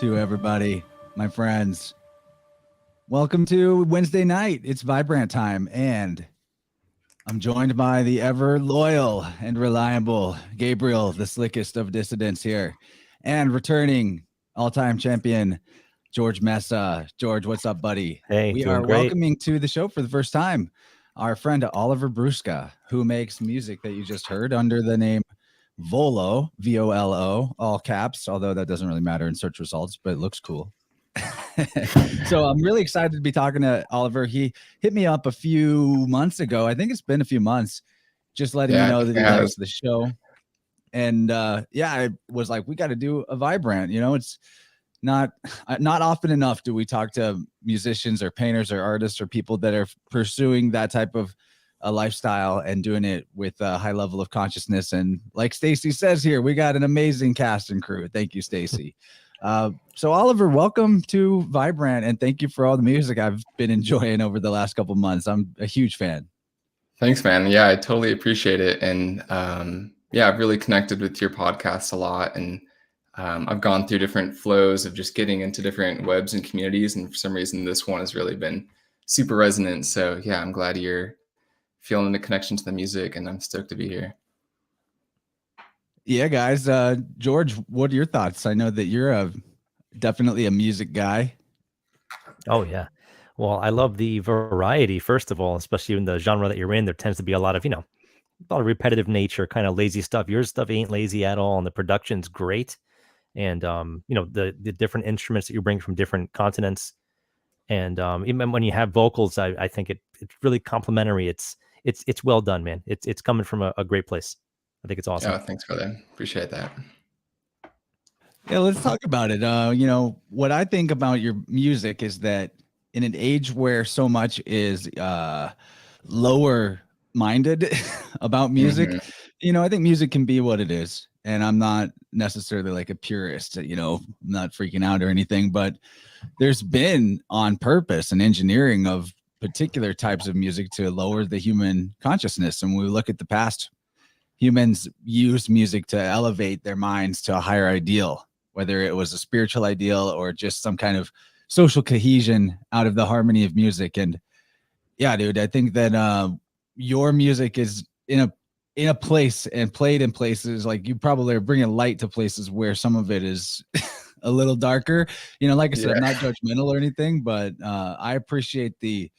to everybody, my friends. Welcome to Wednesday night. It's Vibrant time, and I'm joined by the ever loyal and reliable Gabriel, the slickest of dissidents here, and returning all-time champion Jorge Mesa. George, what's up, buddy? Hey, We doing are great. welcoming to the show for the first time our friend Oliver Brusca, who makes music that you just heard under the name VOLO, VOLO, all caps, although that doesn't really matter in search results, but it looks cool. So I'm really excited to be talking to Oliver. He hit me up a few months ago. I think it's been a few months, just letting me know that he likes the show. And yeah, I was like, we got to do a Vibrant. It's not often enough do we talk to musicians or painters or artists or people that are pursuing that type of a lifestyle and doing it with a high level of consciousness. And like Stacy says here, we got an amazing cast and crew. Thank you, Stacy. So Oliver, welcome to Vibrant, and thank you for all the music I've been enjoying over the last couple months. I'm a huge fan. Thanks, man. Yeah, I totally appreciate it. And yeah, I've really connected with your podcast a lot. And I've gone through different flows of just getting into different webs and communities. And for some reason, this one has really been super resonant. So yeah, I'm glad you're feeling the connection to the music, and I'm stoked to be here. Yeah, guys. George, what are your thoughts? I know that you're definitely a music guy. Oh, yeah. Well, I love the variety, first of all, especially in the genre that you're in. There tends to be a lot of, a lot of repetitive nature, kind of lazy stuff. Your stuff ain't lazy at all, and the production's great. And, the different instruments that you bring from different continents. And even when you have vocals, I think it's really complimentary. It's well done, man. It's coming from a great place. I think it's awesome. Yeah, thanks, brother. Appreciate that. Yeah, let's talk about it. What I think about your music is that in an age where so much is lower minded about music, I think music can be what it is. And I'm not necessarily like a purist, I'm not freaking out or anything, but there's been on purpose an engineering of particular types of music to lower the human consciousness. And when we look at the past, humans used music to elevate their minds to a higher ideal, whether it was a spiritual ideal or just some kind of social cohesion out of the harmony of music. And yeah, dude, I think that your music is in a place and played in places like you probably are bringing light to places where some of it is a little darker. Like I said, I'm not judgmental or anything, but I appreciate the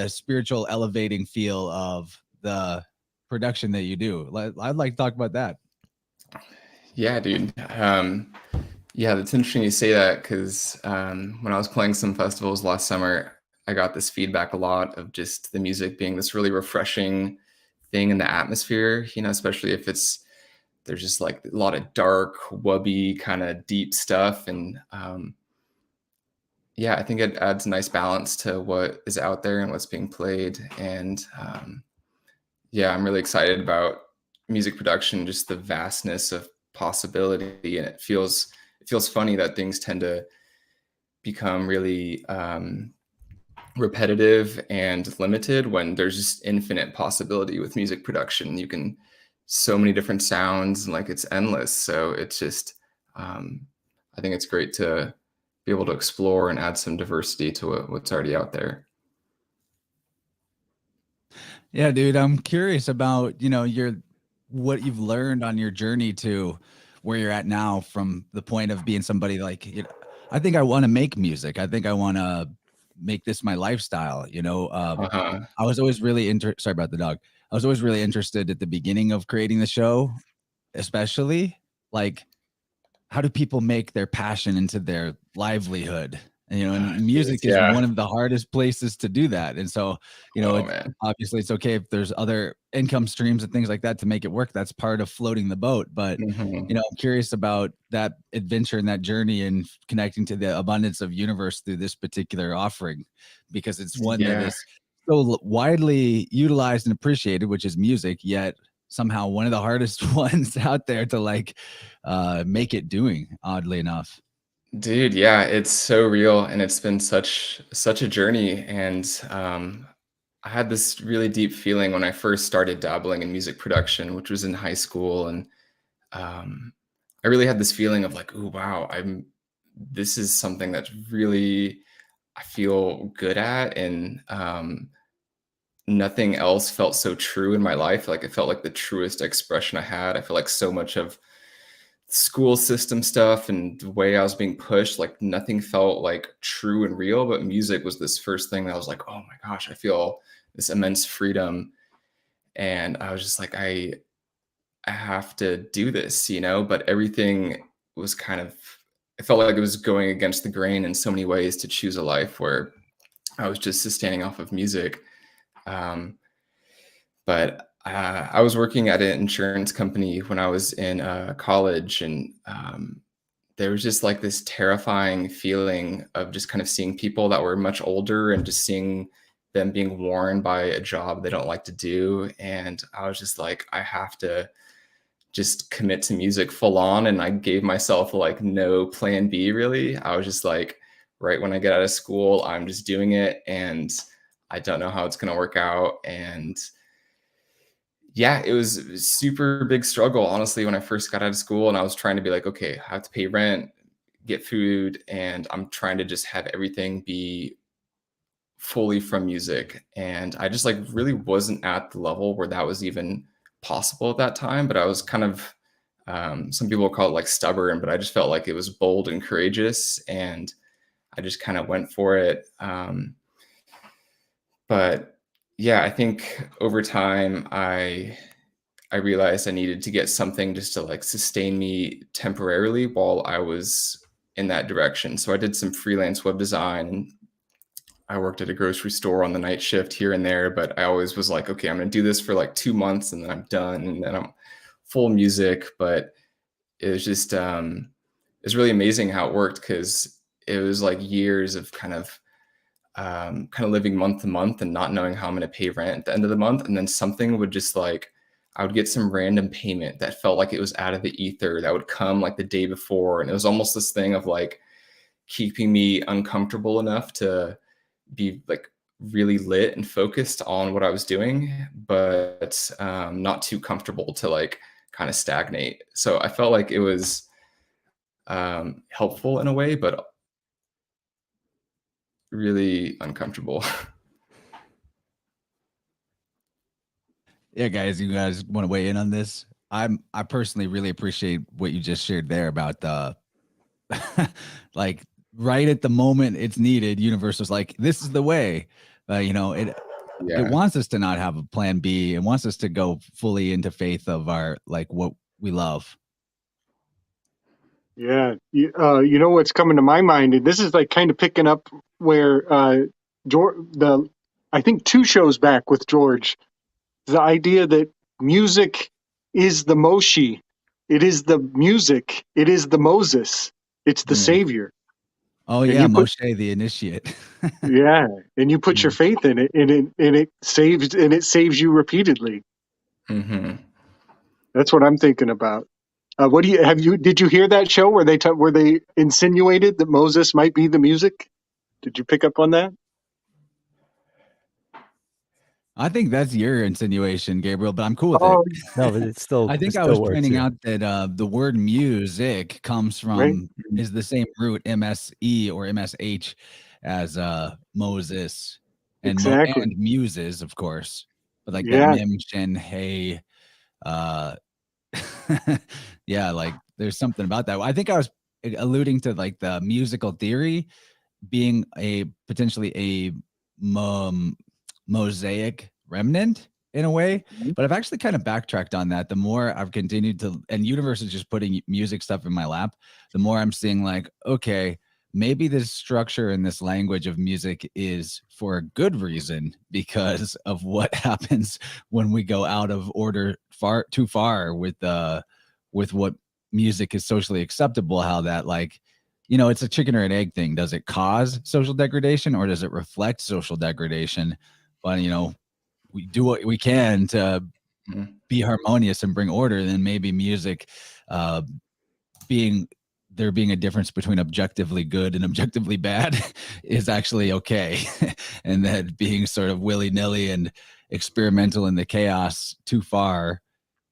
spiritual elevating feel of the production that you do. I'd like to talk about that. Yeah, dude. Yeah, that's interesting you say that, because when I was playing some festivals last summer, I got this feedback a lot of just the music being this really refreshing thing in the atmosphere, especially if there's just like a lot of dark, wubby kind of deep stuff. And yeah, I think it adds a nice balance to what is out there and what's being played. And yeah, I'm really excited about music production, just the vastness of possibility. And it feels funny that things tend to become really repetitive and limited when there's just infinite possibility with music production. You can so many different sounds, and like it's endless. So it's just I think it's great to be able to explore and add some diversity to what's already out there. Yeah, dude, I'm curious about, what you've learned on your journey to where you're at now, from the point of being somebody like, I think I want to make music. I think I want to make this my lifestyle. I was always really sorry about the dog. I was always really interested at the beginning of creating the show, especially like, how do people make their passion into their livelihood? And music is one of the hardest places to do that. And so, obviously it's okay if there's other income streams and things like that to make it work. That's part of floating the boat. But, I'm curious about that adventure and that journey and connecting to the abundance of universe through this particular offering, because it's one that is so widely utilized and appreciated, which is music, yet somehow one of the hardest ones out there to make it doing, oddly enough. Dude, yeah, it's so real, and it's been such a journey. And I had this really deep feeling when I first started dabbling in music production, which was in high school. And I really had this feeling of like, oh wow, I'm this is something that's really, I feel good at. And nothing else felt so true in my life. Like it felt like the truest expression I had. I feel like so much of school system stuff and the way I was being pushed, like nothing felt like true and real, but music was this first thing that I was like, oh my gosh, I feel this immense freedom. And I was just like, I have to do this, you know, but everything was kind of, it felt like it was going against the grain in so many ways to choose a life where I was just sustaining off of music. But I was working at an insurance company when I was in college, and there was just like this terrifying feeling of just kind of seeing people that were much older and just seeing them being worn by a job they don't like to do. And I was just like, I have to just commit to music full on. And I gave myself like no plan B really. I was just like, right when I get out of school, I'm just doing it. And I don't know how it's going to work out. And yeah, it was a super big struggle, honestly, when I first got out of school and I was trying to be like, okay, I have to pay rent, get food, and I'm trying to just have everything be fully from music. And I just like really wasn't at the level where that was even possible at that time. But I was kind of, some people call it like stubborn, but I just felt like it was bold and courageous. And I just kind of went for it. But yeah, I think over time I realized I needed to get something just to like sustain me temporarily while I was in that direction. So I did some freelance web design and I worked at a grocery store on the night shift here and there, but I always was like, okay, I'm going to do this for like 2 months and then I'm done and then I'm full music. But it was just, it's really amazing how it worked because it was like years of kind of living month to month and not knowing how I'm going to pay rent at the end of the month. And then something would just like, I would get some random payment that felt like it was out of the ether that would come like the day before. And it was almost this thing of like keeping me uncomfortable enough to be like really lit and focused on what I was doing, but not too comfortable to like kind of stagnate. So I felt like it was helpful in a way, but really uncomfortable. Yeah, guys, you guys want to weigh in on this? I personally really appreciate what you just shared there about the like right at the moment it's needed. Universe was like, this is the way. You know, it wants us to not have a plan B. It wants us to go fully into faith of our like what we love. Yeah, you know what's coming to my mind, and this is like kind of picking up where George, I think 2 shows back with George, the idea that music is the Moshi, it is the music, it is the Moses, it's the Savior. Oh yeah, Moshe the initiate. Yeah, and you put your faith in it, and it saves you repeatedly. Mm-hmm. That's what I'm thinking about. What do you did you hear that show where they insinuated that Moses might be the music? Did you pick up on that? I think that's your insinuation, Gabriel, but I'm cool with it. No, but it's still. I think I was pointing out that the word music comes from is the same root MSE or MSH as Moses and exactly. and muses, of course, but like Yeah. that mim shen hey, yeah, like there's something about that. I think I was alluding to like the musical theory being a potentially a mosaic remnant in a way, but I've actually kind of backtracked on that. The more I've continued to, and universe is just putting music stuff in my lap, the more I'm seeing like, okay, maybe this structure and this language of music is for a good reason because of what happens when we go out of order too far with what music is socially acceptable, how that like, you know, it's a chicken or an egg thing. Does it cause social degradation or does it reflect social degradation? But, you know, we do what we can to be harmonious and bring order. Then maybe music being a difference between objectively good and objectively bad is actually okay. And that being sort of willy-nilly and experimental in the chaos too far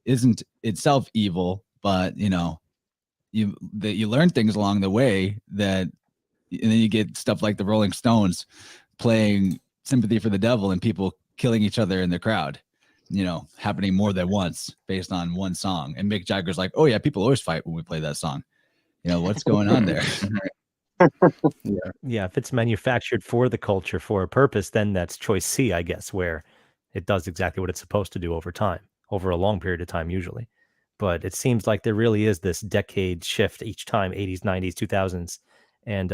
isn't itself evil, but, you know, you learn things along the way and then you get stuff like the Rolling Stones playing Sympathy for the Devil and people killing each other in the crowd, happening more than once based on one song. And Mick Jagger's like, oh yeah, people always fight when we play that song. What's going on there? Yeah, if it's manufactured for the culture for a purpose, then that's choice C, I guess, where it does exactly what it's supposed to do over time, over a long period of time usually. But it seems like there really is this decade shift each time, 80s, 90s, 2000s, and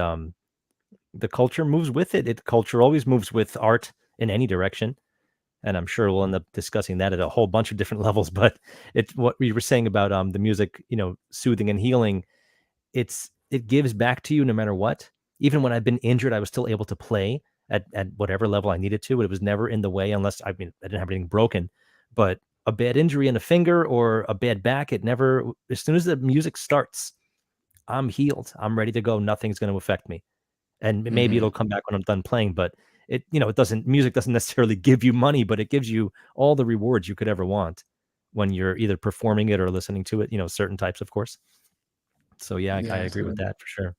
the culture moves with it. Culture always moves with art in any direction, and I'm sure we'll end up discussing that at a whole bunch of different levels. But it's what we were saying about the music, soothing and healing. It gives back to you no matter what. Even when I've been injured, I was still able to play at whatever level I needed to. It was never in the way, unless I didn't have anything broken. But a bad injury in a finger or a bad back, it never. As soon as the music starts, I'm healed. I'm ready to go. Nothing's going to affect me. And maybe it'll come back when I'm done playing. But music doesn't necessarily give you money, but it gives you all the rewards you could ever want when you're either performing it or listening to it. Certain types, of course. So yeah, I agree with that for sure.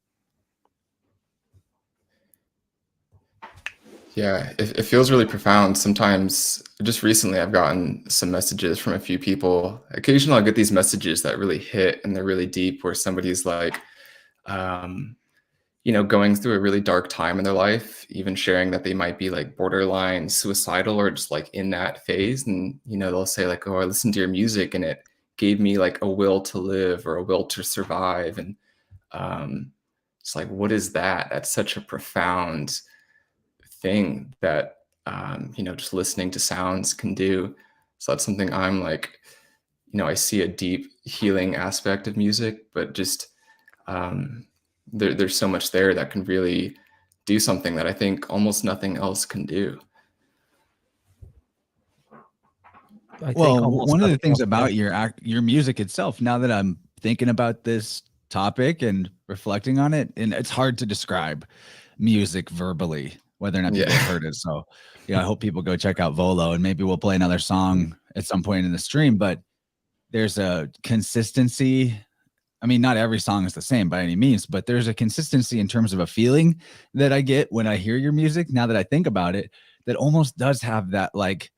Yeah, it feels really profound. Sometimes, just recently, I've gotten some messages from a few people. Occasionally, I'll get these messages that really hit and they're really deep, where somebody's like, going through a really dark time in their life, even sharing that they might be like borderline suicidal or just like in that phase. And, they'll say like, oh, I listened to your music and it gave me like a will to live or a will to survive. And it's like, what is that? That's such a profound thing that, just listening to sounds can do. So that's something I'm like, I see a deep healing aspect of music, but just there's so much there that can really do something that I think almost nothing else can do. Well, one of the things about your music itself, now that I'm thinking about this topic and reflecting on it, and it's hard to describe music verbally, whether or not people have heard it. So, I hope people go check out VOLO, and maybe we'll play another song at some point in the stream. But there's a consistency. I mean, not every song is the same by any means, but there's a consistency in terms of a feeling that I get when I hear your music. Now that I think about it, that almost does have that like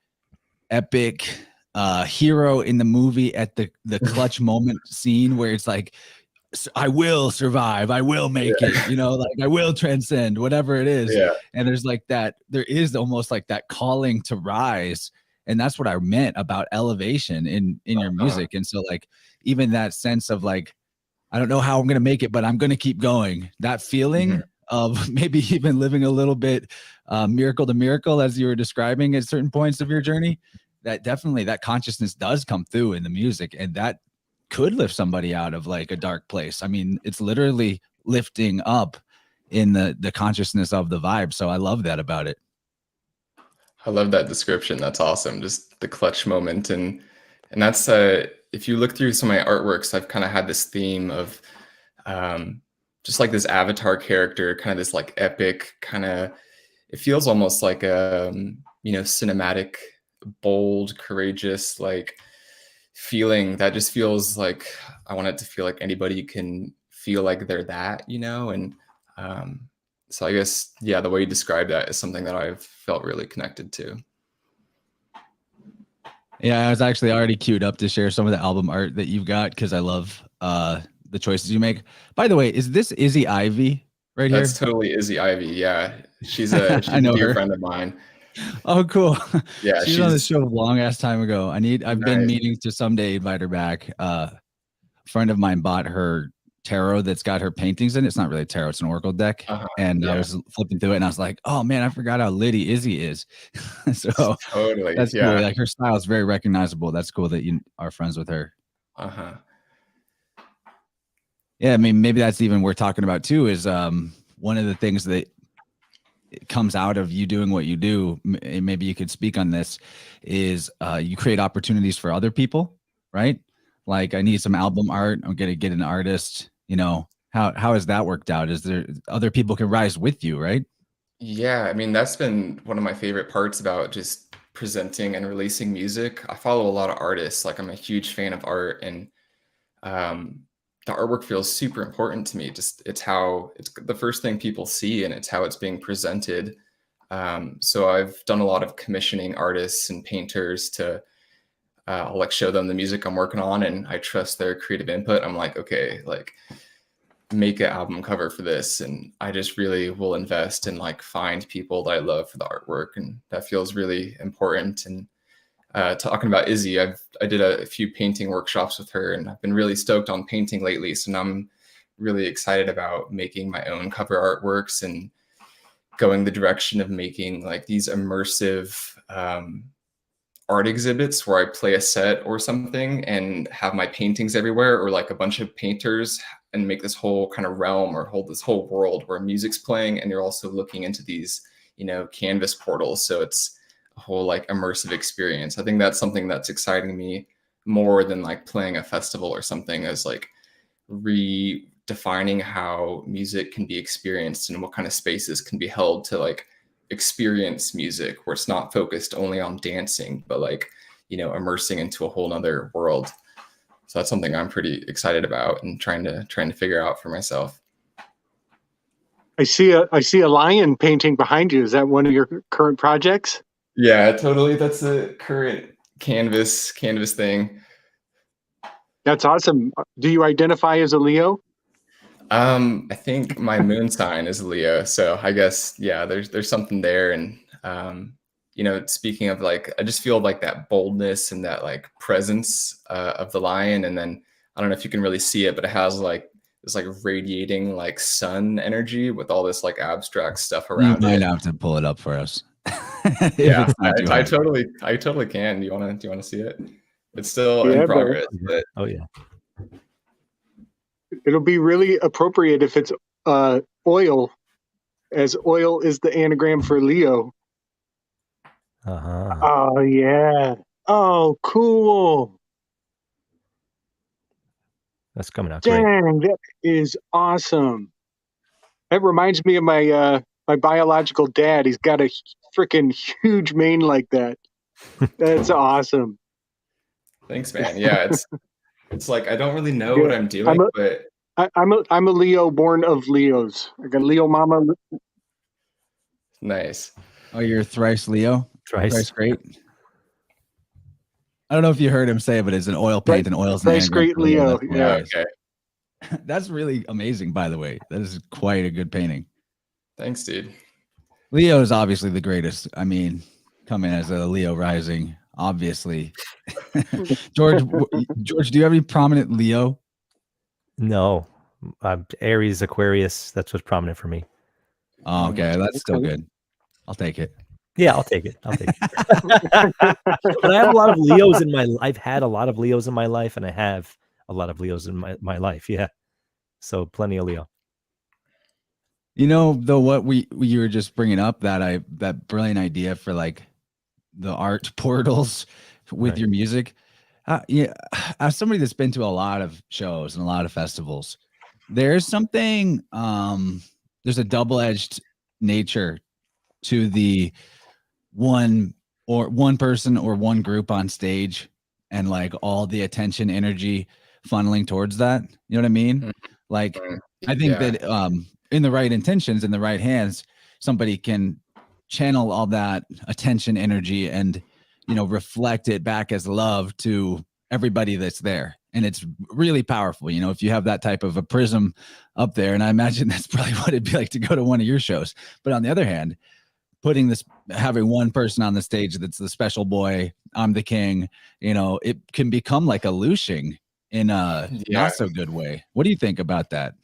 epic hero in the movie at the clutch moment scene where it's like, I will survive, I will make it, like I will transcend whatever it is. And there's like that, there is almost like that calling to rise. And that's what I meant about elevation in your music. And so like even that sense of like, I don't know how I'm going to make it, but I'm going to keep going. That feeling of maybe even living a little bit miracle to miracle, as you were describing at certain points of your journey, that definitely that consciousness does come through in the music, and that could lift somebody out of like a dark place. I mean, it's literally lifting up in the consciousness of the vibe. So I love that about it. I love that description. That's awesome. Just the clutch moment. And that's if you look through some of my artworks, I've kind of had this theme of just like this avatar character, kind of this like epic kind of, it feels almost like a, cinematic, bold, courageous, like feeling that just feels like I want it to feel like anybody can feel like they're that, and so I guess, the way you describe that is something that I've felt really connected to. Yeah, I was actually already queued up to share some of the album art that you've got because I love the choices you make. By the way, is this Izzy Ivy right here? That's totally Izzy Ivy. Yeah, she's a dear friend of mine. Oh, cool. Yeah, she's on the show a long ass time ago. I've been meaning to someday invite her back. A friend of mine bought her tarot that's got her paintings in it. It's not really tarot, it's an oracle deck. And I was flipping through it and I was like, oh man, I forgot how litty Izzy is. So totally, that's cool. Like her style is very recognizable. That's cool that you are friends with her. Yeah, I mean, maybe that's even worth talking about too, is one of the things that comes out of you doing what you do, and maybe you could speak on this, is you create opportunities for other people, right? Like, I need some album art, I'm gonna get an artist, how has that worked out? Is there other people can rise with you, right? Yeah, I mean, that's been one of my favorite parts about just presenting and releasing music. I follow a lot of artists, like I'm a huge fan of art, and the artwork feels super important to me. Just it's the first thing people see, and it's how it's being presented. So I've done a lot of commissioning artists and painters to I'll like show them the music I'm working on, and I trust their creative input. I'm like, okay, like make an album cover for this, and I just really will invest and like find people that I love for the artwork, and that feels really important. And talking about Izzy, I did a few painting workshops with her, and I've been really stoked on painting lately. So now I'm really excited about making my own cover artworks and going the direction of making like these immersive art exhibits where I play a set or something and have my paintings everywhere, or like a bunch of painters, and make this whole kind of realm or hold this whole world where music's playing and you're also looking into these, you know, canvas portals. So it's a whole like immersive experience. I think that's something that's exciting me more than like playing a festival or something, as like redefining how music can be experienced and what kind of spaces can be held to like experience music, where it's not focused only on dancing, but like, you know, immersing into a whole nother world. So that's something I'm pretty excited about and trying to figure out for myself. I see a lion painting behind you. Is that one of your current projects? Yeah, totally. That's a current canvas thing. That's awesome. Do you identify as a Leo? I think my moon sign is Leo, so I guess yeah, there's something there. And you know, speaking of like, I just feel like that boldness and that like presence of the lion. And then I don't know if you can really see it, but it has like this like radiating like sun energy with all this like abstract stuff around You it. might have to pull it up for us. Yeah, I totally can. Do you want to see it? It's still in progress, but Oh yeah. It'll be really appropriate if it's oil, as oil is the anagram for Leo. Uh-huh. Oh yeah. Oh, cool. That's coming out great. Dang, that is awesome. That reminds me of my my biological dad. He's got a freaking huge mane like that. That's awesome. thanks, man. Yeah, it's like I don't really know what I'm doing, but I'm a Leo born of Leos. I got Leo mama. nice. Oh, you're thrice Leo? Thrice. Great. I don't know if you heard him say it, but it's an oil paint, and oil's an Thrice anagram great for Leo. Leo. That's Yeah. hilarious. Okay. That's really amazing, by the way. That is quite a good painting. Thanks, dude. Leo is obviously the greatest. I mean, coming as a Leo rising, obviously. George, do you have any prominent Leo? No. Aries, Aquarius, that's what's prominent for me. Oh, okay, that's still good. I'll take it. Yeah, I'll take it. But I have a lot of Leos in my I've had a lot of Leos in my life, and I have a lot of Leos in my life. Yeah. So plenty of Leo. You know, though, what you were just bringing up, that brilliant idea for like the art portals with Right. your music. Yeah, as somebody that's been to a lot of shows and a lot of festivals, there's something there's a double-edged nature to the one person or one group on stage, and like all the attention energy funneling towards that. You know what I mean? Like, I think that in the right intentions, in the right hands, somebody can channel all that attention energy and, you know, reflect it back as love to everybody that's there. And it's really powerful, you know, if you have that type of a prism up there. And I imagine that's probably what it'd be like to go to one of your shows. But on the other hand, having one person on the stage that's the special boy, I'm the king, you know, it can become like a looshing in a not so good way. What do you think about that?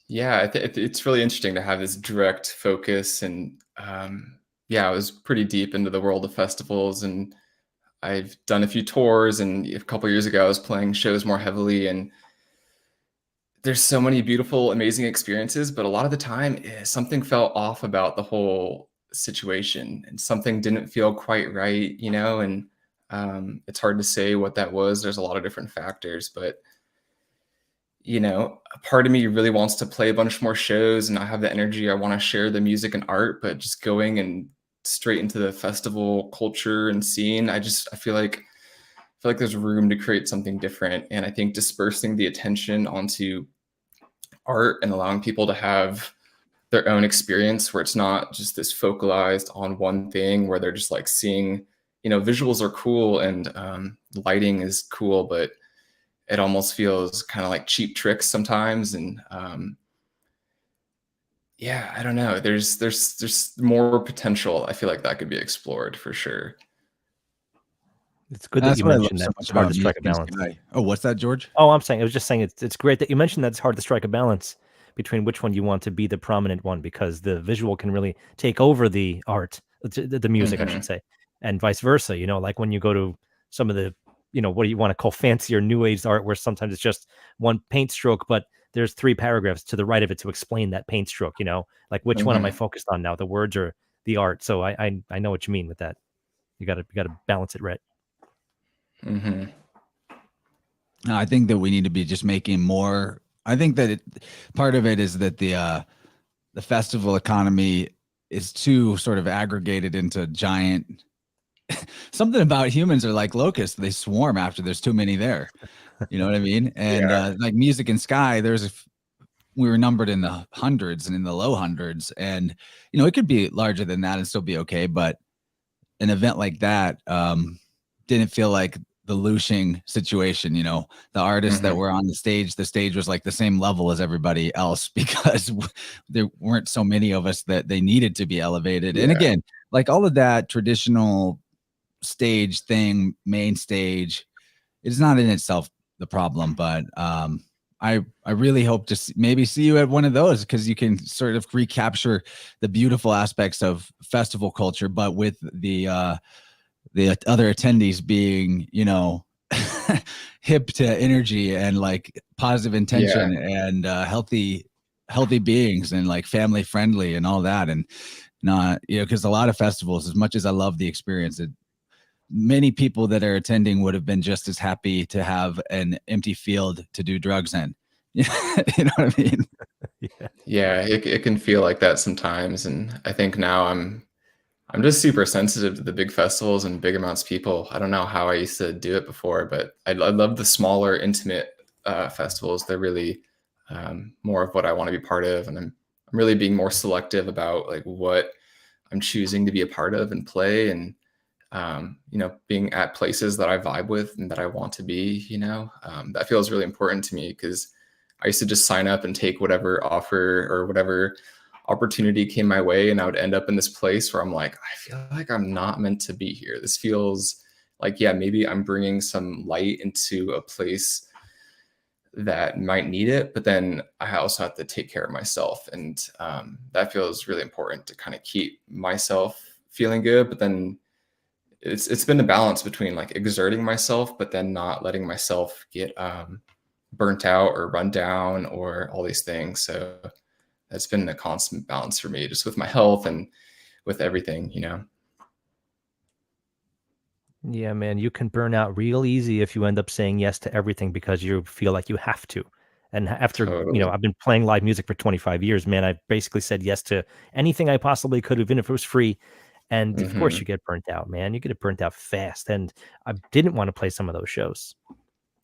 Yeah, it's really interesting to have this direct focus. And yeah, I was pretty deep into the world of festivals, and I've done a few tours, and a couple of years ago I was playing shows more heavily, and there's so many beautiful, amazing experiences, but a lot of the time something felt off about the whole situation, and something didn't feel quite right, you know, and it's hard to say what that was. There's a lot of different factors, but you know, a part of me really wants to play a bunch more shows, and I have the energy. I want to share the music and art, but just going and straight into the festival culture and scene, I feel like feel like there's room to create something different. And I think dispersing the attention onto art and allowing people to have their own experience where it's not just this focalized on one thing where they're just like seeing, visuals are cool and lighting is cool, but it almost feels kind of like cheap tricks sometimes. And yeah, I don't know. There's more potential. I feel like that could be explored for sure. It's good that That's you what I love mentioned so that much it's hard about to strike a music and balance. sky. Oh, what's that, George? Oh, I was just saying it's great that you mentioned that it's hard to strike a balance between which one you want to be the prominent one, because the visual can really take over the art, the music, I should say, and vice versa. Like when you go to some of the, what do you want to call fancier new age art, where sometimes it's just one paint stroke, but there's 3 paragraphs to the right of it to explain that paint stroke. Like which one am I focused on now, the words or the art? So I know what you mean with that. You got to balance it right. No, I think that we need to be just making more. I think that part of it is that the festival economy is too sort of aggregated into giant. Something about humans are like locusts; they swarm after there's too many there. You know what I mean? And like music and sky, we were numbered in the hundreds and in the low hundreds, and it could be larger than that and still be okay. But an event like that didn't feel like the Lushing situation. The artists that were on the stage was like the same level as everybody else because there weren't so many of us that they needed to be elevated. And again, like all of that traditional stage thing, main stage, it's not in itself the problem, but I really hope to maybe see you at one of those, because you can sort of recapture the beautiful aspects of festival culture, but with the other attendees being, hip to energy and like positive intention and healthy beings and like family friendly and all that. And not, because a lot of festivals, as much as I love the experience, many people that are attending would have been just as happy to have an empty field to do drugs in. You know what I mean? Yeah, it can feel like that sometimes. And I think now I'm just super sensitive to the big festivals and big amounts of people. I don't know how I used to do it before, but I love the smaller, intimate festivals. They're really more of what I want to be part of. And I'm really being more selective about like what I'm choosing to be a part of and play, and being at places that I vibe with and that I want to be. That feels really important to me, because I used to just sign up and take whatever offer or whatever opportunity came my way, and I would end up in this place where I'm like, I feel like I'm not meant to be here. This feels like, maybe I'm bringing some light into a place that might need it, but then I also have to take care of myself. And that feels really important to kind of keep myself feeling good. But then it's been a balance between like exerting myself, but then not letting myself get burnt out or run down or all these things. So that's been a constant balance for me, just with my health and with everything. Yeah, man, you can burn out real easy if you end up saying yes to everything because you feel like you have to. And after, Totally. I've been playing live music for 25 years, man, I basically said yes to anything I possibly could, even if it was free. And of course you get burnt out, man. You get burnt out fast. And I didn't want to play some of those shows,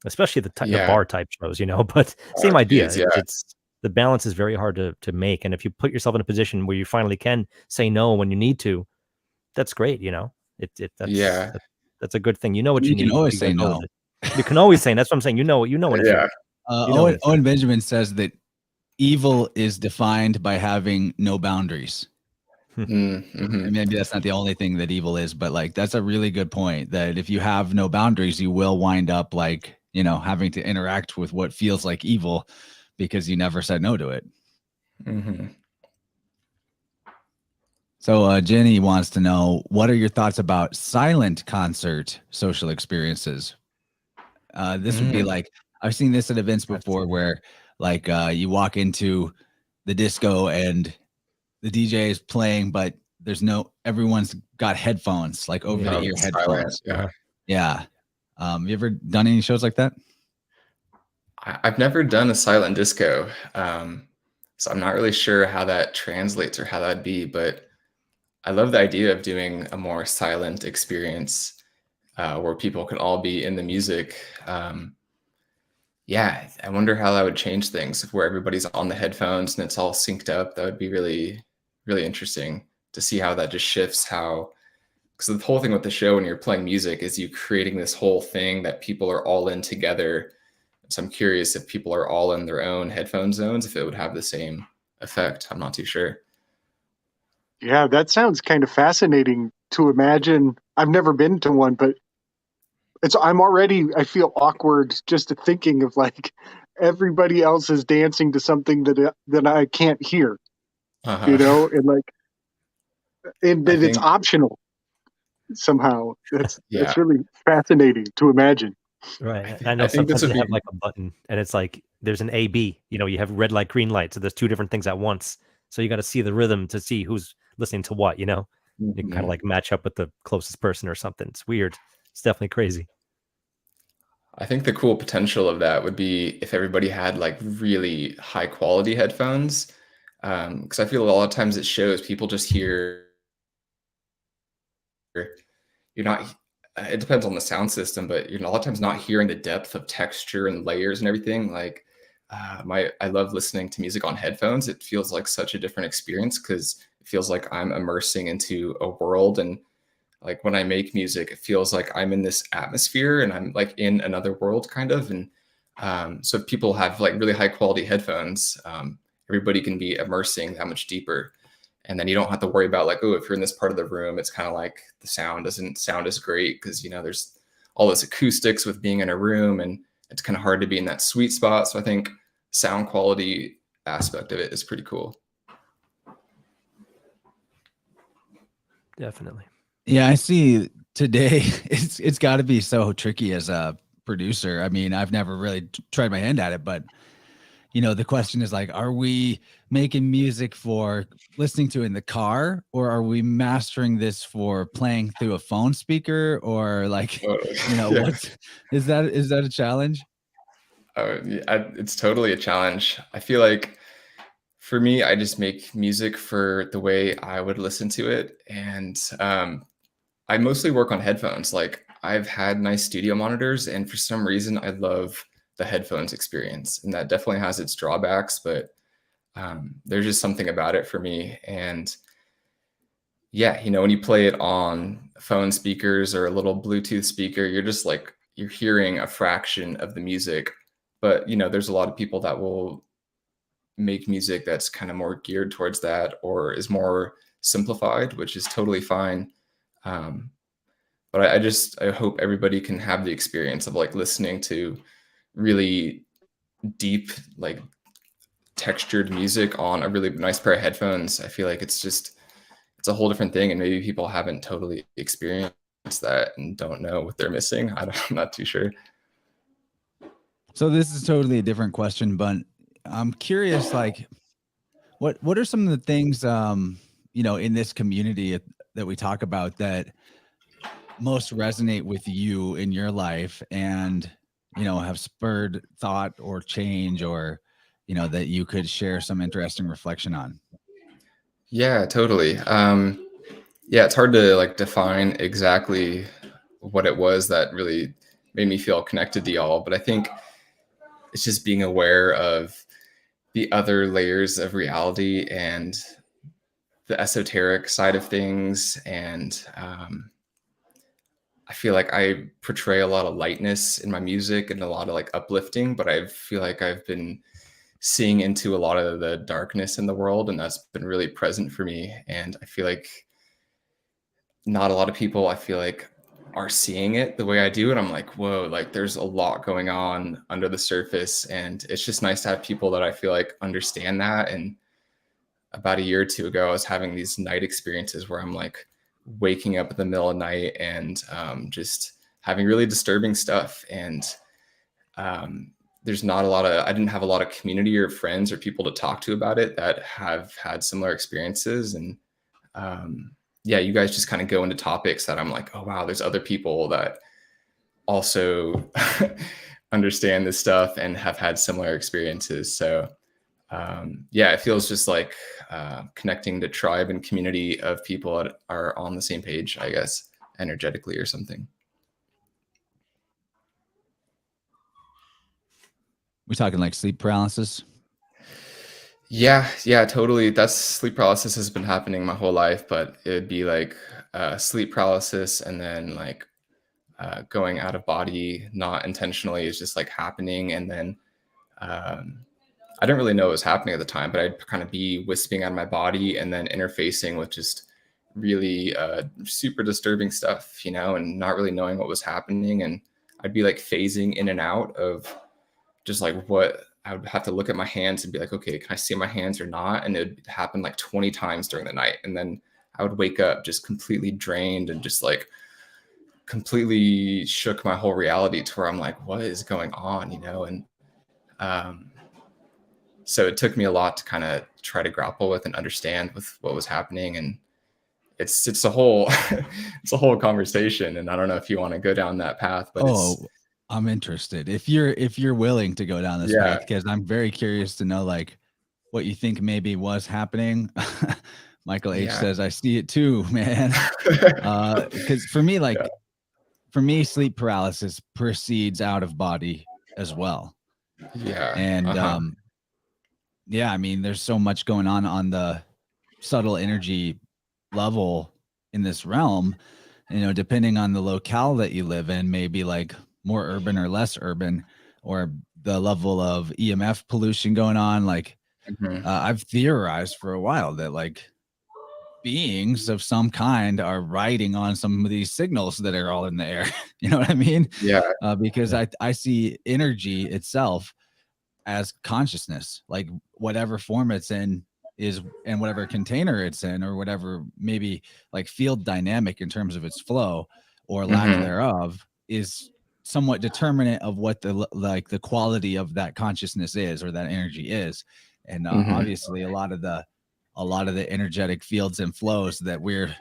especially the bar type shows, but same idea. Geez, yeah. It's the balance is very hard to make. And if you put yourself in a position where you finally can say no when you need to, that's great. That's a good thing. You know what you You need. can always You say gotta go no. with it. You can always say. That's what I'm saying. You know when it's right. You know when it's Owen Benjamin says that evil is defined by having no boundaries. And maybe that's not the only thing that evil is, but like that's a really good point, that if you have no boundaries, you will wind up like, having to interact with what feels like evil because you never said no to it. So Jenny wants to know, what are your thoughts about silent concert social experiences? This would be like, I've seen this at events before where like you walk into the disco and the DJ is playing, but everyone's got headphones, like over the ear headphones. Yeah. You ever done any shows like that? I've never done a silent disco. So I'm not really sure how that translates or how that'd be, but I love the idea of doing a more silent experience. where people can all be in the music. Yeah, I wonder how that would change things if where everybody's on the headphones and it's all synced up. That would be really, really interesting to see how that just shifts how, because the whole thing with the show when you're playing music is you creating this whole thing that people are all in together. So I'm curious if people are all in their own headphone zones, if it would have the same effect. I'm not too sure. Yeah, that sounds kind of fascinating to imagine. I've never been to one, but I feel awkward just thinking of like everybody else is dancing to something that I can't hear, Uh-huh. and like, and I that it's think, optional somehow. That's yeah, really fascinating to imagine. Right. And I know I think this sometimes would they have be, like a button and it's like there's an A B, you have red light, green light. So there's two different things at once. So you got to see the rhythm to see who's listening to what, You can kind of Mhm. like match up with the closest person or something. It's weird. It's definitely crazy. I think the cool potential of that would be if everybody had like really high quality headphones. Because I feel a lot of times it shows people just hear, you're not, it depends on the sound system, but you're a lot of times not hearing the depth of texture and layers and everything. Like, I love listening to music on headphones. It feels like such a different experience because it feels like I'm immersing into a world. And like when I make music, it feels like I'm in this atmosphere and I'm like in another world kind of. And so if people have like really high quality headphones, everybody can be immersing that much deeper. And then you don't have to worry about like, oh, if you're in this part of the room, it's kind of like the sound doesn't sound as great because, there's all this acoustics with being in a room and it's kind of hard to be in that sweet spot. So I think sound quality aspect of it is pretty cool. Definitely. Yeah, I see today it's got to be so tricky as a producer. I mean, I've never really tried my hand at it, but the question is like, are we making music for listening to in the car, or are we mastering this for playing through a phone speaker, or like, Yeah. what's is that a challenge? Yeah, it's totally a challenge. I feel like for me, I just make music for the way I would listen to it. And I mostly work on headphones. Like I've had nice studio monitors, and for some reason, I love the headphones experience. And that definitely has its drawbacks, but there's just something about it for me. And yeah, when you play it on phone speakers or a little Bluetooth speaker, you're just like, you're hearing a fraction of the music. But, there's a lot of people that will make music that's kind of more geared towards that or is more simplified, which is totally fine. Um, but I hope everybody can have the experience of like listening to really deep, like textured music on a really nice pair of headphones. I feel like it's a whole different thing, and maybe people haven't totally experienced that and don't know what they're missing. I'm not too sure. So this is totally a different question, but I'm curious, like, what are some of the things in this community that we talk about that most resonate with you in your life and have spurred thought or change, or that you could share some interesting reflection on? Yeah, totally. Yeah, it's hard to like define exactly what it was that really made me feel connected to y'all, but I think it's just being aware of the other layers of reality and the esoteric side of things. And I feel like I portray a lot of lightness in my music and a lot of like uplifting, but I feel like I've been seeing into a lot of the darkness in the world, and that's been really present for me. And I feel like not a lot of people, I feel like, are seeing it the way I do. And I'm like, whoa, like there's a lot going on under the surface. And it's just nice to have people that I feel like understand that. And about a year or two ago, I was having these night experiences where I'm like waking up in the middle of the night and just having really disturbing stuff. And there's not a lot of, I didn't have a lot of community or friends or people to talk to about it that have had similar experiences. And yeah, you guys just kind of go into topics that I'm like, oh, wow, there's other people that also understand this stuff and have had similar experiences. So yeah, it feels just like connecting to tribe and community of people that are on the same page, I guess, energetically or something. We're talking like sleep paralysis. Yeah, yeah, totally. That's sleep paralysis has been happening my whole life, but it would be like sleep paralysis and then like going out of body, not intentionally, is just like happening. And then um, I didn't really know what was happening at the time, but I'd kind of be wisping out of my body and then interfacing with just really super disturbing stuff, you know, and not really knowing what was happening. And I'd be like phasing in and out of just like what I would have to look at my hands and be like, okay, can I see my hands or not? And it would happen like 20 times during the night. And then I would wake up just completely drained and just like completely shook my whole reality to where I'm like, what is going on, you know? And um, so it took me a lot to kind of try to grapple with and understand with what was happening. And it's a whole it's a whole conversation. And I don't know if you want to go down that path, but I'm interested if you're willing to go down this path, because I'm very curious to know like what you think maybe was happening. Michael H says, I see it too, man. Because for me, like for me, sleep paralysis precedes out of body as well. Yeah. And yeah, I mean, there's so much going on the subtle energy level in this realm, you know, depending on the locale that you live in, maybe like more urban or less urban, or the level of EMF pollution going on. Like I've theorized for a while that like beings of some kind are riding on some of these signals that are all in the air. You know what I mean? Yeah. Because I see energy itself as consciousness, like whatever form it's in is, and whatever container it's in, or whatever maybe like field dynamic in terms of its flow or lack thereof, is somewhat determinate of what the like the quality of that consciousness is, or that energy is. And obviously a lot of the energetic fields and flows that we're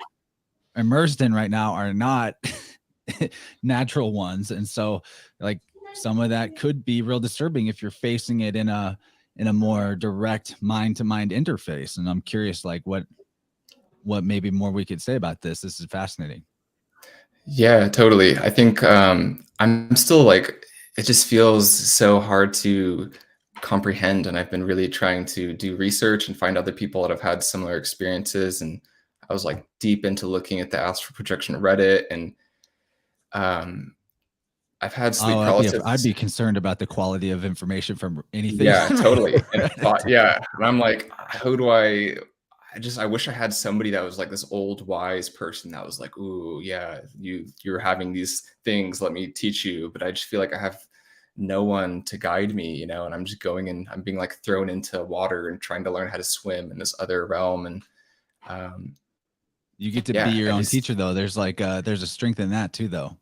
immersed in right now are not natural ones. And so like some of that could be real disturbing if you're facing it in a more direct mind to mind interface. And I'm curious like what maybe more we could say about this. This is fascinating. Yeah, totally. I think I'm still like, it just feels so hard to comprehend. And I've been really trying to do research and find other people that have had similar experiences. And I was like deep into looking at the astral projection Reddit, and I've had sleep paralysis. I'd be concerned about the quality of information from anything. Yeah, totally. And I'm like, how do I wish I had somebody that was like this old wise person that was like, ooh, yeah, you're having these things, let me teach you. But I just feel like I have no one to guide me, you know, and I'm just going and I'm being like thrown into water and trying to learn how to swim in this other realm. And you get to be your own teacher though. There's like there's a strength in that too though.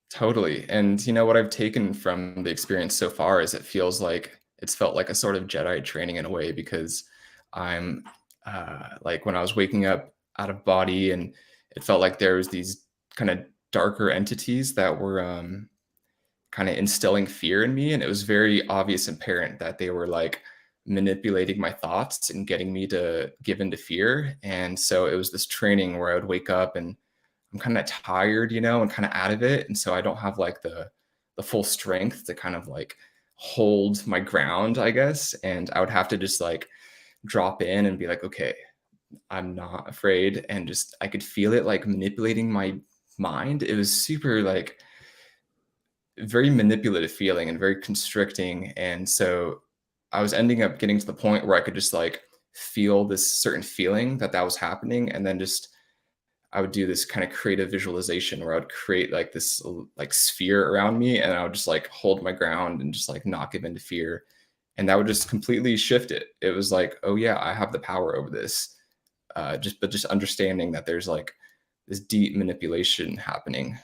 Totally. And you know what I've taken from the experience so far is it feels like it's felt like a sort of Jedi training in a way, because I'm like when I was waking up out of body, and it felt like there was these kind of darker entities that were kind of instilling fear in me. And it was very obvious and apparent that they were like manipulating my thoughts and getting me to give into fear. And so it was this training where I would wake up and I'm kind of tired, you know, and kind of out of it. And so I don't have like the full strength to kind of like hold my ground, I guess. And I would have to just like drop in and be like, okay, I'm not afraid. And just, I could feel it like manipulating my mind. It was super like very manipulative feeling and very constricting. And so I was ending up getting to the point where I could just like feel this certain feeling that was happening. And then just, I would do this kind of creative visualization where I would create like this like sphere around me, and I would just like hold my ground and just like not give into fear. And that would just completely shift it. It was like, oh yeah, I have the power over this. Just understanding that there's like this deep manipulation happening.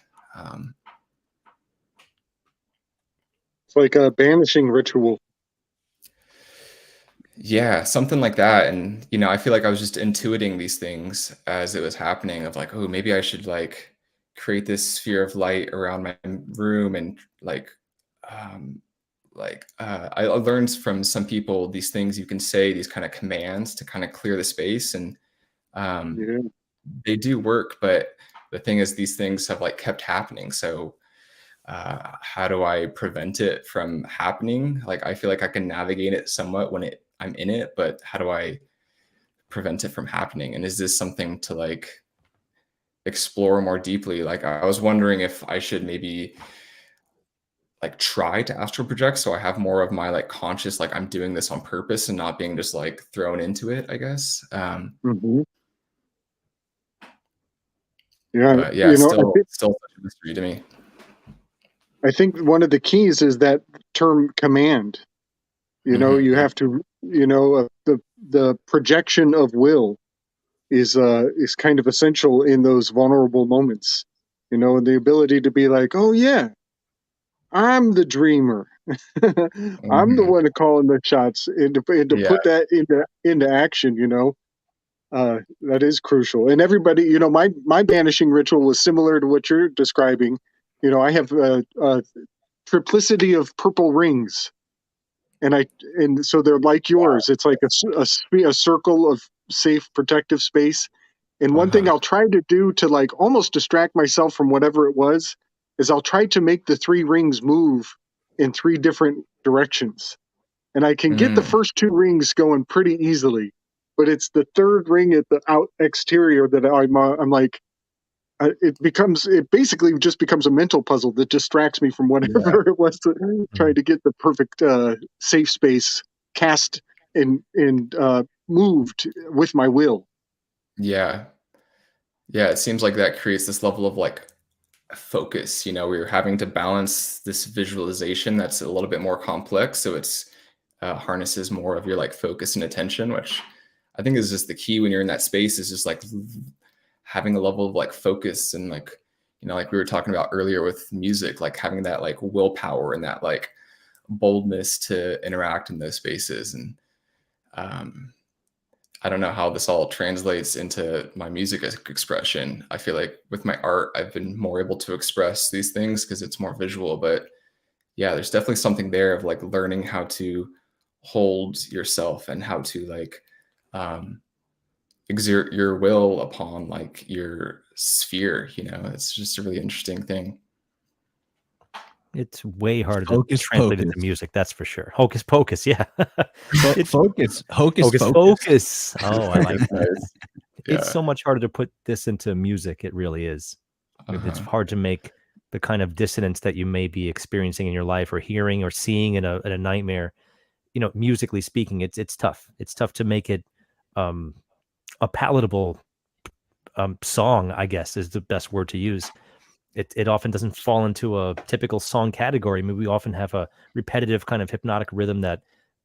It's like a banishing ritual. Yeah, something like that. And, you know, I feel like I was just intuiting these things as it was happening of like, oh, maybe I should like create this sphere of light around my room. And I learned from some people these things you can say, these kind of commands to kind of clear the space. And they do work. But the thing is, these things have like kept happening. So how do I prevent it from happening? Like, I feel like I can navigate it somewhat when I'm in it, but how do I prevent it from happening? And is this something to like explore more deeply? Like, I was wondering if I should maybe like try to astral project, so I have more of my like conscious, like I'm doing this on purpose and not being just like thrown into it, I guess. Yeah, But yeah, I still think such a mystery to me. one of the keys is that term command. You have to, the projection of will is kind of essential in those vulnerable moments. And the ability to be like, oh yeah, I'm the dreamer. I'm the one calling the shots, and to Yeah. put that into action. That is crucial. And everybody, my banishing ritual was similar to what you're describing. I have a triplicity of purple rings, and so they're like yours. It's like a circle of safe, protective space. And one thing I'll try to do to like almost distract myself from whatever it was is I'll try to make the 3 rings move in 3 different directions. And I can get the first 2 rings going pretty easily, but it's the 3rd ring at the exterior that I'm like, it basically just becomes a mental puzzle that distracts me from whatever it was trying to get the perfect safe space cast and moved with my will. Yeah. It seems like that creates this level of like focus. We're having to balance this visualization that's a little bit more complex, so it's harnesses more of your like focus and attention, which I think is just the key when you're in that space, is just like having a level of like focus and like, like we were talking about earlier with music, like having that like willpower and that like boldness to interact in those spaces. And I don't know how this all translates into my music expression. I feel like with my art, I've been more able to express these things because it's more visual. But yeah, there's definitely something there of like learning how to hold yourself and how to like exert your will upon like your sphere. It's just a really interesting thing. It's way harder Hocus to translate pocus. into music, that's for sure. Hocus pocus, yeah. It's focus. Hocus Hocus focus. pocus. Oh, I like that. Yeah. It's so much harder to put this into music. It really is. It's hard to make the kind of dissonance that you may be experiencing in your life or hearing or seeing in a nightmare. Musically speaking, it's tough. It's tough to make it a palatable song, I guess is the best word to use. It often doesn't fall into a typical song category. I mean, we often have a repetitive kind of hypnotic rhythm that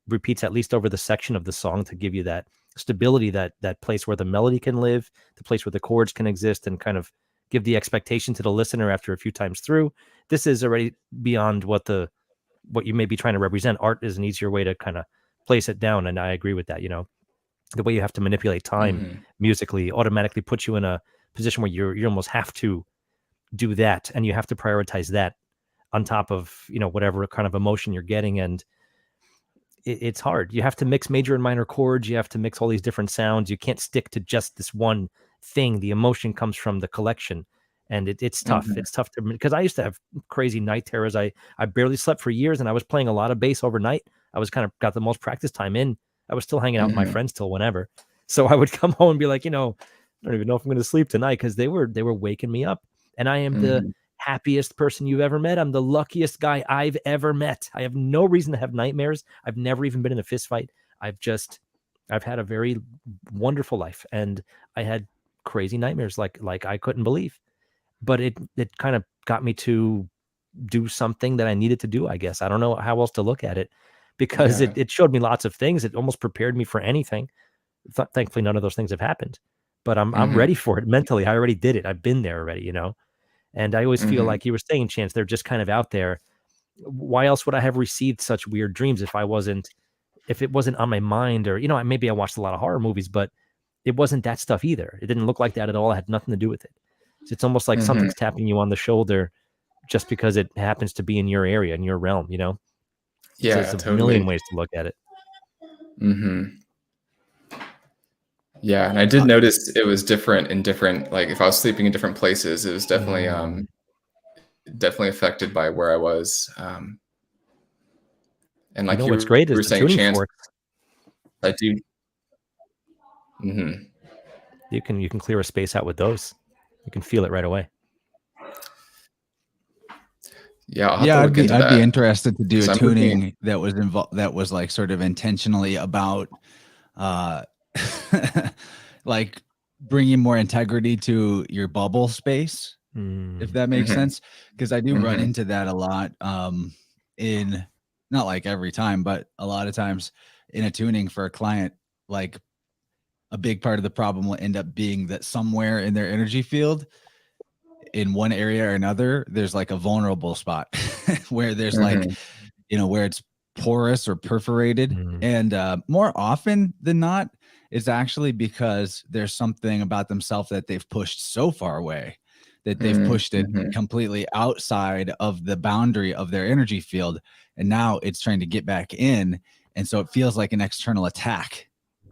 repeats at least over the section of the song to give you that stability, that place where the melody can live, the place where the chords can exist, and kind of give the expectation to the listener after a few times through. This is already beyond what you may be trying to represent. Art is an easier way to kind of place it down, and I agree with that. The way you have to manipulate time musically automatically puts you in a position where you almost have to do that, and you have to prioritize that on top of whatever kind of emotion you're getting. And it's hard. You have to mix major and minor chords. You have to mix all these different sounds. You can't stick to just this one thing. The emotion comes from the collection, and it's tough. It's tough because I used to have crazy night terrors. I barely slept for years, and I was playing a lot of bass overnight. I was kind of got the most practice time in. I was still hanging out with my friends till whenever. So I would come home and be like, I don't even know if I'm going to sleep tonight, because they were waking me up. And I am the happiest person you've ever met. I'm the luckiest guy I've ever met. I have no reason to have nightmares. I've never even been in a fist fight. I've had a very wonderful life, and I had crazy nightmares like I couldn't believe. But it kind of got me to do something that I needed to do, I guess. I don't know how else to look at it, because it showed me lots of things. It almost prepared me for anything. Thankfully, none of those things have happened, but I'm ready for it mentally. I already did it. I've been there already, And I always feel like you were saying, Chance, they're just kind of out there. Why else would I have received such weird dreams if it wasn't on my mind? Or, maybe I watched a lot of horror movies, but it wasn't that stuff either. It didn't look like that at all. It had nothing to do with it. So it's almost like something's tapping you on the shoulder just because it happens to be in your area, in your realm, Yeah, so there's a million ways to look at it. Yeah, and I did notice it was different in different, like if I was sleeping in different places, it was definitely definitely affected by where I was. And like what's great is were the saying, tuning chance, forks. I do. Mm-hmm. You can clear a space out with those. You can feel it right away. Yeah, I'll have to look into I'd that. be interested to do a 'Cause I'm tuning looking- that was involved, that was like sort of intentionally about, like bringing more integrity to your bubble space, if that makes Mhm. sense. Because I do run Mhm. into that a lot, in not like every time, but a lot of times in a tuning for a client. Like a big part of the problem will end up being that somewhere in their energy field, in one area or another, there's like a vulnerable spot where there's like, Mhm. where it's porous or perforated. Mm. And more often than not, it's actually because there's something about themselves that they've pushed so far away that they've pushed it Mhm. completely outside of the boundary of their energy field. And now it's trying to get back in. And so it feels like an external attack.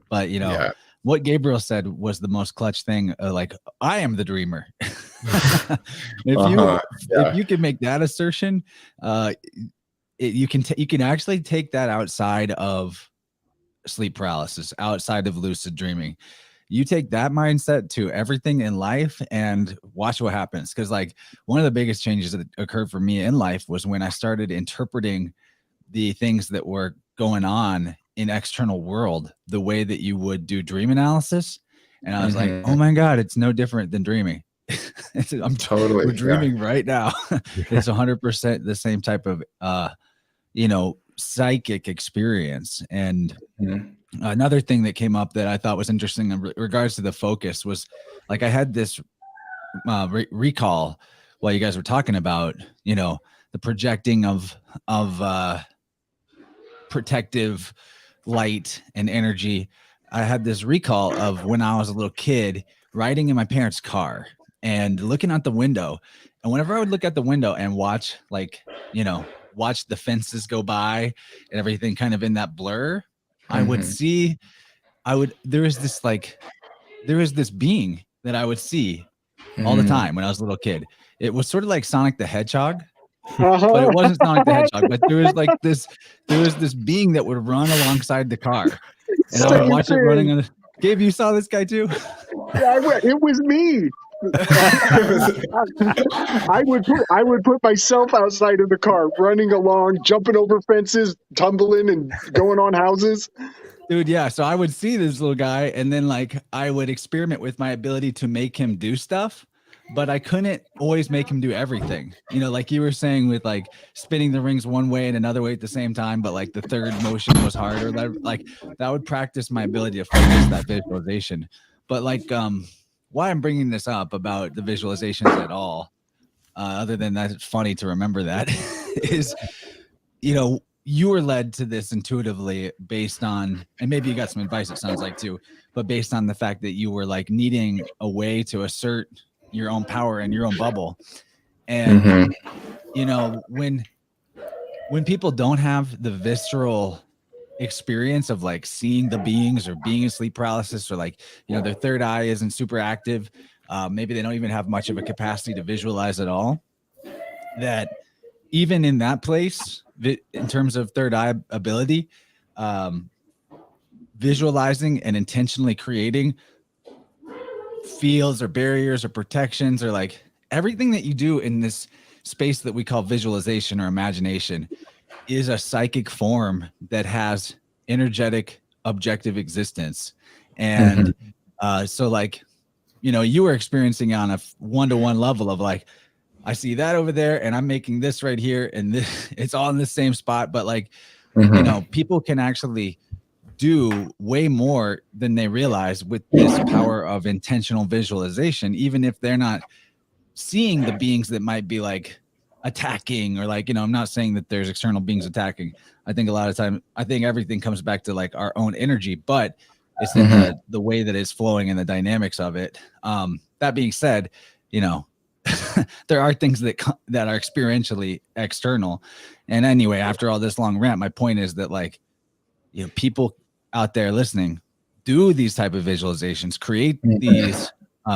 But, Yeah. what Gabriel said was the most clutch thing. Like, I am the dreamer. If you can make that assertion, you can actually take that outside of sleep paralysis, outside of lucid dreaming. You take that mindset to everything in life and watch what happens. Because like one of the biggest changes that occurred for me in life was when I started interpreting the things that were going on in external world the way that you would do dream analysis. And I was like, oh my God, it's no different than dreaming. Totally. We're dreaming right now. It's 100% the same type of psychic experience. And Mhm. another thing that came up that I thought was interesting in regards to the focus was like I had this recall while you guys were talking about the projecting of protective light and energy. I had this recall of when I was a little kid riding in my parents' car and looking out the window. And whenever I would look out the window and watch, watch the fences go by and everything kind of in that blur, I would Mhm. see, there was this being that I would see all the Mhm. time when I was a little kid. It was sort of like Sonic the Hedgehog, Uh-huh. but it wasn't Sonic the Hedgehog. But there was this being that would run alongside the car, and I would Same watch it running thing. on. Gabe, you saw this guy too? It was me. I would put myself outside of the car, running along, jumping over fences, tumbling, and going on houses. Dude, yeah. So I would see this little guy, and then like I would experiment with my ability to make him do stuff, but I couldn't always make him do everything. Like you were saying with like spinning the rings one way and another way at the same time, but like the third motion was harder. That would practice my ability to focus that visualization. But like why I'm bringing this up about the visualizations at all, other than that, it's funny to remember that is, you were led to this intuitively based on, and maybe you got some advice, it sounds like too, but based on the fact that you were like needing a way to assert your own power in your own bubble. And, Mhm. When people don't have the visceral experience of like seeing the beings or being in sleep paralysis, or like, their third eye isn't super active. Maybe they don't even have much of a capacity to visualize at all. That even in that place, in terms of third eye ability, visualizing and intentionally creating fields or barriers or protections, or like everything that you do in this space that we call visualization or imagination, is a psychic form that has energetic objective existence. And so like, you were experiencing on a one-to-one level of like, I see that over there and I'm making this right here, and this, it's all in the same spot. But like, people can actually do way more than they realize with this power of intentional visualization, even if they're not seeing the beings that might be like attacking, or like, I'm not saying that there's external beings attacking. I think a lot of time, I think everything comes back to like our own energy, but it's in the way that it's flowing and the dynamics of it. That being said, there are things that are experientially external. And anyway, after all this long rant, my point is that like, people out there listening, do these type of visualizations, create these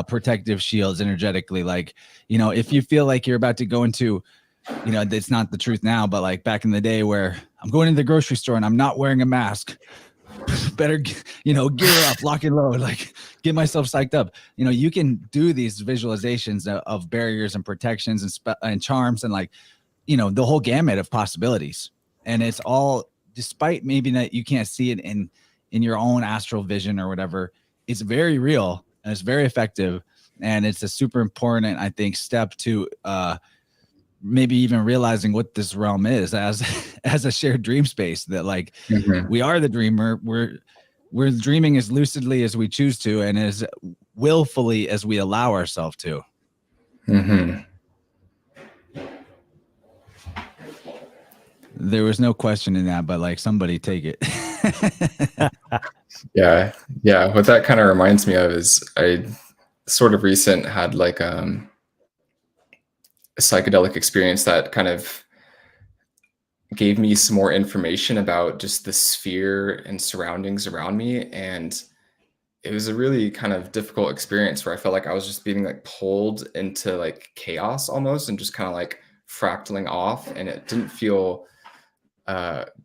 protective shields energetically. Like, if you feel like you're about to go into, it's not the truth now, but like back in the day where I'm going to the grocery store and I'm not wearing a mask, better, gear up, lock and load, like get myself psyched up. You can do these visualizations of barriers and protections and charms and like, the whole gamut of possibilities. And it's all, despite maybe that you can't see it in your own astral vision or whatever, it's very real and it's very effective. And it's a super important, I think, step to maybe even realizing what this realm is as a shared dream space, that like we are the dreamer. We're dreaming as lucidly as we choose to and as willfully as we allow ourselves to. There was no question in that, but like somebody take it. Yeah. What that kind of reminds me of is I sort of recent had like a psychedelic experience that kind of gave me some more information about just the sphere and surroundings around me. And it was a really kind of difficult experience where I felt like I was just being like pulled into like chaos almost and just kind of like fractaling off. And it didn't feel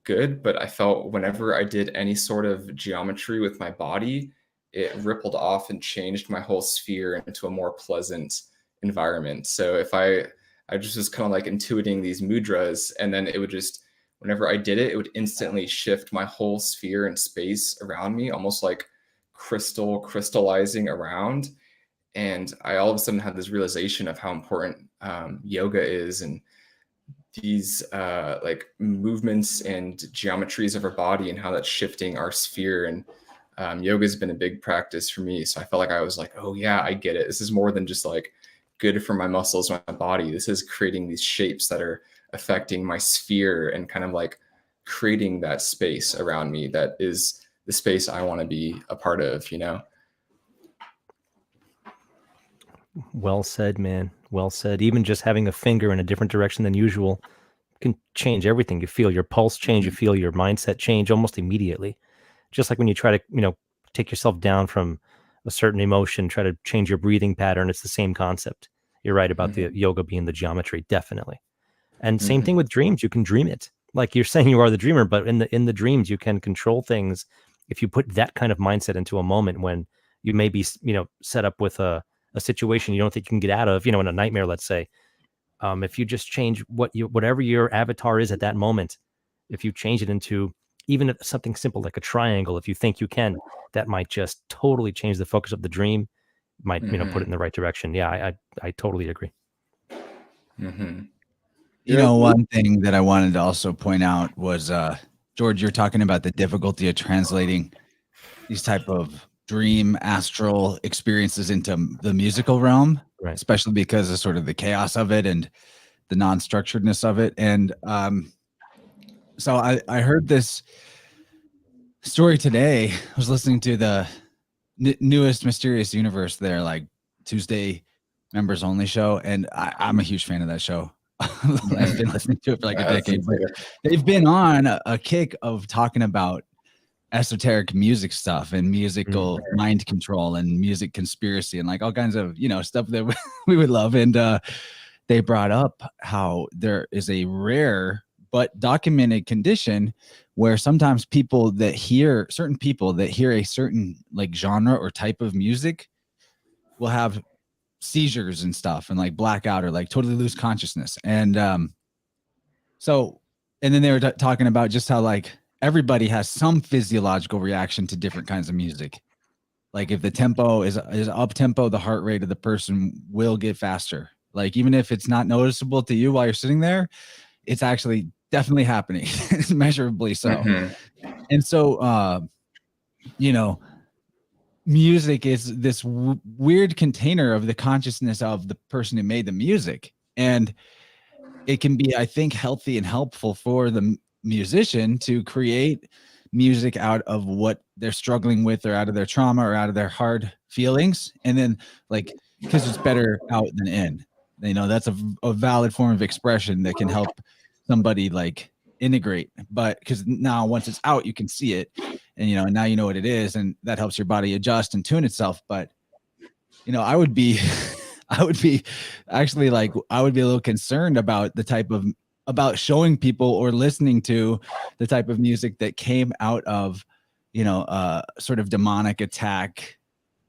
good, but I felt whenever I did any sort of geometry with my body, it rippled off and changed my whole sphere into a more pleasant environment. So if I just was kind of like intuiting these mudras, and then it would just, whenever I did it, it would instantly shift my whole sphere and space around me, almost like crystallizing around. And I all of a sudden had this realization of how important yoga is, and these like movements and geometries of our body and how that's shifting our sphere. And yoga has been a big practice for me. So I felt like I was like, oh yeah, I get it. This is more than just like good for my muscles, my body. This is creating these shapes that are affecting my sphere and kind of like creating that space around me that is the space I want to be a part of, Well said, man. Well said. Even just having a finger in a different direction than usual can change everything. You feel your pulse change, you feel your mindset change almost immediately. Just like when you try to, take yourself down from a certain emotion, try to change your breathing pattern. It's the same concept. You're right about the yoga being the geometry, definitely. And same thing with dreams. You can dream it. Like you're saying, you are the dreamer, but in the dreams, you can control things if you put that kind of mindset into a moment when you may be, set up with a situation you don't think you can get out of, in a nightmare, let's say. If you just change whatever your avatar is at that moment, if you change it into even something simple like a triangle, if you think you can, that might just totally change the focus of the dream, might put it in the right direction. Yeah, I totally agree. One thing that I wanted to also point out was George, you're talking about the difficulty of translating these type of dream astral experiences into the musical realm, right? Especially because of sort of the chaos of it and the non-structuredness of it. And so I heard this story today. I was listening to the newest Mysterious Universe, their like Tuesday members only show, and I'm a huge fan of that show. I've been listening to it for like a decade, but they've been on a kick of talking about esoteric music stuff and musical mind control and music conspiracy and like all kinds of stuff that we would love. And they brought up how there is a rare but documented condition where sometimes certain people that hear a certain like genre or type of music will have seizures and stuff and like blackout or like totally lose consciousness. And and then they were talking about just how like everybody has some physiological reaction to different kinds of music. Like if the tempo is up tempo, the heart rate of the person will get faster. Like even if it's not noticeable to you while you're sitting there, it's actually definitely happening. It's measurably so. And so, music is this weird container of the consciousness of the person who made the music. And it can be, I think, healthy and helpful for the musician to create music out of what they're struggling with or out of their trauma or out of their hard feelings. And then like, because it's better out than in, that's a valid form of expression that can help somebody like integrate. But because now once it's out, you can see it and now you know what it is, and that helps your body adjust and tune itself. But I would be, I would be actually like, I would be a little concerned about about showing people or listening to the type of music that came out of, sort of demonic attack,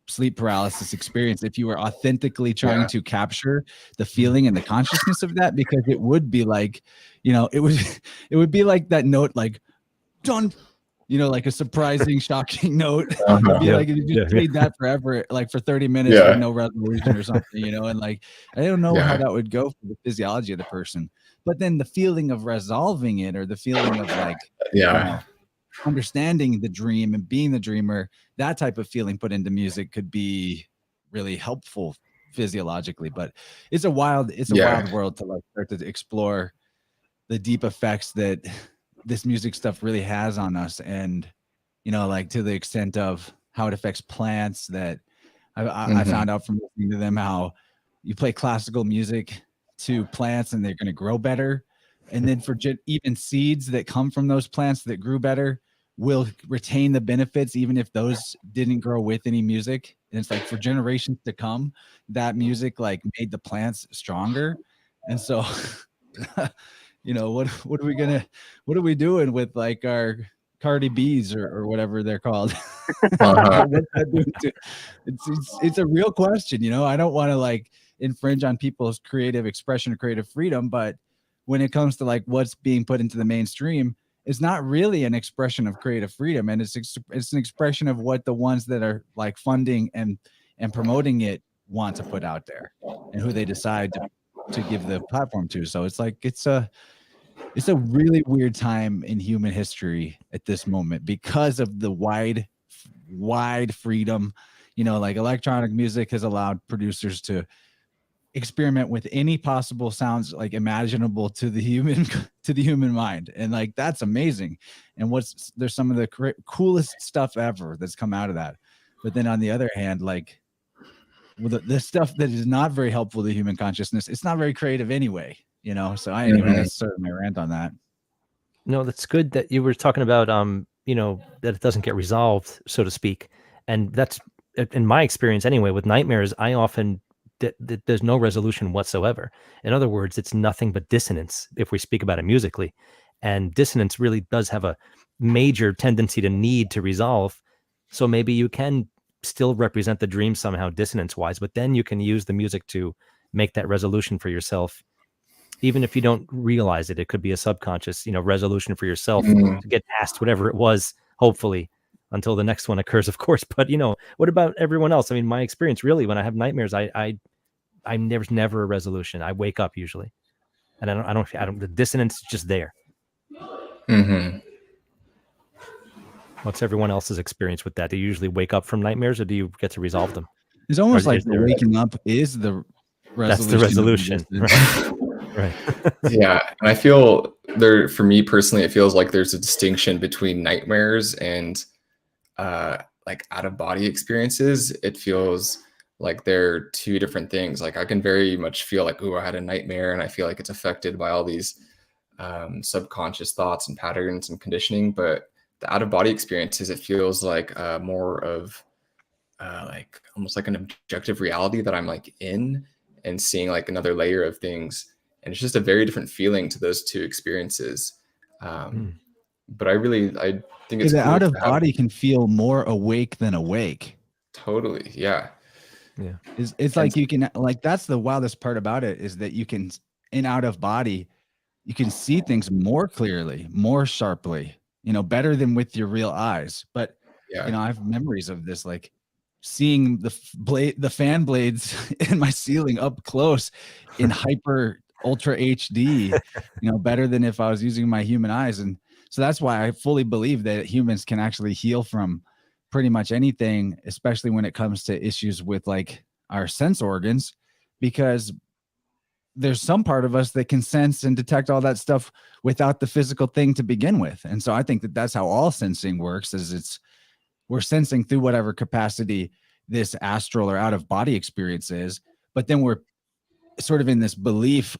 sleep paralysis experience, if you were authentically trying to capture the feeling and the consciousness of that, because it would be like, it would be like that note, like done, like a surprising, shocking note. It'd be like, you just played that forever, like for 30 minutes with no resolution or something, and like, I don't know how that would go for the physiology of the person. But then the feeling of resolving it, or the feeling of like, understanding the dream and being the dreamer, that type of feeling put into music could be really helpful physiologically. But it's a wild world to like start to explore the deep effects that this music stuff really has on us. And, like to the extent of how it affects plants, that I found out from listening to them, how you play classical music to plants and they're going to grow better. And then for even seeds that come from those plants that grew better will retain the benefits, even if those didn't grow with any music. And it's like for generations to come, that music like made the plants stronger. And so, what are we doing with like our Cardi B's or whatever they're called? It's a real question. I don't want to like infringe on people's creative expression or creative freedom, but when it comes to like what's being put into the mainstream, it's not really an expression of creative freedom, and it's an expression of what the ones that are like funding and promoting it want to put out there, and who they decide to give the platform to. So it's like it's a really weird time in human history at this moment because of the wide freedom. Like electronic music has allowed producers to experiment with any possible sounds like imaginable to the human mind, and like that's amazing. And there's some of the coolest stuff ever that's come out of that. But then on the other hand, like with the stuff that is not very helpful to human consciousness, it's not very creative anyway. So anyway, that's sort of my rant on that. No, that's good that you were talking about that it doesn't get resolved, so to speak. And that's, in my experience anyway, with nightmares, I often there's no resolution whatsoever. In other words, it's nothing but dissonance if we speak about it musically. And dissonance really does have a major tendency to need to resolve. So maybe you can still represent the dream somehow dissonance wise, but then you can use the music to make that resolution for yourself. Even if you don't realize it, it could be a subconscious, resolution for yourself to get past whatever it was, hopefully, until the next one occurs, of course. But what about everyone else? I mean, my experience really, when I have nightmares, there's never a resolution. I wake up usually, and I don't. The dissonance is just there. What's everyone else's experience with that? Do you usually wake up from nightmares, or do you get to resolve them? It's almost like the waking up is the resolution. That's the resolution. Right. Yeah. And I feel for me personally, it feels like there's a distinction between nightmares and like out of body experiences. It feels like they're two different things. Like I can very much feel like, I had a nightmare, and I feel like it's affected by all these subconscious thoughts and patterns and conditioning. But the out of body experiences, it feels like more of like almost like an objective reality that I'm like in, and seeing like another layer of things. And it's just a very different feeling to those two experiences. But I think it's the cool out of body can feel more awake than awake. Totally. Yeah. Yeah. It's like you can, like, that's the wildest part about it, is that you can, in out of body, you can see things more clearly, more sharply, better than with your real eyes. But, I have memories of this, like seeing the fan blades in my ceiling up close in hyper ultra HD, better than if I was using my human eyes. And so that's why I fully believe that humans can actually heal from pretty much anything, especially when it comes to issues with like our sense organs, because there's some part of us that can sense and detect all that stuff without the physical thing to begin with. And so I think that that's how all sensing works, is we're sensing through whatever capacity this astral or out of body experience is, but then we're sort of in this belief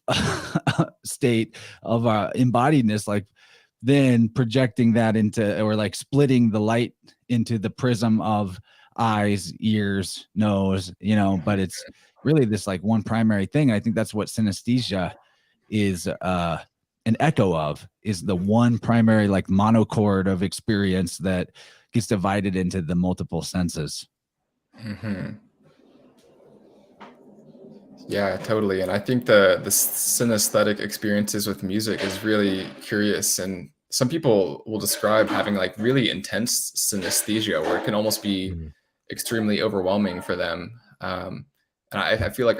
state of embodiedness, like then projecting that into, or like splitting the light into the prism of eyes, ears, nose, you know, but it's really this like one primary thing. I think that's what synesthesia is an echo of, is the one primary like monochord of experience that gets divided into the multiple senses. Yeah, totally. And I think the synesthetic experiences with music is really curious. And some people will describe having like really intense synesthesia where it can almost be extremely overwhelming for them. And I feel like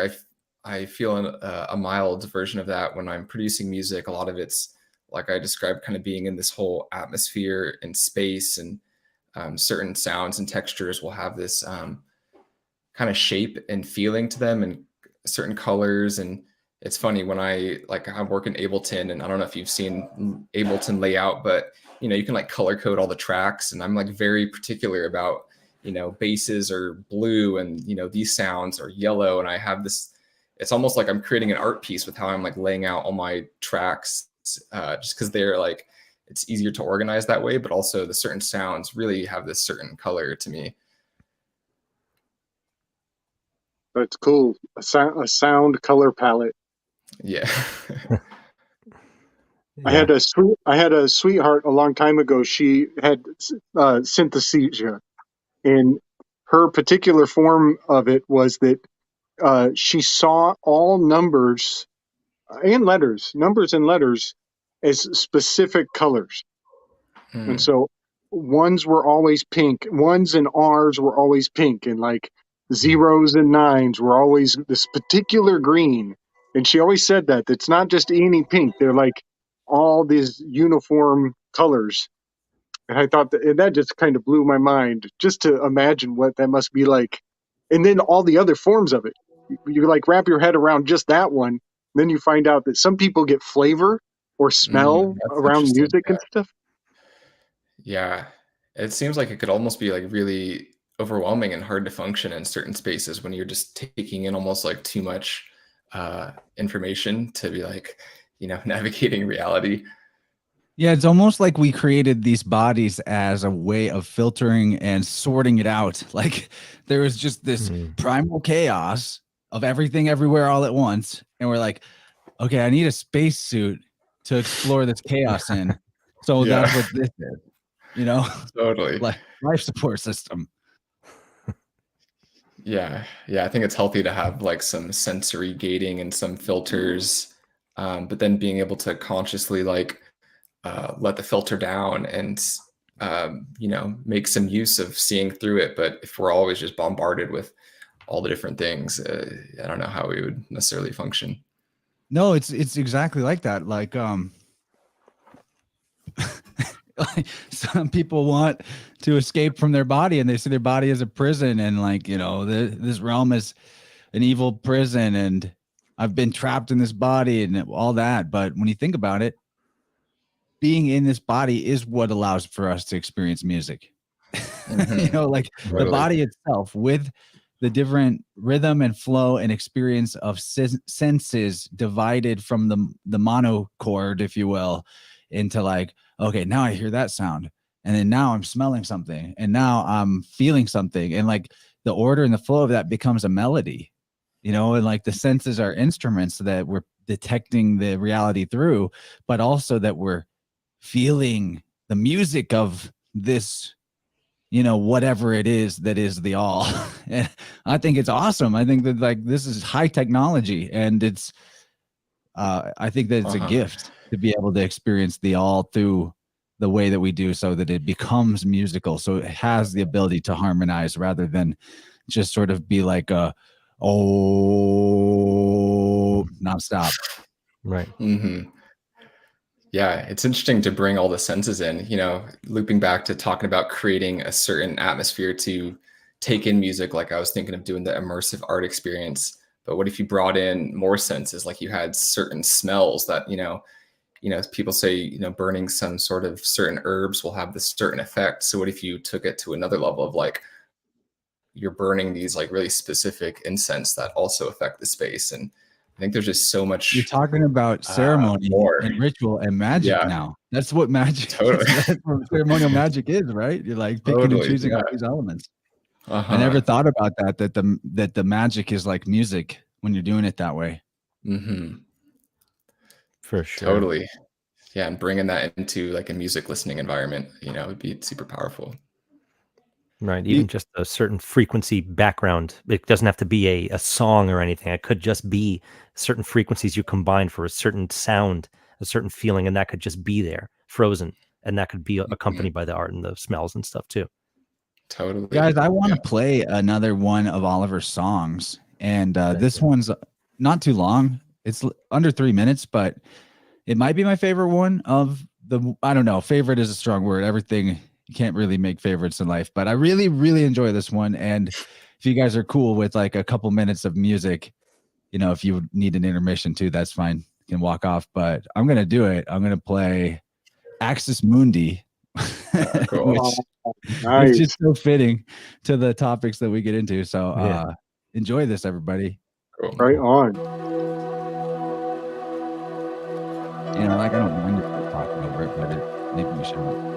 I feel a mild version of that when I'm producing music. A lot of it's like I described, kind of being in this whole atmosphere and space, and certain sounds and textures will have this kind of shape and feeling to them, and certain colors. And it's funny when I work in Ableton, and I don't know if you've seen Ableton layout, but you know, you can like color code all the tracks, and I'm like very particular about, you know, basses are blue and, you know, these sounds are yellow. And I have this, it's almost like I'm creating an art piece with how I'm like laying out all my tracks, just because they're like, it's easier to organize that way, but also the certain sounds really have this certain color to me. That's cool. A sound color palette. Yeah. I had a sweetheart a long time ago. She had synesthesia, and her particular form of it was that she saw all numbers and letters as specific colors. And so ones were always pink. Ones and R's were always pink, and like zeros and nines were always this particular green. And she always said that it's not just any pink. They're like all these uniform colors. And I thought that just kind of blew my mind, just to imagine what that must be like. And then all the other forms of it. You like wrap your head around just that one. Then you find out that some people get flavor or smell around music and stuff. Yeah. It seems like it could almost be like really overwhelming and hard to function in certain spaces when you're just taking in almost like too much information to be like, you know, navigating reality. Yeah, it's almost like we created these bodies as a way of filtering and sorting it out. Like there was just this primal chaos of everything everywhere all at once. And we're like, okay, I need a spacesuit to explore this chaos in. So that's what this is, you know? Totally. Like life support system. Yeah. I think it's healthy to have like some sensory gating and some filters, but then being able to consciously like let the filter down and you know, make some use of seeing through it. But if we're always just bombarded with all the different things, I don't know how we would necessarily function. No, it's exactly like that. Like some people want to escape from their body, and they see their body as a prison, and like, you know, this realm is an evil prison, and I've been trapped in this body and all that. But when you think about it, being in this body is what allows for us to experience music. You know, like the body itself with the different rhythm and flow and experience of senses divided from the monochord, if you will, into like, okay, now I hear that sound, and then now I'm smelling something, and now I'm feeling something, and like the order and the flow of that becomes a melody, you know. And like the senses are instruments that we're detecting the reality through, but also that we're feeling the music of this, you know, whatever it is that is the all. And I think it's awesome. I think that like this is high technology, and it's I think that it's a gift to be able to experience the all through the way that we do, so that it becomes musical, so it has the ability to harmonize rather than just sort of be like a nonstop. Right. Yeah, it's interesting to bring all the senses in, you know, looping back to talking about creating a certain atmosphere to take in music. Like I was thinking of doing the immersive art experience, but what if you brought in more senses? Like you had certain smells that, you know, people say, you know, burning some sort of certain herbs will have this certain effect. So what if you took it to another level of like, you're burning these like really specific incense that also affect the space? And I think there's just so much. You're talking about ceremony and ritual and magic now. That's what magic is. That's what ceremonial magic is, right? You're like picking and choosing all these elements. I never thought about that the magic is like music when you're doing it that way. Mm-hmm. For sure. Totally. Yeah, and bringing that into like a music listening environment, would be super powerful. Right. Even just a certain frequency background. It doesn't have to be a song or anything. It could just be certain frequencies you combine for a certain sound, a certain feeling, and that could just be there, frozen. And that could be accompanied by the art and the smells and stuff too. Totally. Guys, I want to play another one of Oliver's songs. And this one's not too long. It's under 3 minutes, but it might be my favorite one of I don't know. Favorite is a strong word. Everything, you can't really make favorites in life, but I really, really enjoy this one. And if you guys are cool with like a couple minutes of music, if you need an intermission too, that's fine. You can walk off, but I'm going to do it. I'm going to play Axis Mundi, Cool. which Nice. is just so fitting to the topics that we get into. So enjoy this, everybody. Cool. Right on. Like I don't mind if we're talking over it, but maybe we shouldn't.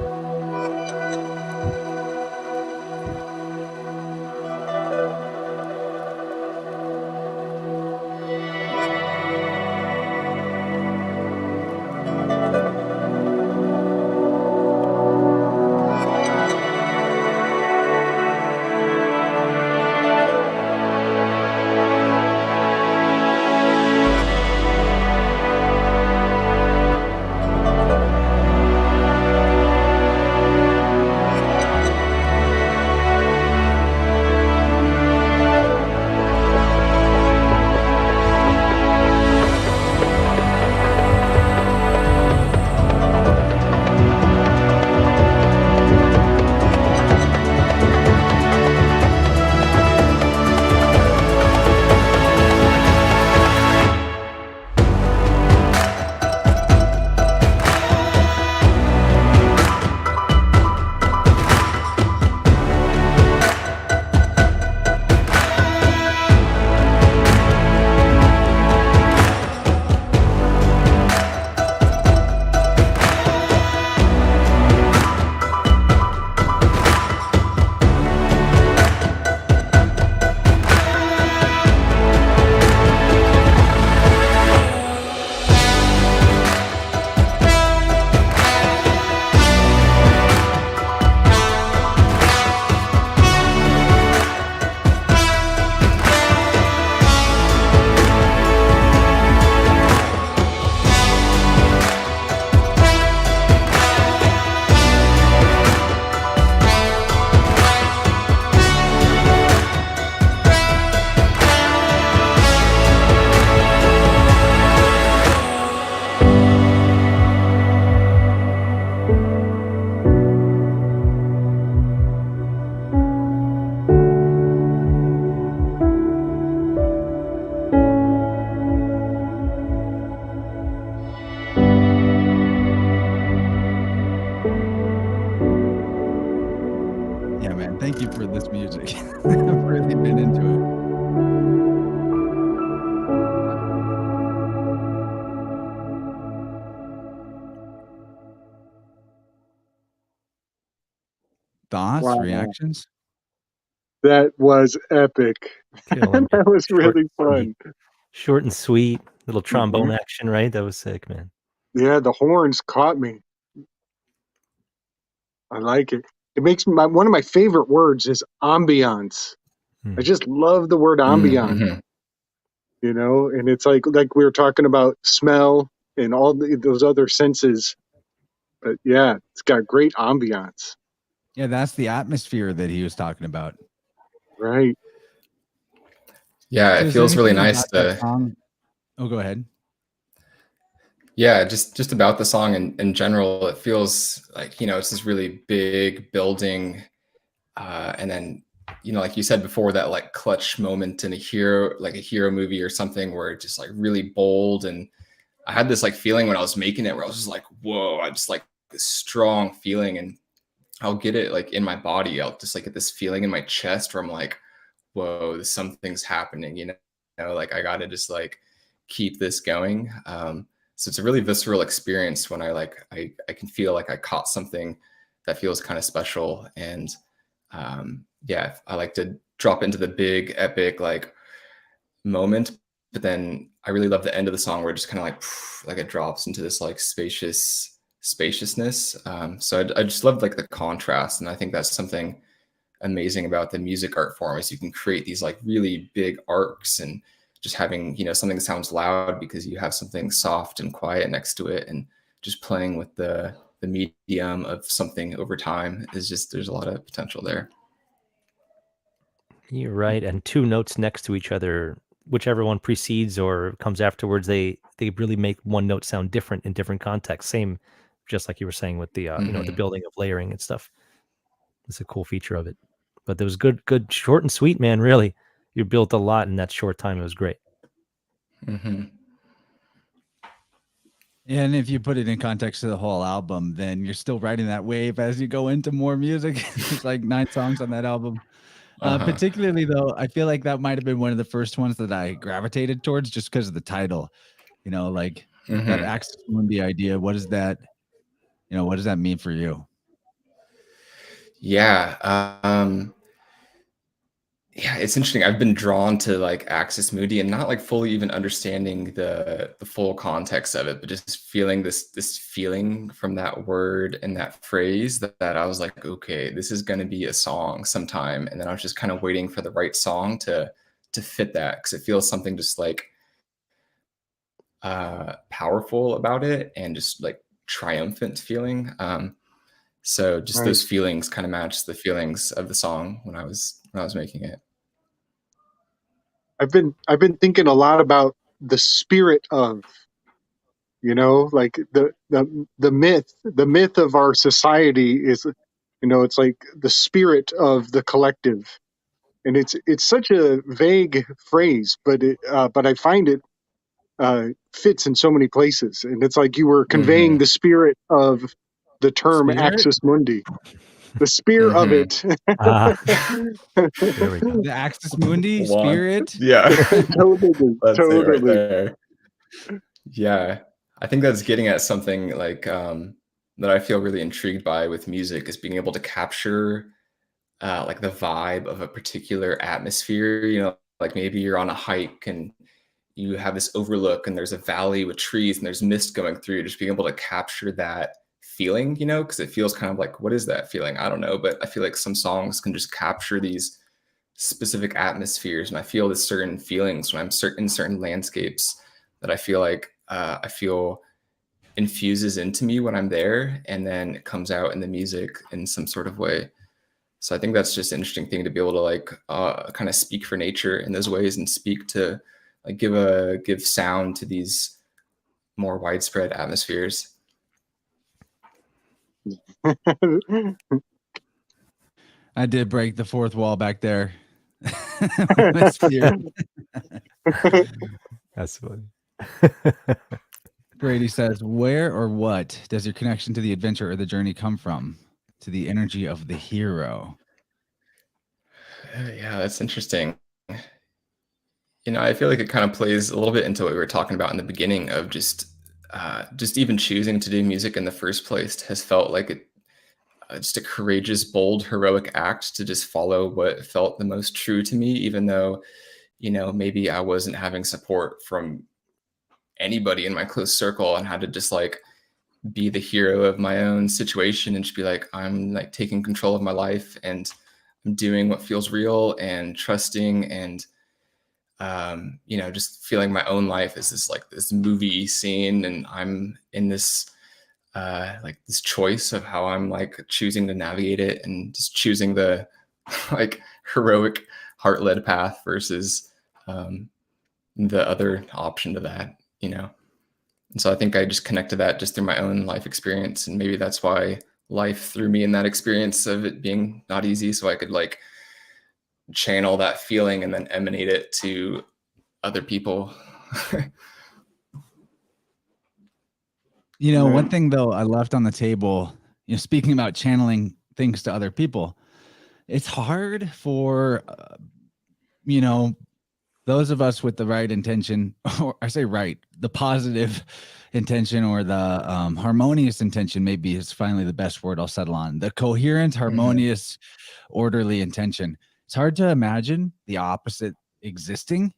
Thank you for this music. I've really been into it. Thoughts, Wow. reactions? That was epic. That was really fun. Short and sweet, little trombone action, right? That was sick, man. Yeah, the horns caught me. I like it. It makes one of my favorite words is ambiance. I just love the word ambiance. And it's like we were talking about smell and all those other senses. But yeah, it's got great ambiance. Yeah, that's the atmosphere that he was talking about. Right. Yeah, it feels really nice to. Oh, go ahead. Yeah, just about the song in general, it feels like, it's this really big building. And then, like you said before, that like clutch moment in a hero movie or something where it's just like really bold. And I had this like feeling when I was making it where I was just like, whoa, I just like this strong feeling, and I'll get it like in my body. I'll just like get this feeling in my chest where I'm like, whoa, something's happening, like I got to just like keep this going. So it's a really visceral experience when I can feel like I caught something that feels kind of special. And yeah, I like to drop into the big epic like moment, but then I really love the end of the song where it just kind of like it drops into this like spaciousness. So I just love like the contrast, and I think that's something amazing about the music art form is you can create these like really big arcs, and just having, you know, something that sounds loud because you have something soft and quiet next to it, and just playing with the medium of something over time is just, there's a lot of potential there. You're right. And two notes next to each other, whichever one precedes or comes afterwards, they really make one note sound different in different contexts. Same, just like you were saying with the you know, the building of layering and stuff. It's a cool feature of it. But there was good, short and sweet, man. Really, you built a lot in that short time. It was great. And if you put it in context to the whole album, then you're still riding that wave as you go into more music. There's like 9 songs on that album. Particularly though, I feel like that might have been one of the first ones that I gravitated towards just because of the title. You know, like that Axis Mundi idea. What is that? You know, what does that mean for you? Yeah. Yeah, it's interesting. I've been drawn to like Axis Mundi and not like fully even understanding the full context of it, but just feeling this feeling from that word and that phrase that I was like, okay, this is going to be a song sometime. And then I was just kind of waiting for the right song to fit that, because it feels something just like powerful about it and just like triumphant feeling. So just those feelings kind of matched the feelings of the song when I was making it. I've been thinking a lot about the spirit of, you know, like the myth of our society is, you know, it's like the spirit of the collective, and it's such a vague phrase, but I find it fits in so many places, and it's like you were conveying the spirit of the term Spirit? Axis Mundi, the spear of it. There we go. The Axis Mundi spirit. Yeah. Totally. That's it right Totally. there. Yeah. I think that's getting at something like that I feel really intrigued by with music, is being able to capture like the vibe of a particular atmosphere. You know, like maybe you're on a hike and you have this overlook and there's a valley with trees and there's mist going through, just being able to capture that feeling, you know, because it feels kind of like, what is that feeling? I don't know, but I feel like some songs can just capture these specific atmospheres, and I feel this certain feelings when I'm in certain landscapes that I feel like I feel infuses into me when I'm there, and then it comes out in the music in some sort of way. So I think that's just an interesting thing to be able to like kind of speak for nature in those ways, and speak to like give sound to these more widespread atmospheres. I did break the fourth wall back there. That's funny. Brady says, where or what does your connection to the adventure or the journey come from? To the energy of the hero? Yeah, that's interesting. You know, I feel like it kind of plays a little bit into what we were talking about in the beginning of just even choosing to do music in the first place has felt like just a courageous, bold, heroic act to just follow what felt the most true to me, even though, you know, maybe I wasn't having support from anybody in my close circle, and had to just like be the hero of my own situation and just be like, I'm like taking control of my life and I'm doing what feels real and trusting, and you know, just feeling my own life as this like this movie scene, and I'm in this like this choice of how I'm like choosing to navigate it, and just choosing the like heroic heart-led path versus the other option to that, you know. And so I think I just connect to that just through my own life experience, and maybe that's why life threw me in that experience of it being not easy, so I could like channel that feeling and then emanate it to other people. You know, one thing though I left on the table, you know, speaking about channeling things to other people, it's hard for, you know, those of us with the right intention, or I say right, the positive intention, or the harmonious intention, maybe is finally the best word I'll settle on. The coherent, harmonious, orderly intention. It's hard to imagine the opposite existing,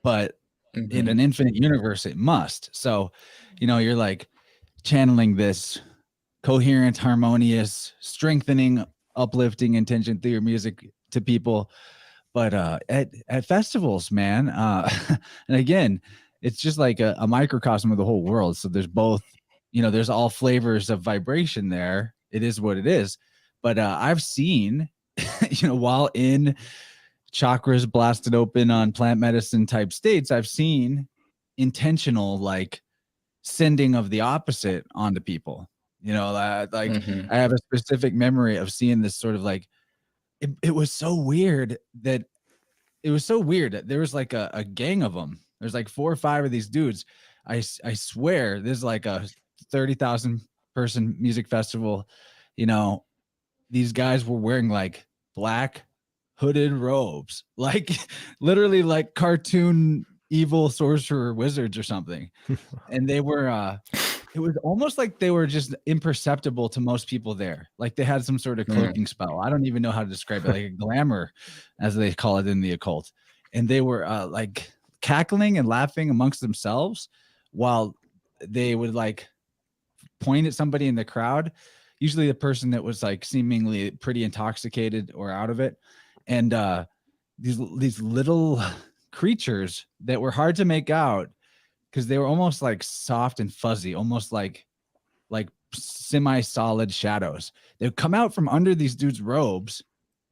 but in an infinite universe, it must. So, you're like channeling this coherent, harmonious, strengthening, uplifting intention through your music to people. But at festivals, man, and again, it's just like a microcosm of the whole world. So there's both, there's all flavors of vibration there. It is what it is. But I've seen, while in chakras blasted open on plant medicine type states, I've seen intentional like sending of the opposite onto people. I have a specific memory of seeing this sort of like, it was so weird that there was like a gang of them. There's like 4 or 5 of these dudes. I swear there's like a 30,000 person music festival. These guys were wearing like black hooded robes, like literally like cartoon evil sorcerer wizards or something. And they were it was almost like they were just imperceptible to most people there. Like they had some sort of cloaking spell. I don't even know how to describe it, like a glamour, as they call it in the occult. And they were like cackling and laughing amongst themselves while they would like point at somebody in the crowd, usually the person that was like seemingly pretty intoxicated or out of it. And these little creatures that were hard to make out because they were almost like soft and fuzzy, almost like semi-solid shadows. They would come out from under these dudes' robes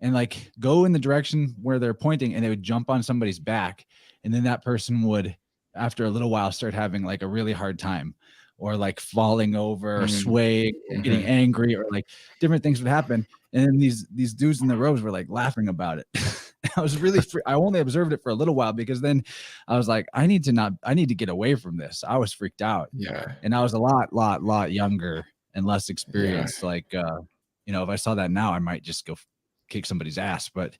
and like go in the direction where they're pointing, and they would jump on somebody's back, and then that person would, after a little while, start having like a really hard time, or like falling over, or swaying, or getting angry, or like different things would happen. And then these dudes in the robes were like laughing about it. I was really I only observed it for a little while, because then I was like, I need to get away from this. I was freaked out. Yeah. And I was a lot younger and less experienced. Yeah. Like, if I saw that now, I might just go kick somebody's ass, but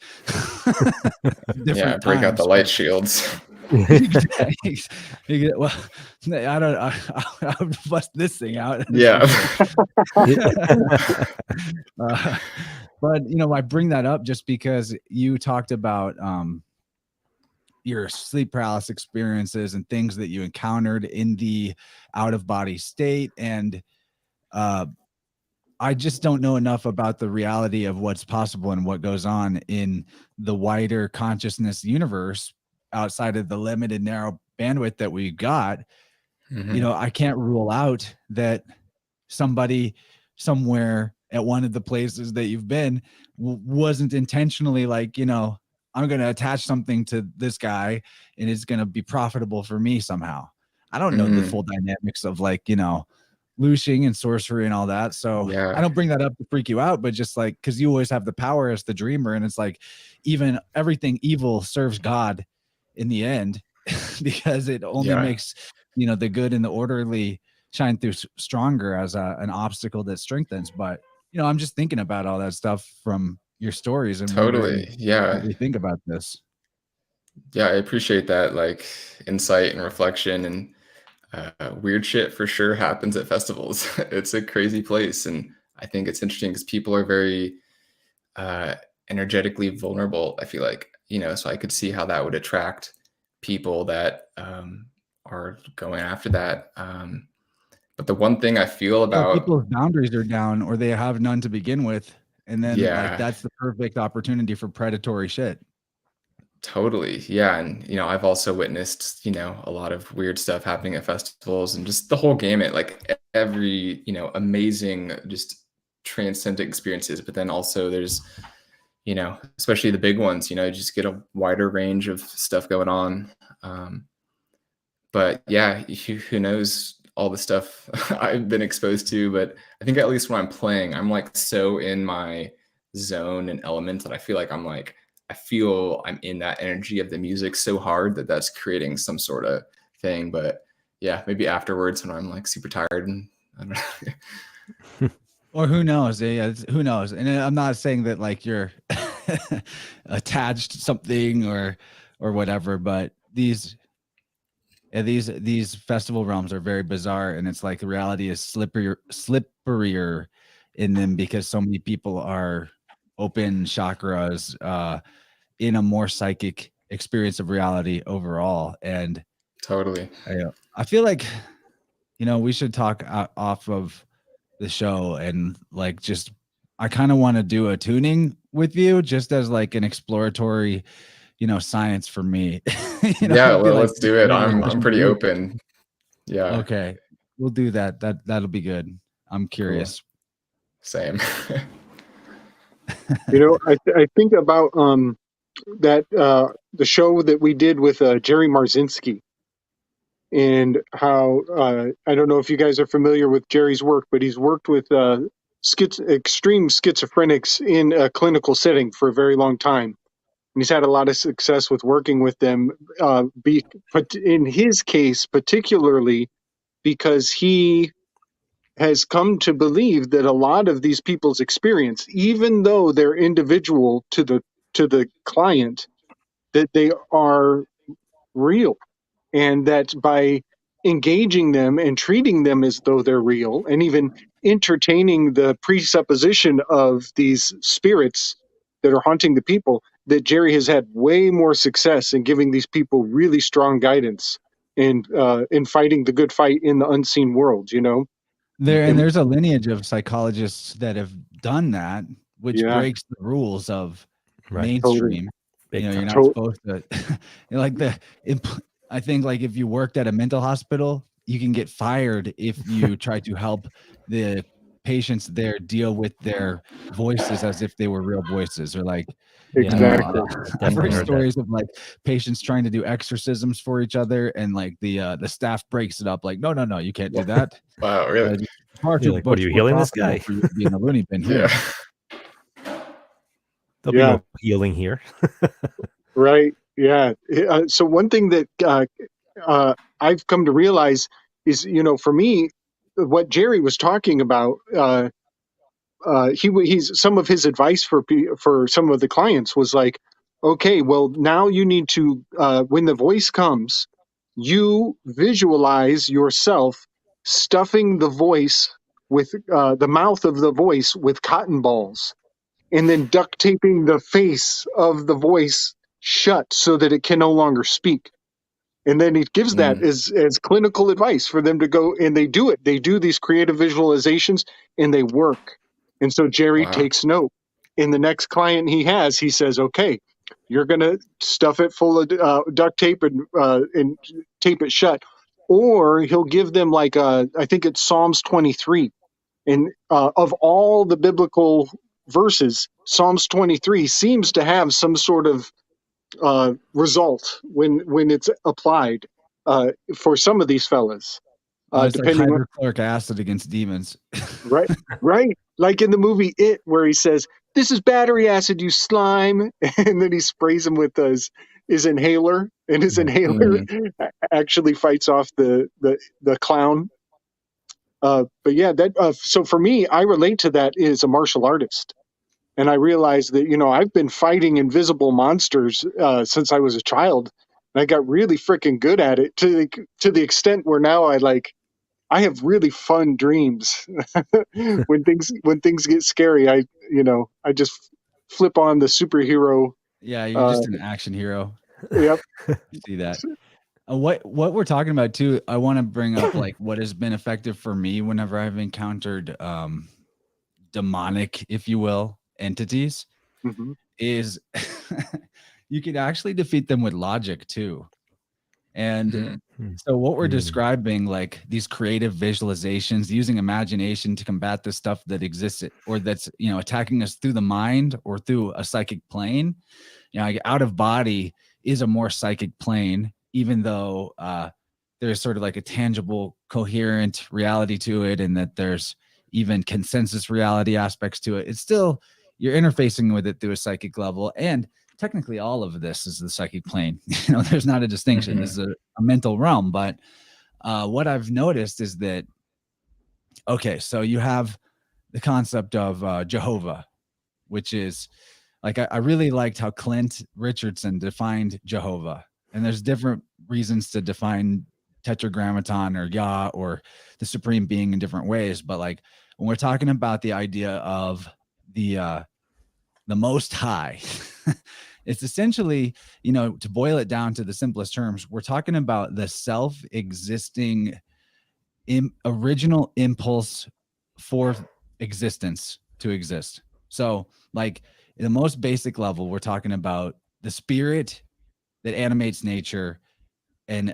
yeah, break out the light shields. Well, I would bust this thing out. Yeah. But I bring that up just because you talked about your sleep paralysis experiences and things that you encountered in the out of body state, and I just don't know enough about the reality of what's possible and what goes on in the wider consciousness universe outside of the limited narrow bandwidth that we got. I can't rule out that somebody somewhere at one of the places that you've been wasn't intentionally like, I'm going to attach something to this guy and it's going to be profitable for me somehow. I don't know the full dynamics of like, looshing and sorcery and all that. So I don't bring that up to freak you out, but just like, cause you always have the power as the dreamer. And it's like, even everything evil serves God in the end, because it only makes, the good and the orderly shine through stronger as an obstacle that strengthens. But, I'm just thinking about all that stuff from your stories and totally. Yeah. What you think about this. Yeah. I appreciate that, like, insight and reflection, and weird shit for sure happens at festivals. It's a crazy place. And I think it's interesting because people are very energetically vulnerable, I feel like, so I could see how that would attract people that are going after that. But the one thing I feel about people's boundaries are down, or they have none to begin with. And then like, that's the perfect opportunity for predatory shit. Totally. Yeah. And, I've also witnessed, a lot of weird stuff happening at festivals, and just the whole gamut, like every, amazing, just transcendent experiences. But then also there's, especially the big ones, you just get a wider range of stuff going on. But yeah, who knows all the stuff I've been exposed to. But I think at least when I'm playing, I'm like so in my zone and element that I feel like I'm in that energy of the music so hard that that's creating some sort of thing. But yeah, maybe afterwards when I'm like super tired and I don't know. Or who knows? Yeah, who knows? And I'm not saying that like you're attached to something or whatever, but Yeah, these festival realms are very bizarre, and it's like the reality is slipperier in them because so many people are open chakras in a more psychic experience of reality overall. And Totally. I feel like, we should talk off of the show and like just I kind of want to do a tuning with you just as like an exploratory, science for me. Yeah, I'd be like, let's do it. really I'm pushing pretty you. open. Yeah. Okay, we'll do that. That'll be good. I'm curious. Cool. Same. I think about that the show that we did with Jerry Marzinski, and how I don't know if you guys are familiar with Jerry's work, but he's worked with extreme schizophrenics in a clinical setting for a very long time. And he's had a lot of success with working with them, but in his case, particularly because he has come to believe that a lot of these people's experience, even though they're individual to the client, that they are real, and that by engaging them and treating them as though they're real, and even entertaining the presupposition of these spirits that are haunting the people, that Jerry has had way more success in giving these people really strong guidance in fighting the good fight in the unseen world. There's a lineage of psychologists that have done that, which Yeah. breaks the rules of Right. mainstream. Big You're time. not supposed to. I think like if you worked at a mental hospital, you can get fired if you try to help the patients there deal with their voices as if they were real voices, or like Exactly. I've heard Definitely heard that. stories of like patients trying to do exorcisms for each other, and like the staff breaks it up like, no, you can't do that. Wow, really? You're like, what are you healing this guy? For you to be in the loony bin here. Yeah. There'll be no healing here. Right. Yeah. So one thing that I've come to realize is, for me, what Jerry was talking about, he's some of his advice for some of the clients was like, okay, well, now you need to, when the voice comes, you visualize yourself stuffing the voice with the mouth of the voice with cotton balls, and then duct taping the face of the voice shut so that it can no longer speak. And then he gives that as clinical advice for them to go, and they do it. They do these creative visualizations, and they work. And so Jerry takes note. In the next client he has, he says, okay, you're going to stuff it full of duct tape and tape it shut. Or he'll give them like, I think it's Psalms 23. And of all the biblical verses, Psalms 23 seems to have some sort of result when it's applied for some of these fellas. It's like Depending on hydrochloric acid against demons. right, like in the movie It, where he says, "This is battery acid, you slime," and then he sprays him with his inhaler, and his inhaler actually fights off the clown. But yeah, that so for me, I relate to that as a martial artist. And I realized that, I've been fighting invisible monsters since I was a child. And I got really freaking good at it to the extent where now I have really fun dreams. when things get scary, I just flip on the superhero. Yeah, you're just an action hero. Yep. See that. What we're talking about too, I want to bring up like what has been effective for me whenever I've encountered demonic, if you will, entities, is you could actually defeat them with logic too. And so what we're describing, like these creative visualizations, using imagination to combat the stuff that exists or that's attacking us through the mind or through a psychic plane, like out of body is a more psychic plane, even though there's sort of like a tangible coherent reality to it, and that there's even consensus reality aspects to it. It's still, you're interfacing with it through a psychic level, and technically all of this is the psychic plane. There's not a distinction. This is a mental realm. But what I've noticed is that, okay, so you have the concept of Jehovah, which is like, I really liked how Clint Richardson defined Jehovah. And there's different reasons to define tetragrammaton or Yah or the supreme being in different ways. But like when we're talking about the idea of the most high, it's essentially, you know, to boil it down to the simplest terms, we're talking about the self-existing original impulse for existence to exist. So like in the most basic level, we're talking about the spirit that animates nature. And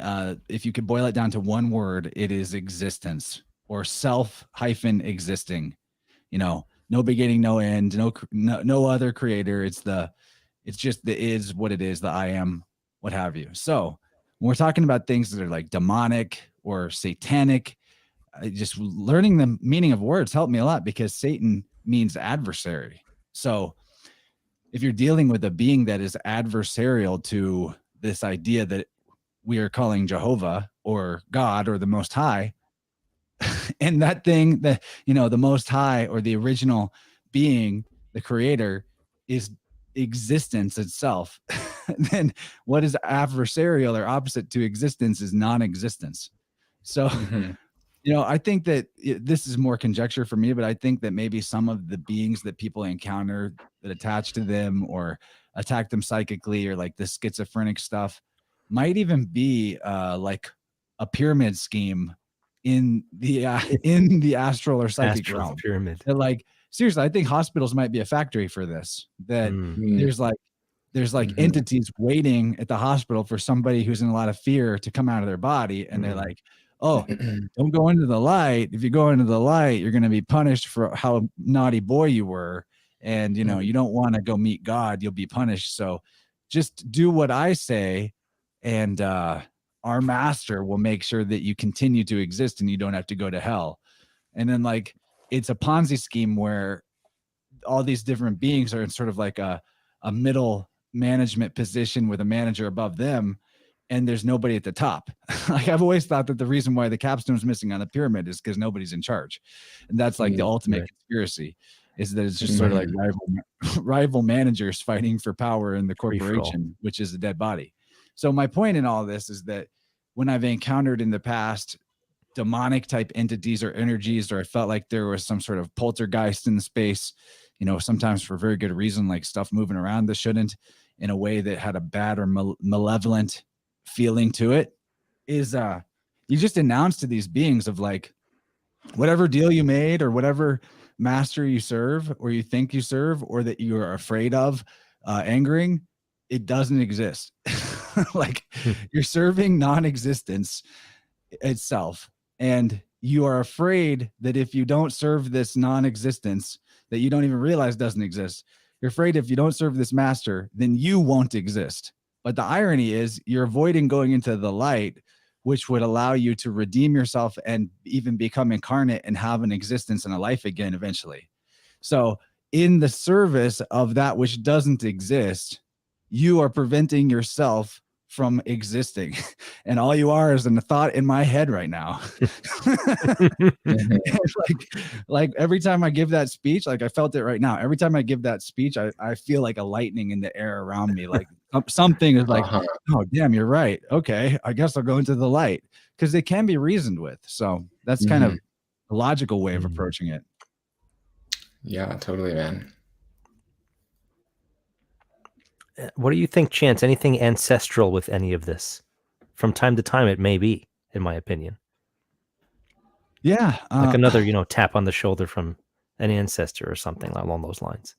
if you could boil it down to one word, it is existence, or self-existing, you know, no beginning, no end, no other creator. It's just the is what it is, the I am, what have you. So when we're talking about things that are like demonic or satanic, just learning the meaning of words helped me a lot, because Satan means adversary. So if you're dealing with a being that is adversarial to this idea that we are calling Jehovah or God or the Most High, and that thing that, you know, the Most High or the original being, the creator, is existence itself, then what is adversarial or opposite to existence is non-existence. So you know, I think that this is more conjecture for me, but I think that maybe some of the beings that people encounter that attach to them or attack them psychically, or like the schizophrenic stuff, might even be like a pyramid scheme in the astral or psychic Astral realm. pyramid. That, like, seriously, I think hospitals might be a factory for this. That there's like entities waiting at the hospital for somebody who's in a lot of fear to come out of their body, and they're like, oh, don't go into the light. If you go into the light, you're going to be punished for how naughty boy you were. And, you know, you don't want to go meet God. You'll be punished. So just do what I say. And our master will make sure that you continue to exist and you don't have to go to hell. And then, like, it's a Ponzi scheme where all these different beings are in sort of like a middle management position with a manager above them, and there's nobody at the top. Like, I've always thought that the reason why the capstone's missing on the pyramid is because nobody's in charge. And that's like the ultimate conspiracy, is that it's just sort of like rival managers fighting for power in the corporation, which is a dead body. So my point in all this is that when I've encountered in the past demonic type entities or energies, or I felt like there was some sort of poltergeist in the space, you know, sometimes for very good reason, like stuff moving around that shouldn't, in a way that had a bad or malevolent feeling to it, is you just announce to these beings of like, whatever deal you made or whatever master you serve or you think you serve or that you are afraid of angering, it doesn't exist. Like, you're serving non-existence itself, and you are afraid that if you don't serve this non-existence that you don't even realize doesn't exist, you're afraid if you don't serve this master, then you won't exist. But the irony is you're avoiding going into the light, which would allow you to redeem yourself and even become incarnate and have an existence and a life again eventually. So in the service of that which doesn't exist, you are preventing yourself from existing. And all you are is a thought in my head right now. like every time I give that speech, like I felt it right now. Every time I give that speech, I feel like a lightning in the air around me. Like something is like, oh, damn, you're right. Okay, I guess I'll go into the light, because they can be reasoned with. So that's kind of a logical way of approaching it. Yeah, totally, man. What do you think, Chance? Anything ancestral with any of this? From time to time, it may be, in my opinion. Yeah. Like another, you know, tap on the shoulder from an ancestor or something along those lines.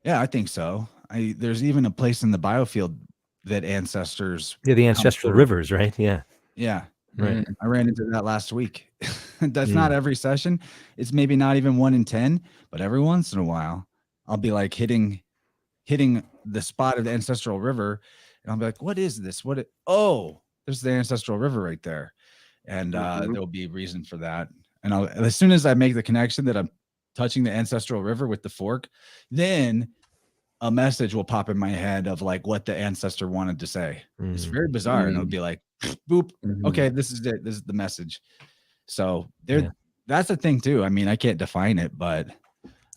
Yeah, I think so. There's even a place in the biofield that ancestors. Yeah, the ancestral rivers, right? Yeah. Yeah. Right. I ran into that last week. That's not every session. It's maybe not even 1 in 10, but every once in a while, I'll be like hitting the spot of the ancestral river, and I'll be like, what is this? Oh, there's the ancestral river right there. And there'll be reason for that. And as soon as I make the connection that I'm touching the ancestral river with the fork, then a message will pop in my head of like what the ancestor wanted to say. It's very bizarre. And it'll be like, boop. Okay, this is it. This is the message. So that's the thing too. I mean, I can't define it, but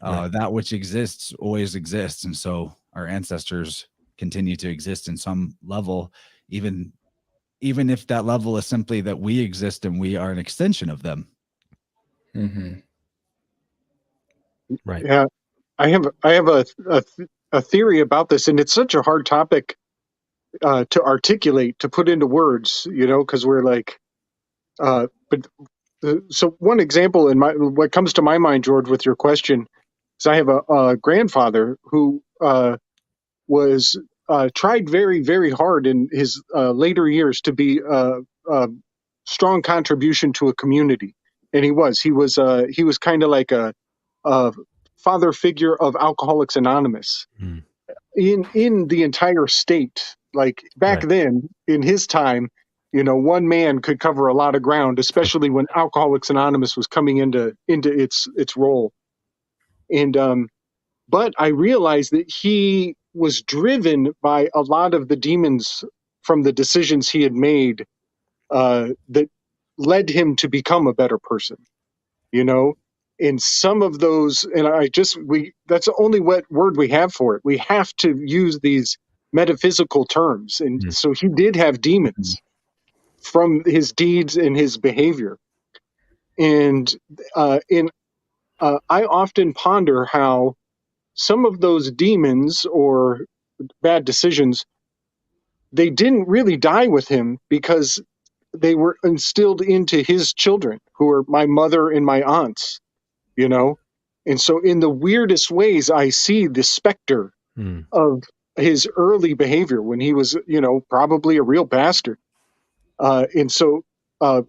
that which exists always exists. And so our ancestors continue to exist in some level, even even if that level is simply that we exist and we are an extension of them. Mm-hmm. Right. Yeah, I have a theory about this, and it's such a hard topic to articulate, to put into words, because we're like, but so one example what comes to my mind, George, with your question, is I have a grandfather who was tried very, very hard in his later years to be a strong contribution to a community, and he was kind of like a father figure of Alcoholics Anonymous Mm. in the entire state. Like back Right. then, in his time, one man could cover a lot of ground, especially when Alcoholics Anonymous was coming into its role. And but I realized that he was driven by a lot of the demons from the decisions he had made that led him to become a better person. And some of those, and that's the only word we have for it. We have to use these metaphysical terms. And Mm. so he did have demons from his deeds and his behavior. And I often ponder how some of those demons or bad decisions, they didn't really die with him because they were instilled into his children, who are my mother and my aunts. And so in the weirdest ways, I see the specter Mm. of his early behavior when he was, probably a real bastard. And so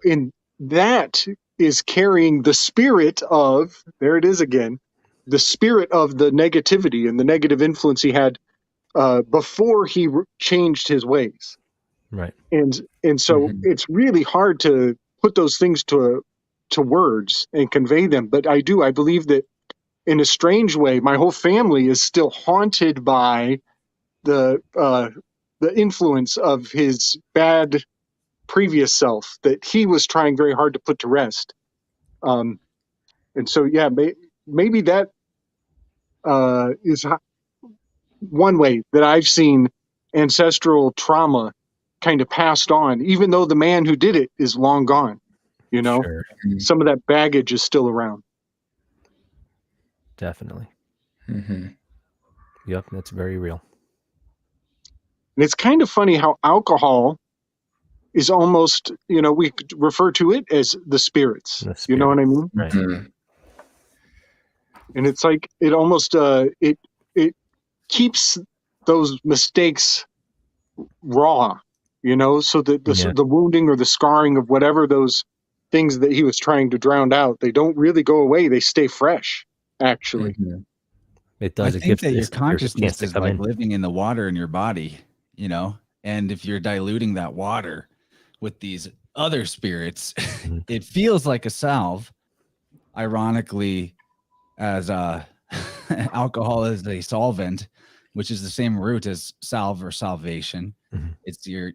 in that is carrying the spirit of, there it is again, the spirit of the negativity and the negative influence he had before he changed his ways. Right. And so it's really hard to put those things to words and convey them. But I believe that in a strange way, my whole family is still haunted by the influence of his bad previous self that he was trying very hard to put to rest. And so, yeah, maybe that is one way that I've seen ancestral trauma kind of passed on, even though the man who did it is long gone. Sure. Some of that baggage is still around. Definitely. Mm-hmm. Yep. That's very real. And it's kind of funny how alcohol is almost, we could refer to it as the spirits. The You know what I mean? Right. Mm-hmm. And it's like it almost it keeps those mistakes raw, so that the wounding or the scarring of whatever those things that he was trying to drown out, they don't really go away. They stay fresh, actually. Mm-hmm. It does. I It think gives that your there's a chance consciousness to is come like in. living in the water in your body, and if you're diluting that water with these other spirits, it feels like a salve. Ironically, as alcohol is a solvent, which is the same root as salve or salvation. Mm-hmm. It's your,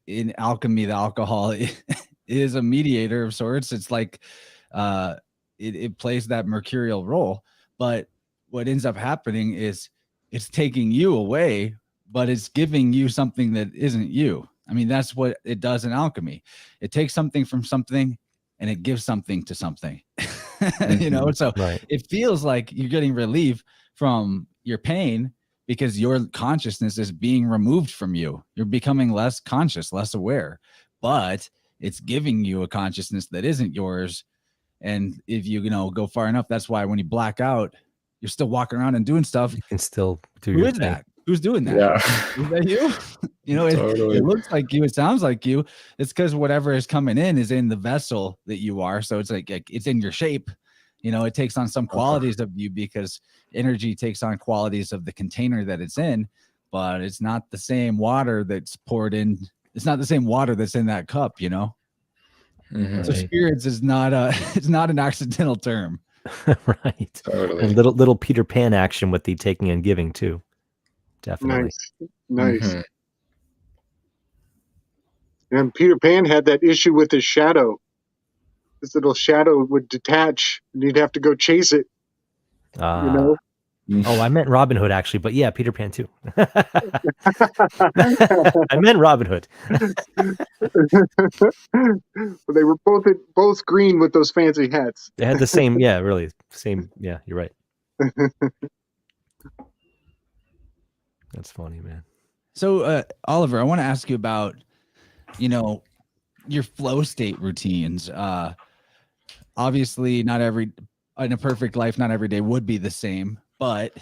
in alchemy, the alcohol is a mediator of sorts. It's like it plays that mercurial role. But what ends up happening is it's taking you away, but it's giving you something that isn't you. I mean, that's what it does in alchemy. It takes something from something and it gives something to something. So Right. it feels like you're getting relief from your pain because your consciousness is being removed from you. You're becoming less conscious, less aware, but it's giving you a consciousness that isn't yours. And if you go far enough, that's why when you black out, you're still walking around and doing stuff. You can still do Who your is thing. that? Who's doing that? Yeah. Is that you? Totally. It looks like you. It sounds like you. It's because whatever is coming in is in the vessel that you are. So it's like it's in your shape. It takes on some qualities of you because energy takes on qualities of the container that it's in, but it's not the same water that's poured in. It's not the same water that's in that cup, Mm-hmm. So spirits is not it's not an accidental term. Right. Totally. And little Peter Pan action with the taking and giving too. Definitely. Nice. Mm-hmm. And Peter Pan had that issue with his shadow. His little shadow would detach, and he'd have to go chase it. Ah, Oh, I meant Robin Hood actually, but yeah, Peter Pan too. I meant Robin Hood. They were both green with those fancy hats. They had the same, yeah, really same. Yeah, you're right. That's funny, man. So, Oliver, I want to ask you about, your flow state routines. Obviously, not every in a perfect life, not every day would be the same. But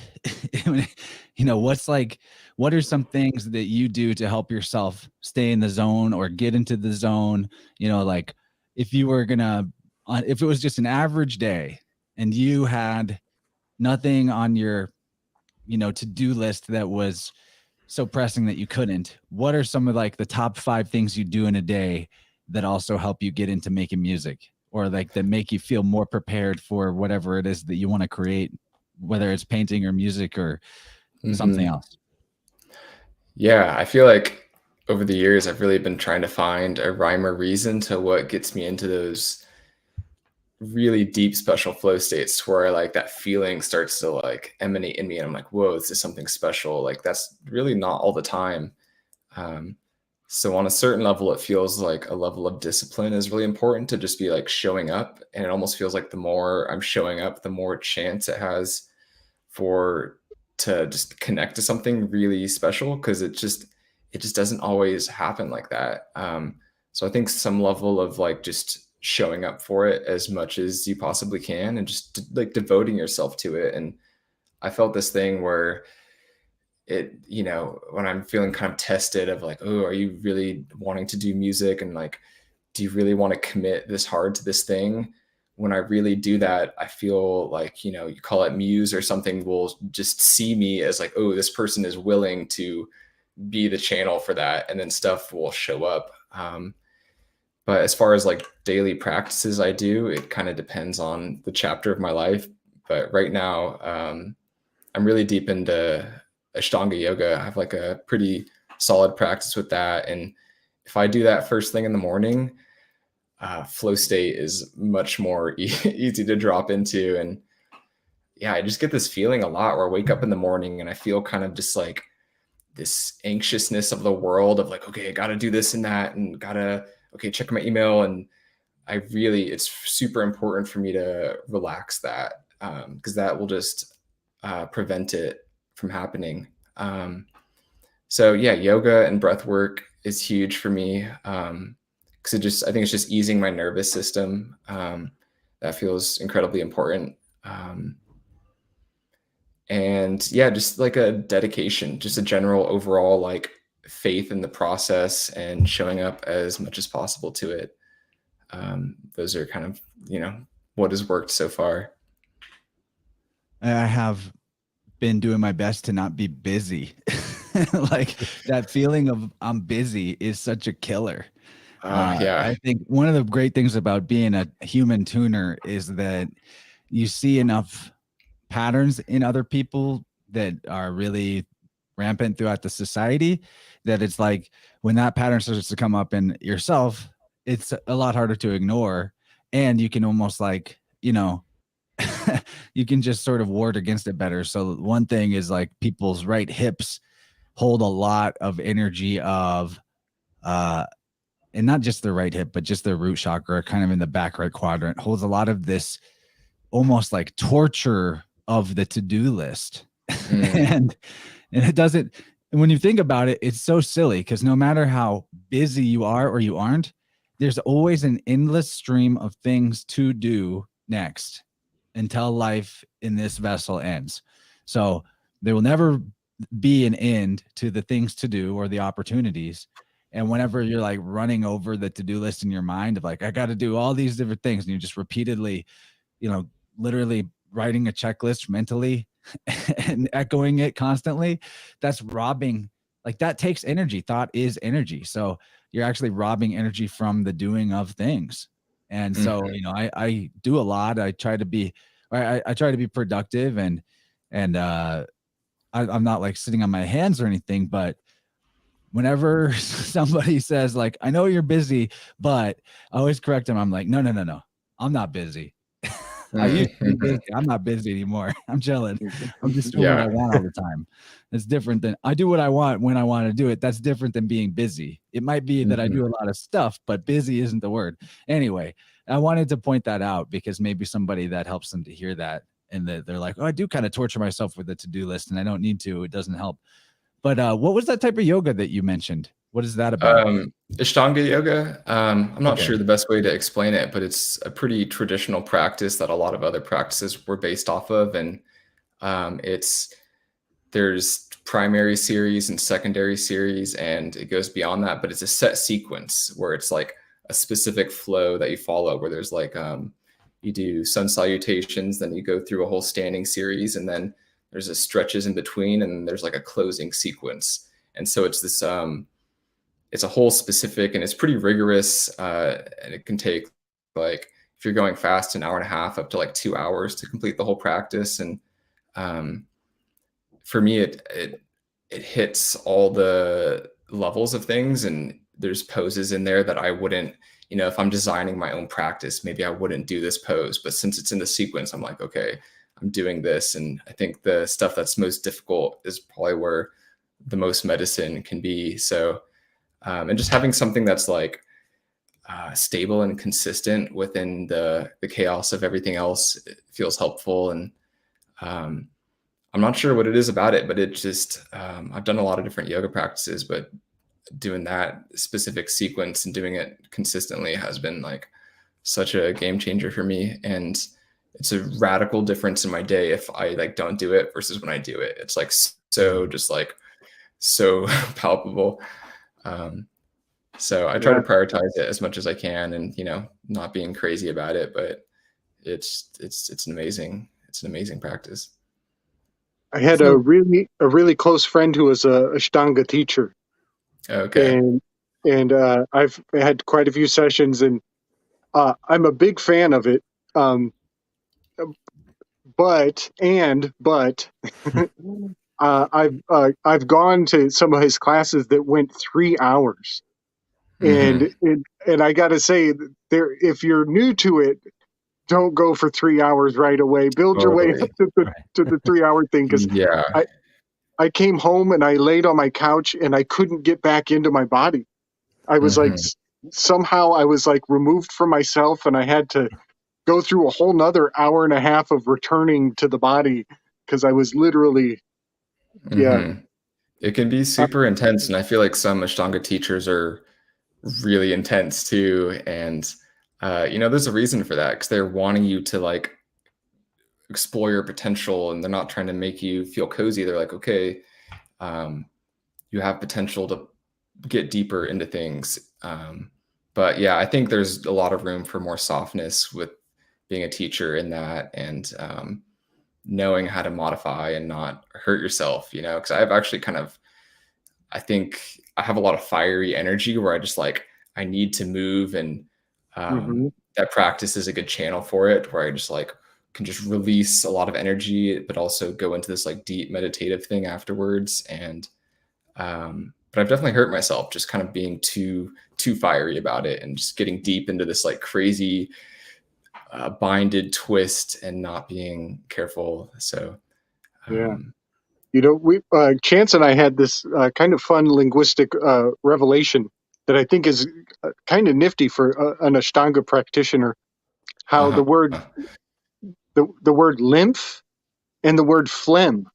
what are some things that you do to help yourself stay in the zone or get into the zone? Like if you were if it was just an average day and you had nothing on your, to-do list that was so pressing that you couldn't, what are some of like the top 5 things you do in a day that also help you get into making music, or like that make you feel more prepared for whatever it is that you want to create, whether it's painting or music or something else? Yeah, I feel like over the years, I've really been trying to find a rhyme or reason to what gets me into those really deep special flow states where like that feeling starts to like emanate in me and I'm like, whoa, this is something special. Like that's really not all the time. So on a certain level, it feels like a level of discipline is really important to just be like showing up. And it almost feels like the more I'm showing up, the more chance it has to just connect to something really special. Cause it just doesn't always happen like that. So I think some level of like just showing up for it as much as you possibly can and just like devoting yourself to it. And I felt this thing where when I'm feeling kind of tested of like, oh, are you really wanting to do music? And like, do you really want to commit this hard to this thing? When I really do that, I feel like, you call it muse or something will just see me as like, oh, this person is willing to be the channel for that. And then stuff will show up. But as far as like daily practices I do, it kind of depends on the chapter of my life. But right now, I'm really deep into Ashtanga yoga. I have like a pretty solid practice with that. And if I do that first thing in the morning, flow state is much more easy to drop into. And yeah, I just get this feeling a lot where I wake up in the morning and I feel kind of just like this anxiousness of the world of like, okay, I got to do this and that and okay, check my email. And it's super important for me to relax that because that will just prevent it from happening. So yeah, yoga and breath work is huge for me because I think it's just easing my nervous system. That feels incredibly important. And yeah, just like a dedication, just a general overall like faith in the process and showing up as much as possible to it. Those are kind of, what has worked so far. I have been doing my best to not be busy. Like that feeling of I'm busy is such a killer. Yeah. I think one of the great things about being a human tuner is that you see enough patterns in other people that are really rampant throughout the society that it's like when that pattern starts to come up in yourself, it's a lot harder to ignore. And you can almost like, you can just sort of ward against it better. So one thing is like people's right hips hold a lot of energy of, and not just their right hip, but just their root chakra kind of in the back right quadrant holds a lot of this almost like torture of the to-do list. And it doesn't, and when you think about it, it's so silly because no matter how busy you are or you aren't, there's always an endless stream of things to do next until life in this vessel ends. So there will never be an end to the things to do or the opportunities. And whenever you're like running over the to-do list in your mind of like, I got to do all these different things, and you just repeatedly, literally writing a checklist mentally and echoing it constantly, that's robbing, like that takes energy. Thought is energy. So you're actually robbing energy from the doing of things. And so, I do a lot. I try to be productive and I'm not like sitting on my hands or anything, but whenever somebody says like, I know you're busy, but I always correct them. I'm like, no, I'm not busy. I used to be busy. I'm not busy anymore. I'm chilling. I'm just doing what I want all the time. It's different than I do what I want when I want to do it. That's different than being busy. It might be that I do a lot of stuff, but busy isn't the word. Anyway, I wanted to point that out because maybe somebody that helps them to hear that and that they're like, oh, I do kind of torture myself with the to-do list and I don't need to. It doesn't help. But what was that type of yoga that you mentioned? What is that about? Ashtanga yoga. I'm not sure the best way to explain it, but it's a pretty traditional practice that a lot of other practices were based off of. And there's primary series and secondary series, and it goes beyond that, but it's a set sequence where it's like a specific flow that you follow, where there's like, you do sun salutations, then you go through a whole standing series, and then there's a stretches in between, and there's like a closing sequence. And so it's this, it's a whole specific, and it's pretty rigorous. And it can take, like, if you're going fast, 1.5 hours up to like 2 hours to complete the whole practice. And for me, it hits all the levels of things, and there's poses in there that I wouldn't, you know, if I'm designing my own practice, maybe I wouldn't do this pose, but since it's in the sequence, I'm like, okay, I'm doing this. And I think the stuff that's most difficult is probably where the most medicine can be. So, and just having something that's like stable and consistent within the chaos of everything else, it feels helpful. And I'm not sure what it is about it, but it just, I've done a lot of different yoga practices, but doing that specific sequence and doing it consistently has been like such a game changer for me. And it's a radical difference in my day if I like don't do it versus when I do it. It's like so just like so palpable. So I try to prioritize it as much as I can, and, you know, not being crazy about it, but it's an amazing practice. I had a really close friend who was a Ashtanga teacher. Okay. And I've had quite a few sessions, and I'm a big fan of it. But I've gone to some of his classes that went 3 hours, and I got to say, if you're new to it, don't go for 3 hours right away. Build your way up to the 3 hour thing, because I came home and I laid on my couch and I couldn't get back into my body. I was like, somehow I was like removed from myself, and I had to go through a whole nother 1.5 hours of returning to the body, because I was literally, It can be super intense. And I feel like some Ashtanga teachers are really intense too. And, you know, there's a reason for that, because they're wanting you to like explore your potential, and they're not trying to make you feel cozy. They're like, okay, you have potential to get deeper into things. But yeah, I think there's a lot of room for more softness with being a teacher in that, and knowing how to modify and not hurt yourself, you know, because I've actually I think I have a lot of fiery energy where I just like, I need to move, and that practice is a good channel for it, where I just like can just release a lot of energy, but also go into this like deep meditative thing afterwards. And but I've definitely hurt myself just kind of being too fiery about it, and just getting deep into this like crazy binded twist and not being careful. So you know, we Chance and I had this kind of fun linguistic revelation that I think is kind of nifty for an Ashtanga practitioner. How the word lymph and the word phlegm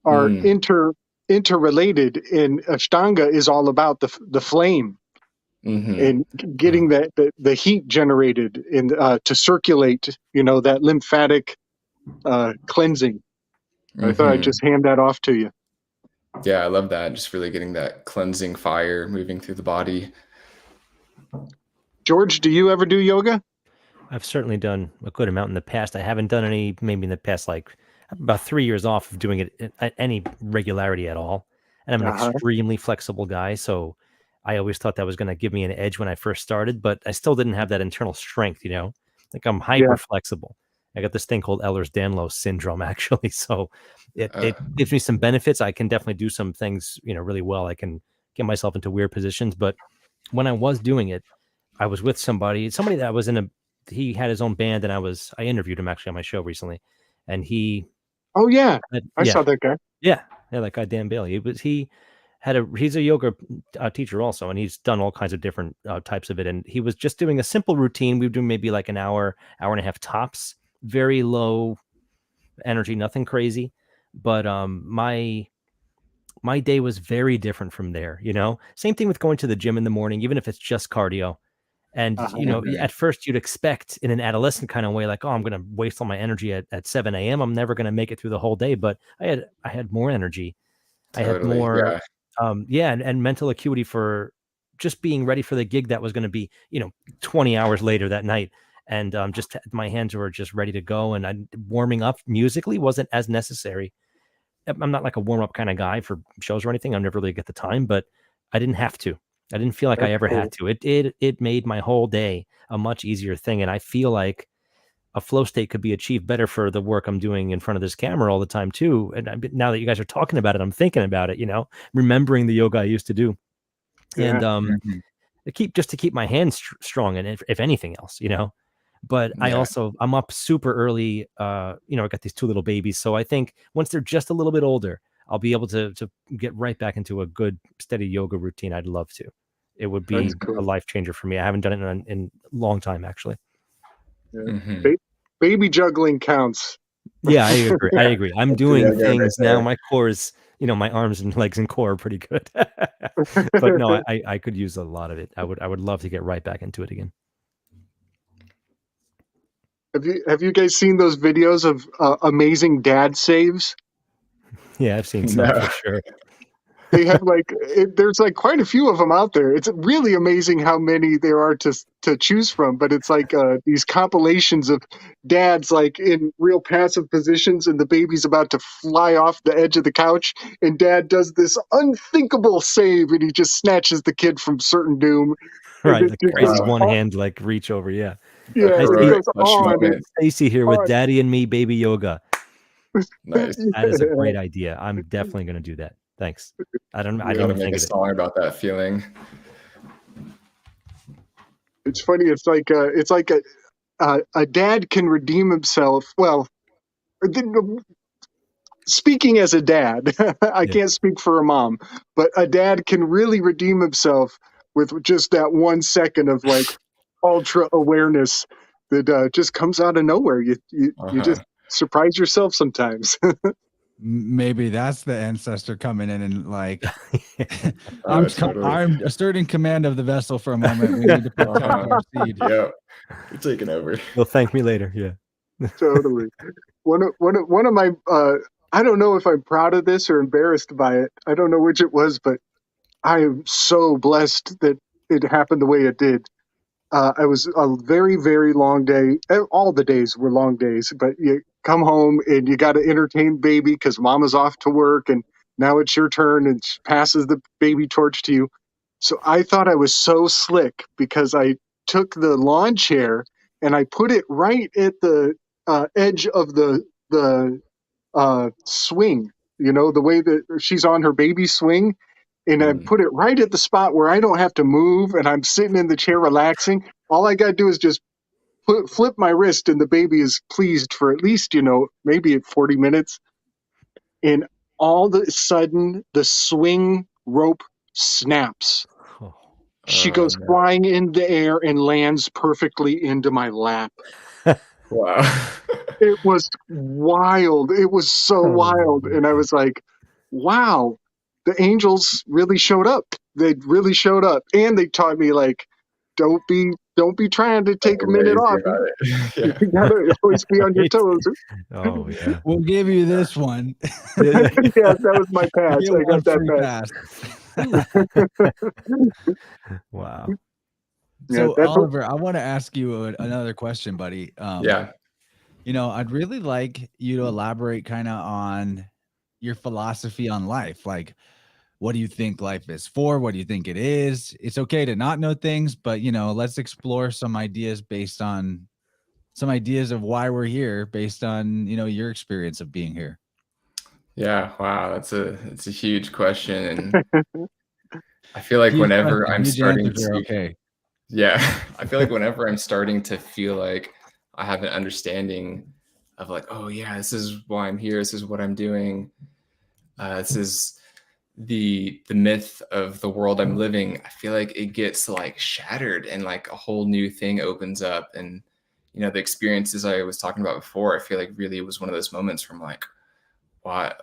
are interrelated, and Ashtanga is all about the flame and getting the heat generated in to circulate, you know, that lymphatic cleansing. I thought I'd just hand that off to you. Yeah, I love that. Just really getting that cleansing fire moving through the body. George, do you ever do yoga? I've certainly done a good amount in the past. I haven't done any, maybe in the past, like about 3 years off of doing it at any regularity at all. And I'm an extremely flexible guy, so I always thought that was going to give me an edge when I first started, but I still didn't have that internal strength, you know? Like, I'm hyper flexible. I got this thing called Ehlers-Danlos syndrome, actually. So it gives me some benefits. I can definitely do some things, you know, really well. I can get myself into weird positions. But when I was doing it, I was with somebody that was in he had his own band, and I interviewed him actually on my show recently, and he. Oh yeah, I yeah, saw that guy. yeah, that guy Dan Bailey. He's a yoga teacher also, and he's done all kinds of different types of it. And he was just doing a simple routine. We would do maybe like an hour and a half tops, very low energy, nothing crazy. But my day was very different from there. Same thing with going to the gym in the morning, even if it's just cardio. And at first you'd expect in an adolescent kind of way, like, oh, I'm going to waste all my energy at 7 a.m. I'm never going to make it through the whole day. But I had more energy. Totally, I had more, and mental acuity for just being ready for the gig that was going to be, 20 hours later that night. And just my hands were just ready to go. And warming up musically wasn't as necessary. I'm not like a warm up kind of guy for shows or anything. I never really get the time, but I didn't have to. I didn't feel like I ever had to. It made my whole day a much easier thing. And I feel like a flow state could be achieved better for the work I'm doing in front of this camera all the time too. And now that you guys are talking about it, I'm thinking about it, remembering the yoga I used to do. Yeah. And to keep my hands strong, and if anything else, but I'm up super early. I got these 2 little babies. So I think once they're just a little bit older, I'll be able to get right back into a good steady yoga routine. I'd love to. It would be a life changer for me. I haven't done it in a long time, actually. Yeah. Baby juggling counts. Yeah, I agree. I'm doing things now. My core is, my arms and legs and core are pretty good. But no, I could use a lot of it. I would love to get right back into it again. Have you guys seen those videos of amazing dad saves? Yeah, I've seen some for sure. They have there's quite a few of them out there. It's really amazing how many there are to choose from. But it's these compilations of dads in real passive positions, and the baby's about to fly off the edge of the couch, and dad does this unthinkable save, and he just snatches the kid from certain doom. Right, the crazy one hand reach over. Yeah. Yeah, it goes on. Stacy here with Daddy and Me Baby Yoga. Nice. That is a great idea. I'm definitely going to do that. Thanks. I didn't even make think a song about that feeling. It's funny. It's like a dad can redeem himself. Well, speaking as a dad, I can't speak for a mom, but a dad can really redeem himself with just that 1 second of ultra awareness that just comes out of nowhere. You just surprise yourself sometimes. Maybe that's the ancestor coming in and I'm asserting command of the vessel for a moment. We need to protect our seed. Yeah, you're taking over. You'll thank me later. Yeah, totally. One of my I don't know if I'm proud of this or embarrassed by it. I don't know which it was, but I am so blessed that it happened the way it did. It was a very, very long day. All the days were long days, but you come home and you got to entertain baby because mama's off to work, and now it's your turn, and she passes the baby torch to you. So I thought I was so slick because I took the lawn chair and I put it right at the edge of the swing, the way that she's on her baby swing. And I put it right at the spot where I don't have to move, and I'm sitting in the chair relaxing. All I got to do is just flip my wrist, and the baby is pleased for at least, maybe 40 minutes. And all of a sudden, the swing rope snaps. She goes flying in the air and lands perfectly into my lap. Wow. It was wild. It was so wild. And I was like, wow. The angels really showed up. They really showed up, and they taught me don't be trying to take a minute off. You gotta always be on your toes. Oh yeah, we'll give you this one. Yeah, that was my pass. I got that pass. Wow. So Oliver, I want to ask you another question, buddy. Yeah. I'd really like you to elaborate kind of on your philosophy on life. What do you think life is for? What do you think it is? It's okay to not know things, but let's explore some ideas based on some ideas of why we're here based on, your experience of being here. Yeah. Wow. It's a huge question. And I feel like whenever I'm starting to, Yeah, I feel like whenever I'm starting to feel like I have an understanding of like, oh yeah, this is why I'm here, this is what I'm doing, this is the myth of the world I'm living, I feel like it gets like shattered and like a whole new thing opens up. And the experiences I was talking about before, I feel like really was one of those moments from like, why,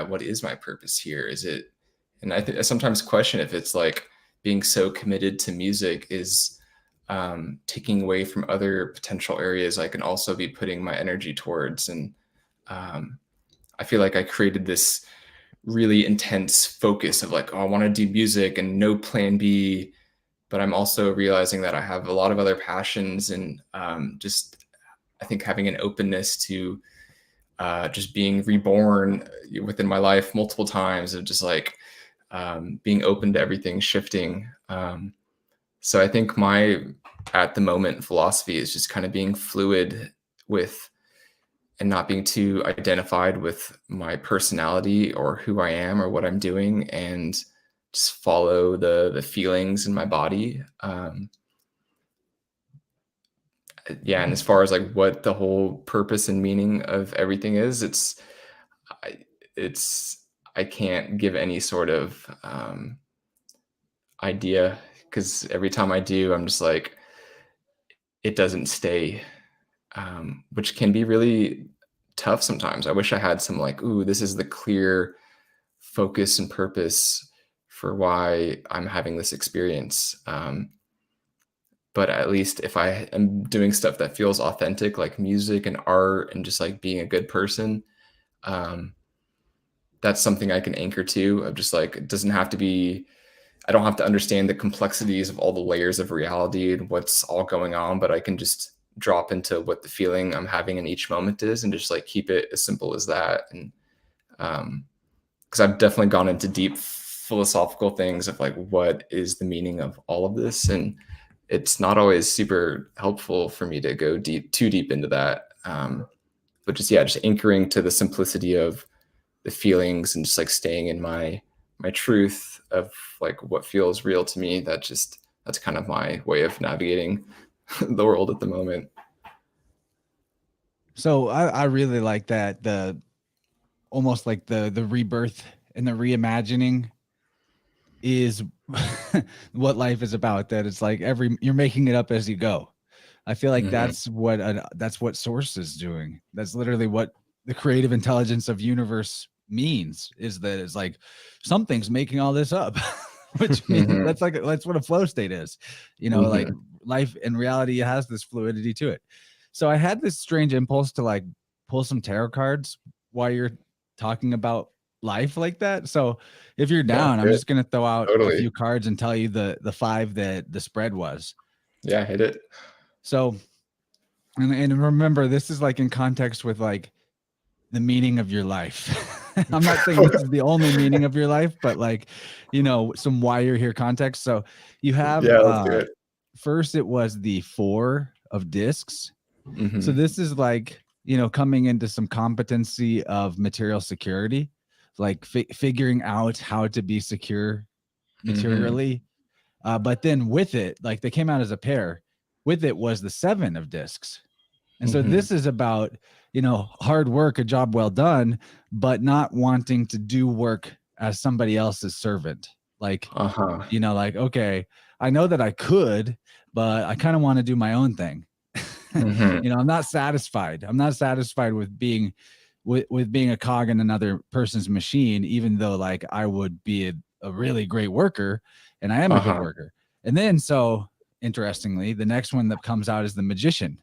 what is my purpose here? Is it, and I sometimes question if it's like being so committed to music is taking away from other potential areas I can also be putting my energy towards. And I feel like I created this really intense focus of like, oh, I want to do music and no plan B. But I'm also realizing that I have a lot of other passions, and just I think having an openness to just being reborn within my life multiple times, of just like being open to everything shifting. So I think my at the moment philosophy is just kind of being fluid with and not being too identified with my personality or who I am or what I'm doing, and just follow the feelings in my body. Yeah, and as far as like what the whole purpose and meaning of everything is, I- it's I can't give any sort of idea, because every time I do, I'm just like, it doesn't stay, which can be really tough sometimes. I wish I had some like, ooh, this is the clear focus and purpose for why I'm having this experience. But at least if I am doing stuff that feels authentic, like music and art and just like being a good person, um, that's something I can anchor to, of just like, it doesn't have to be, I don't have to understand the complexities of all the layers of reality and what's all going on, but I can just drop into what the feeling I'm having in each moment is, and just like keep it as simple as that. And because I've definitely gone into deep philosophical things of like, what is the meaning of all of this? And it's not always super helpful for me to go too deep into that. But just, yeah, just anchoring to the simplicity of the feelings and just like staying in my truth of like what feels real to me. That's kind of my way of navigating the world at the moment. So I really like that, the almost like the rebirth and the reimagining is what life is about. That it's like you're making it up as you go. I feel like that's what Source is doing. That's literally what the creative intelligence of universe means, is that it's like something's making all this up. Which means that's what a flow state is, like life and reality has this fluidity to it. So I had this strange impulse to like pull some tarot cards while you're talking about life like that. So if you're down, I'm just gonna throw out a few cards and tell you the 5 that the spread was. Yeah, hit it. So and remember, this is like in context with like the meaning of your life. I'm not saying this is the only meaning of your life, but like, some why you're here context. So you have, let's do it. First it was the 4 of discs. So this is like, coming into some competency of material security, like figuring out how to be secure materially. But then with it, like they came out as a pair. With it was the 7 of discs. And so this is about, hard work, a job well done, but not wanting to do work as somebody else's servant. Like, like, okay, I know that I could, but I kind of want to do my own thing. I'm not satisfied. I'm not satisfied with being with being a cog in another person's machine, even though like I would be a really great worker, and I am a good worker. And then, so interestingly, the next one that comes out is the magician.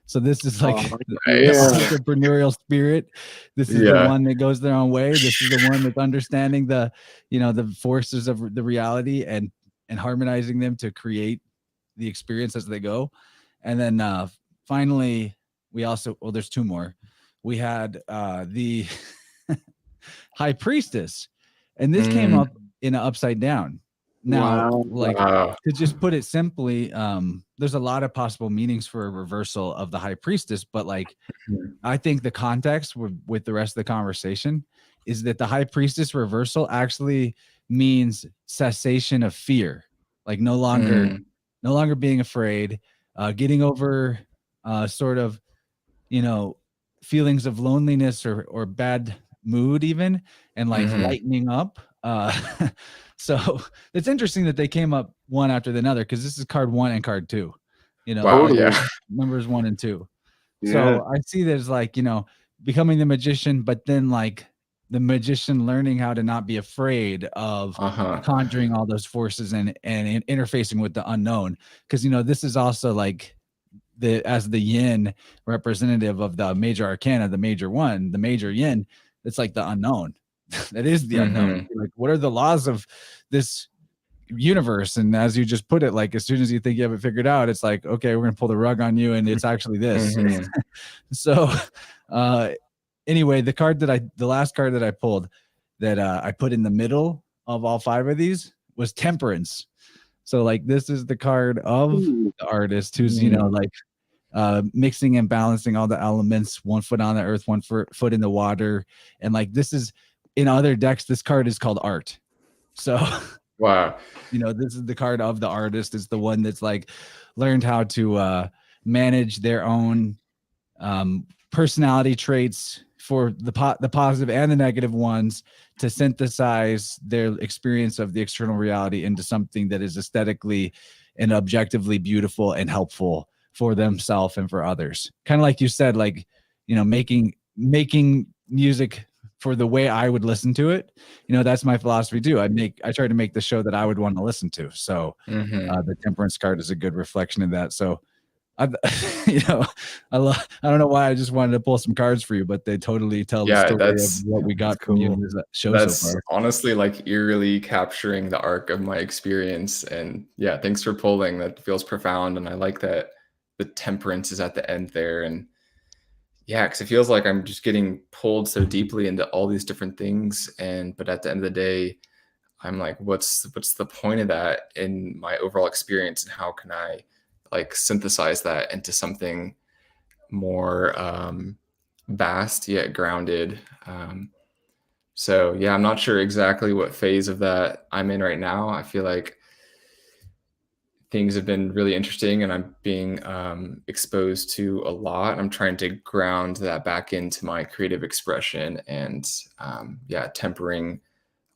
So this is like the entrepreneurial spirit. This is the one that goes their own way. This is the one that's understanding the forces of the reality and harmonizing them to create the experience as they go. And then finally, we also, there's 2 more. We had the high priestess, and this came up in an upside down. Now, to just put it simply, there's a lot of possible meanings for a reversal of the high priestess, but like, I think the context with the rest of the conversation is that the high priestess reversal actually means cessation of fear, like no longer no longer being afraid, getting over sort of, you know, feelings of loneliness or bad mood even, and like lightening up. So it's interesting that they came up one after the other, because this is card 1 and card 2, you know, Wow, like yeah. numbers 1 and 2. Yeah. So I see there's like, you know, becoming the magician, but then like the magician learning how to not be afraid of conjuring all those forces and interfacing with the unknown. Because, you know, this is also like as the yin representative of the major arcana, the major one, the major yin, it's like the unknown. That is the unknown. Like, what are the laws of this universe? And as you just put it, like, as soon as you think you have it figured out, it's like, okay, we're gonna pull the rug on you, and it's actually this. So anyway, the last card that I pulled, that I put in the middle of all 5 of these, was Temperance. So like, this is the card of the artist who's, you know, like mixing and balancing all the elements, 1 foot on the earth, 1 foot in the water. And like, this is, in other decks, this card is called Art. So wow, you know, this is the card of the artist. It's the one that's like learned how to manage their own personality traits, for the positive and the negative ones, to synthesize their experience of the external reality into something that is aesthetically and objectively beautiful and helpful for themselves and for others. Kind of like you said, like, you know, making music for the way I would listen to it. You know, that's my philosophy too. I try to make the show that I would want to listen to. So the Temperance card is a good reflection of that. So you know, I don't know why I just wanted to pull some cards for you, but they totally tell the story of what we got from you in this show. That's so far. Honestly like eerily capturing the arc of my experience. And yeah, thanks for pulling. That feels profound. And I like that the Temperance is at the end there. And yeah, because it feels like I'm just getting pulled so deeply into all these different things. But at the end of the day, I'm like, what's the point of that in my overall experience, and how can I like synthesize that into something more vast yet grounded? So yeah, I'm not sure exactly what phase of that I'm in right now. I feel like things have been really interesting, and I'm being exposed to a lot. I'm trying to ground that back into my creative expression, and yeah, tempering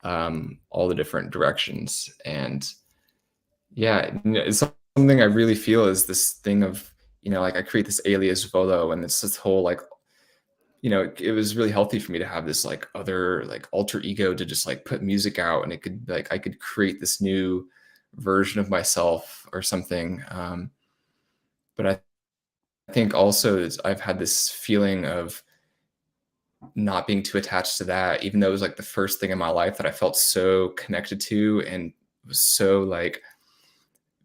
all the different directions. And yeah, it's something I really feel is this thing of, you know, like I create this alias VOLO, and it's this whole like, you know, it was really healthy for me to have this like other like alter ego to just like put music out, and it could like, I could create this new version of myself or something. But I think also I've had this feeling of not being too attached to that, even though it was like the first thing in my life that I felt so connected to and was so like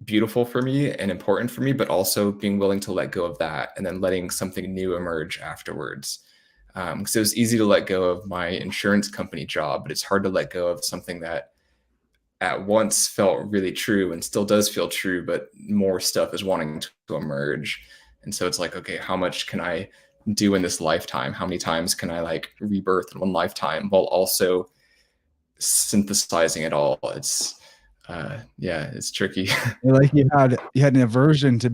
beautiful for me and important for me, but also being willing to let go of that and then letting something new emerge afterwards. Because it was easy to let go of my insurance company job, but it's hard to let go of something that at once felt really true and still does feel true, but more stuff is wanting to emerge. And so it's like, okay, how much can I do in this lifetime? How many times can I like rebirth in one lifetime while also synthesizing it all? It's yeah, it's tricky. Like you had an aversion to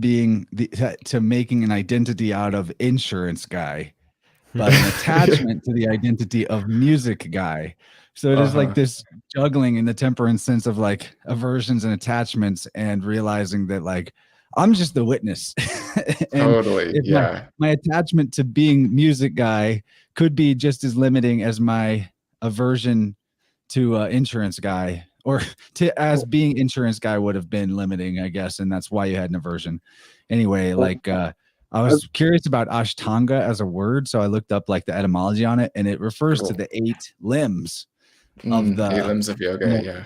making an identity out of insurance guy, but an attachment to the identity of music guy. So it is like this juggling in the Temperance sense of like aversions and attachments, and realizing that like I'm just the witness. Totally. Yeah. My attachment to being music guy could be just as limiting as my aversion to insurance guy, or as being insurance guy would have been limiting, I guess. And that's why you had an aversion. Anyway, like I was curious about Ashtanga as a word. So I looked up like the etymology on it, and it refers to the 8 limbs of the 8 limbs of yoga. Yeah.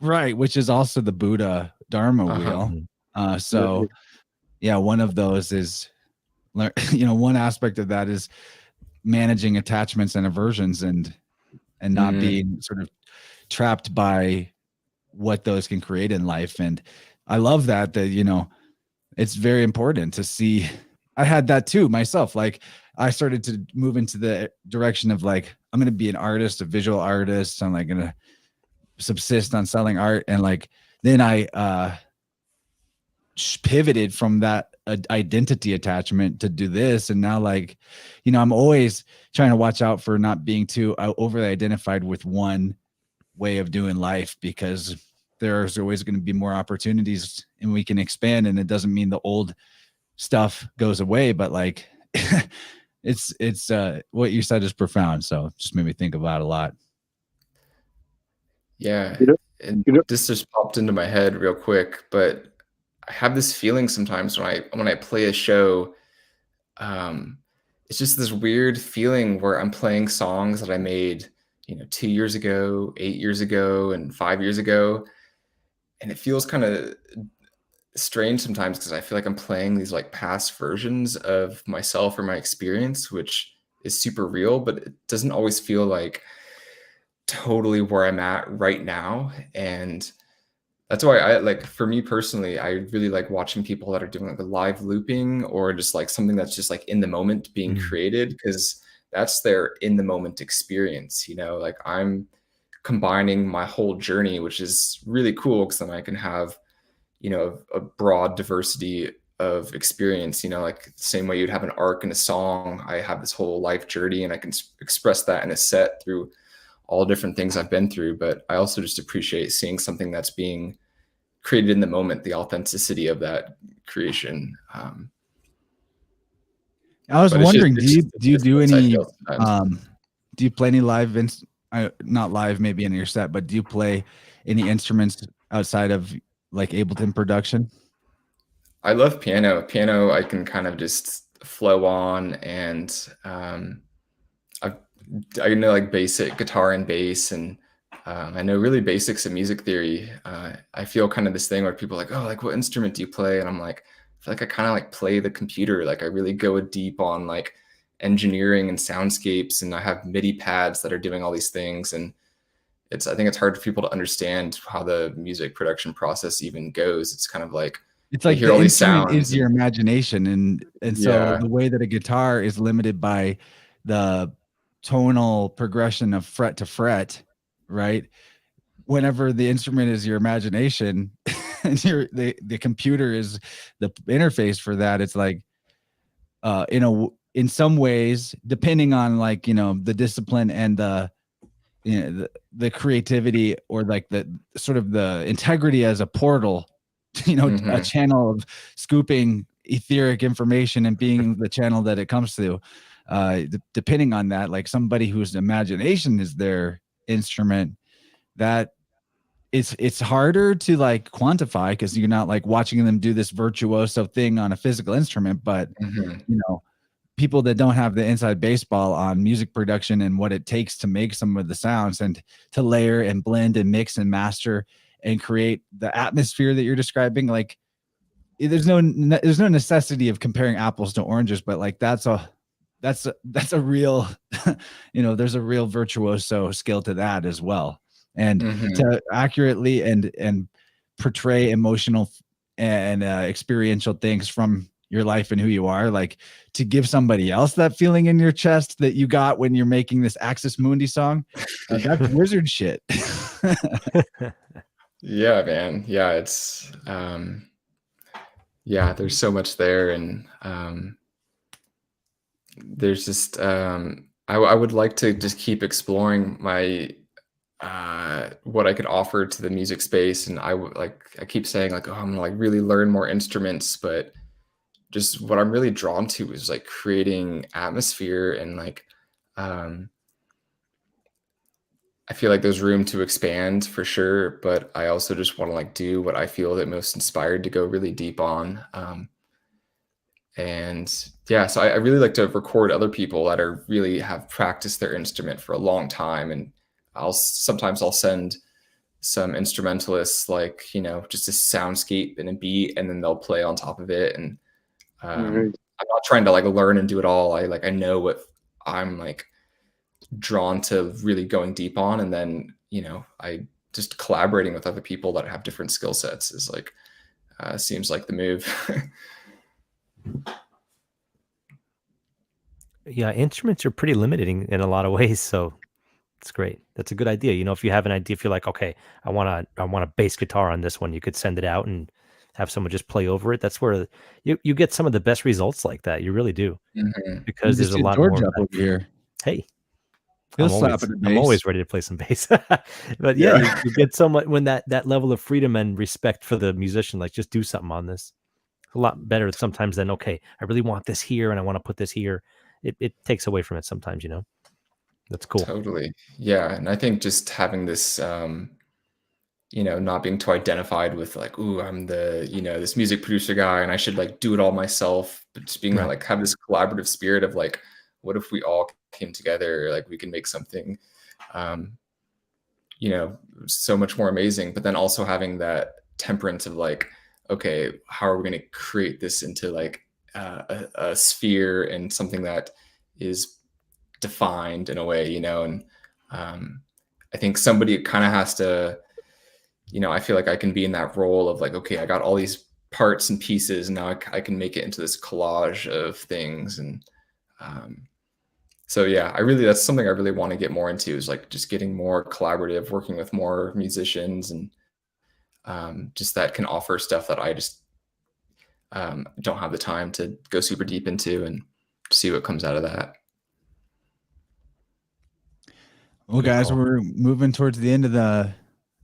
Right. Which is also the Buddha Dharma wheel. So yeah, one of those is, you know, one aspect of that is managing attachments and aversions, and not being sort of trapped by what those can create in life. And I love that, you know, it's very important to see. I had that too myself. Like I started to move into the direction of like, I'm going to be an artist, a visual artist. I'm like going to subsist on selling art. And like, then I pivoted from that identity attachment to do this. And now, like, you know, I'm always trying to watch out for not being too overly identified with one way of doing life, because there's always going to be more opportunities and we can expand. And it doesn't mean the old stuff goes away, but like it's what you said is profound. So just made me think about it a lot. Yeah. You know- And you know- this just popped into my head real quick, but I have this feeling sometimes when I play a show, it's just this weird feeling where I'm playing songs that I made, 2 years ago, 8 years ago, and 5 years ago. And it feels kind of strange sometimes because I feel like I'm playing these like past versions of myself or my experience, which is super real, but it doesn't always feel like totally where I'm at right now. And that's why I like, for me personally, I really like watching people that are doing like a live looping or just like something that's just like in the moment being created, because that's their in the moment experience, like I'm combining my whole journey, which is really cool because then I can have, a broad diversity of experience, like the same way you'd have an arc in a song. I have this whole life journey and I can express that in a set through all different things I've been through. But I also just appreciate seeing something that's being created in the moment, the authenticity of that creation. I was wondering, do you do any, sometimes. do you play any live, not live maybe in your set, but do you play any instruments outside of like Ableton production? I love piano. Piano, I can kind of just flow on, and I know like basic guitar and bass, and I know really basics of music theory. I feel kind of this thing where people are like, oh, like what instrument do you play? And I'm like, I feel like I kind of like play the computer. Like I really go deep on like engineering and soundscapes, and I have MIDI pads that are doing all these things. And I think it's hard for people to understand how the music production process even goes. It's kind of like, it's like hear the all these instrument sounds is your imagination, and so Yeah. the way that a guitar is limited by the tonal progression of fret to fret, right? Whenever the instrument is your imagination and the computer is the interface for that, it's like in some ways, depending on like the discipline and the creativity, or like the sort of the integrity as a portal, a channel of scooping etheric information and being the channel that it comes through. Depending on that, like somebody whose imagination is their instrument, that it's harder to like quantify because you're not like watching them do this virtuoso thing on a physical instrument. But people that don't have the inside baseball on music production and what it takes to make some of the sounds and to layer and blend and mix and master and create the atmosphere that you're describing, like there's no necessity of comparing apples to oranges, but like that's a real there's a real virtuoso skill to that as well. And to accurately and portray emotional and experiential things from your life and who you are, like to give somebody else that feeling in your chest that you got when you're making this Axis Mundi song, that's wizard shit. Yeah, man. Yeah, it's there's so much there, and there's just I would like to just keep exploring my what I could offer to the music space. And I keep saying like, oh, I'm gonna like really learn more instruments, but just what I'm really drawn to is like creating atmosphere, and like I feel like there's room to expand for sure, but I also just want to like do what I feel that most inspired to go really deep on. And yeah, so I really like to record other people that are really have practiced their instrument for a long time. And sometimes I'll send some instrumentalists like, just a soundscape and a beat, and then they'll play on top of it. And I'm not trying to like learn and do it all. I know what I'm like drawn to really going deep on. And then, I just collaborating with other people that have different skill sets is like, seems like the move. Yeah, instruments are pretty limiting in a lot of ways, so it's great. That's a good idea. If you have an idea, if you're like, okay, I want a bass guitar on this one, you could send it out and have someone just play over it. That's where you get some of the best results like that. You really do, because there's a lot George more. up over here. Hey, He'll slap at the I'm bass. always ready to play some bass. But yeah, you get so much when that level of freedom and respect for the musician, like just do something on this. A lot better sometimes than, okay, I really want this here and I want to put this here. It takes away from it sometimes, you know. That's cool. Totally. Yeah. And I think just having this, you know, not being too identified with like, ooh, I'm the, you know, this music producer guy and I should like do it all myself, but just being like, have this collaborative spirit of like, what if we all came together, like we can make something, you know, so much more amazing, but then also having that temperance of like, okay, how are we going to create this into like a sphere and something that is defined in a way, you know? And I think somebody kind of has to, you know, I feel like I can be in that role of like, okay, I got all these parts and pieces, and now I can make it into this collage of things. And so yeah, that's something I really want to get more into, is like just getting more collaborative, working with more musicians, and just that can offer stuff that I just don't have the time to go super deep into, and see what comes out of that. Well, guys, we're moving towards the end of the,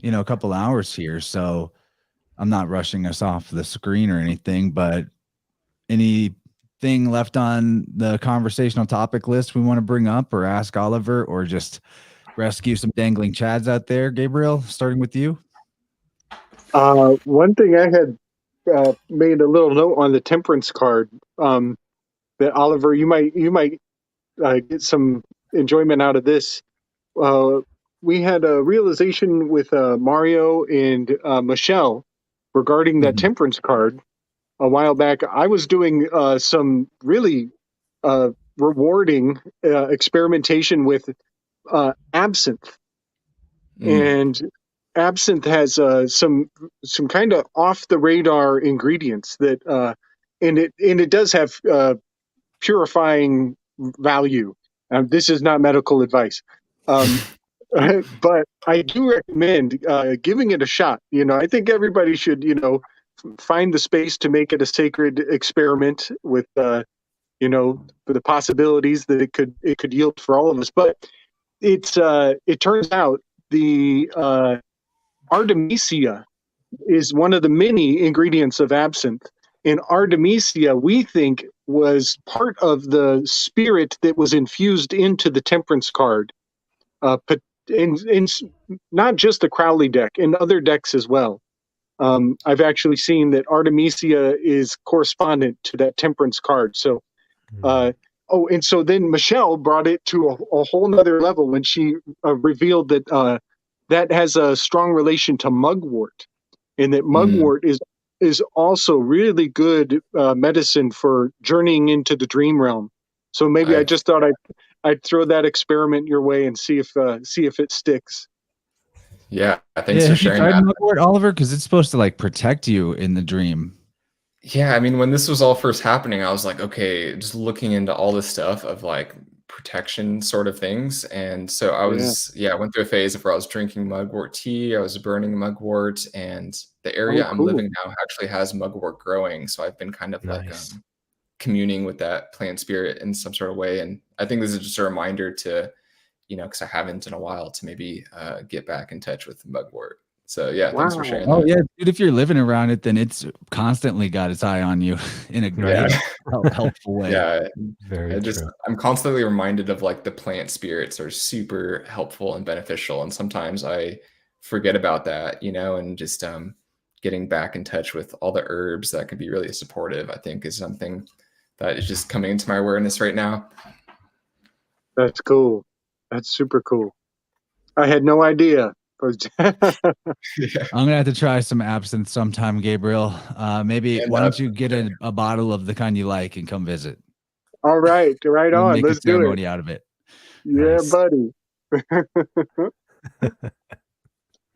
you know, a couple hours here, so I'm not rushing us off the screen or anything, but anything left on the conversational topic list we want to bring up or ask Oliver, or just rescue some dangling chads out there? Gabriel, starting with you. One thing I had made a little note on the temperance card, that Oliver, you might get some enjoyment out of this. We had a realization with Mario and Michelle regarding that temperance card a while back. I was doing some really rewarding experimentation with absinthe, and absinthe has some kind of off the radar ingredients that and it does have purifying value. This is not medical advice. But I do recommend giving it a shot. You know, I think everybody should, you know, find the space to make it a sacred experiment with, you know, for the possibilities that it could yield for all of us. But it turns out the Artemisia is one of the many ingredients of absinthe. And Artemisia, we think, was part of the spirit that was infused into the temperance card. In not just the Crowley deck, in other decks as well. I've actually seen that Artemisia is correspondent to that temperance card. So, and so then Michelle brought it to a whole nother level when she revealed that that has a strong relation to mugwort, and that mugwort is also really good medicine for journeying into the dream realm. So maybe I just thought I'd throw that experiment your way and see if it sticks. Yeah, thanks for sharing that. Mugwort, Oliver, because it's supposed to like protect you in the dream. Yeah, I mean, when this was all first happening, I was like, okay, just looking into all this stuff of like protection sort of things. And so I was, I went through a phase of where I was drinking mugwort tea, I was burning mugwort, and the area I'm living now actually has mugwort growing. So I've been kind of like communing with that plant spirit in some sort of way. And I think this is just a reminder to, you know, because I haven't in a while, to maybe get back in touch with mugwort. So yeah, thanks for sharing that. Oh yeah, dude, if you're living around it, then it's constantly got its eye on you in a great helpful way. Yeah, very true. I'm constantly reminded of like the plant spirits are super helpful and beneficial, and sometimes I forget about that, you know, and just getting back in touch with all the herbs that could be really supportive, I think, is something that is just coming into my awareness right now. That's cool. That's super cool. I had no idea. I'm gonna have to try some absinthe sometime, Gabriel. Maybe why don't you get a bottle of the kind you like and come visit? All right, right on. Make Let's a ceremony do it. Out of it. Yeah, buddy.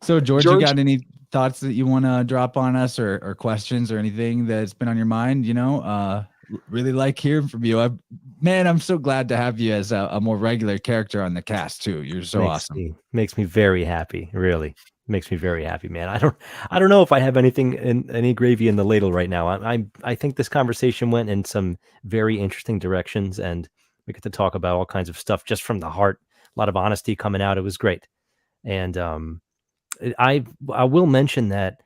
So, George, you got any thoughts that you want to drop on us, or questions, or anything that's been on your mind? You know, really like hearing from you. I'm so glad to have you as a more regular character on the cast too. You're so awesome. Makes me very happy, really. Makes me very happy, man. I don't know if I have any gravy in the ladle right now. I think this conversation went in some very interesting directions, and we get to talk about all kinds of stuff just from the heart. A lot of honesty coming out. It was great. And I will mention that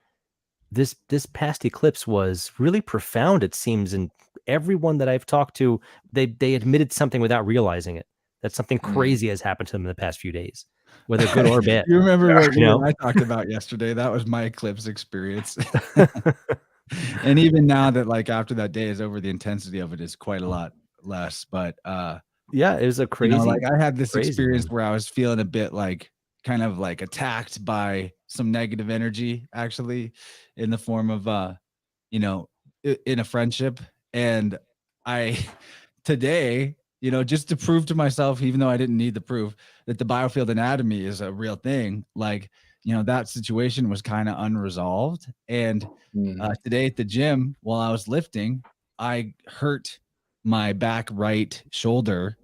this past eclipse was really profound, it seems, and everyone that I've talked to, they admitted something without realizing it. That something crazy has happened to them in the past few days, whether good or bad. You remember what You you know? and I talked about yesterday? That was my eclipse experience. And even now that like after that day is over, the intensity of it is quite a lot less. But Yeah, it was a crazy, like I had this crazy experience one. where I was feeling a bit like kind of like attacked by some negative energy, actually, in the form of in a friendship. And I today, just to prove to myself, even though I didn't need the proof, that the biofield anatomy is a real thing, like, that situation was kind of unresolved. And today at the gym, while I was lifting, I hurt my back right shoulder.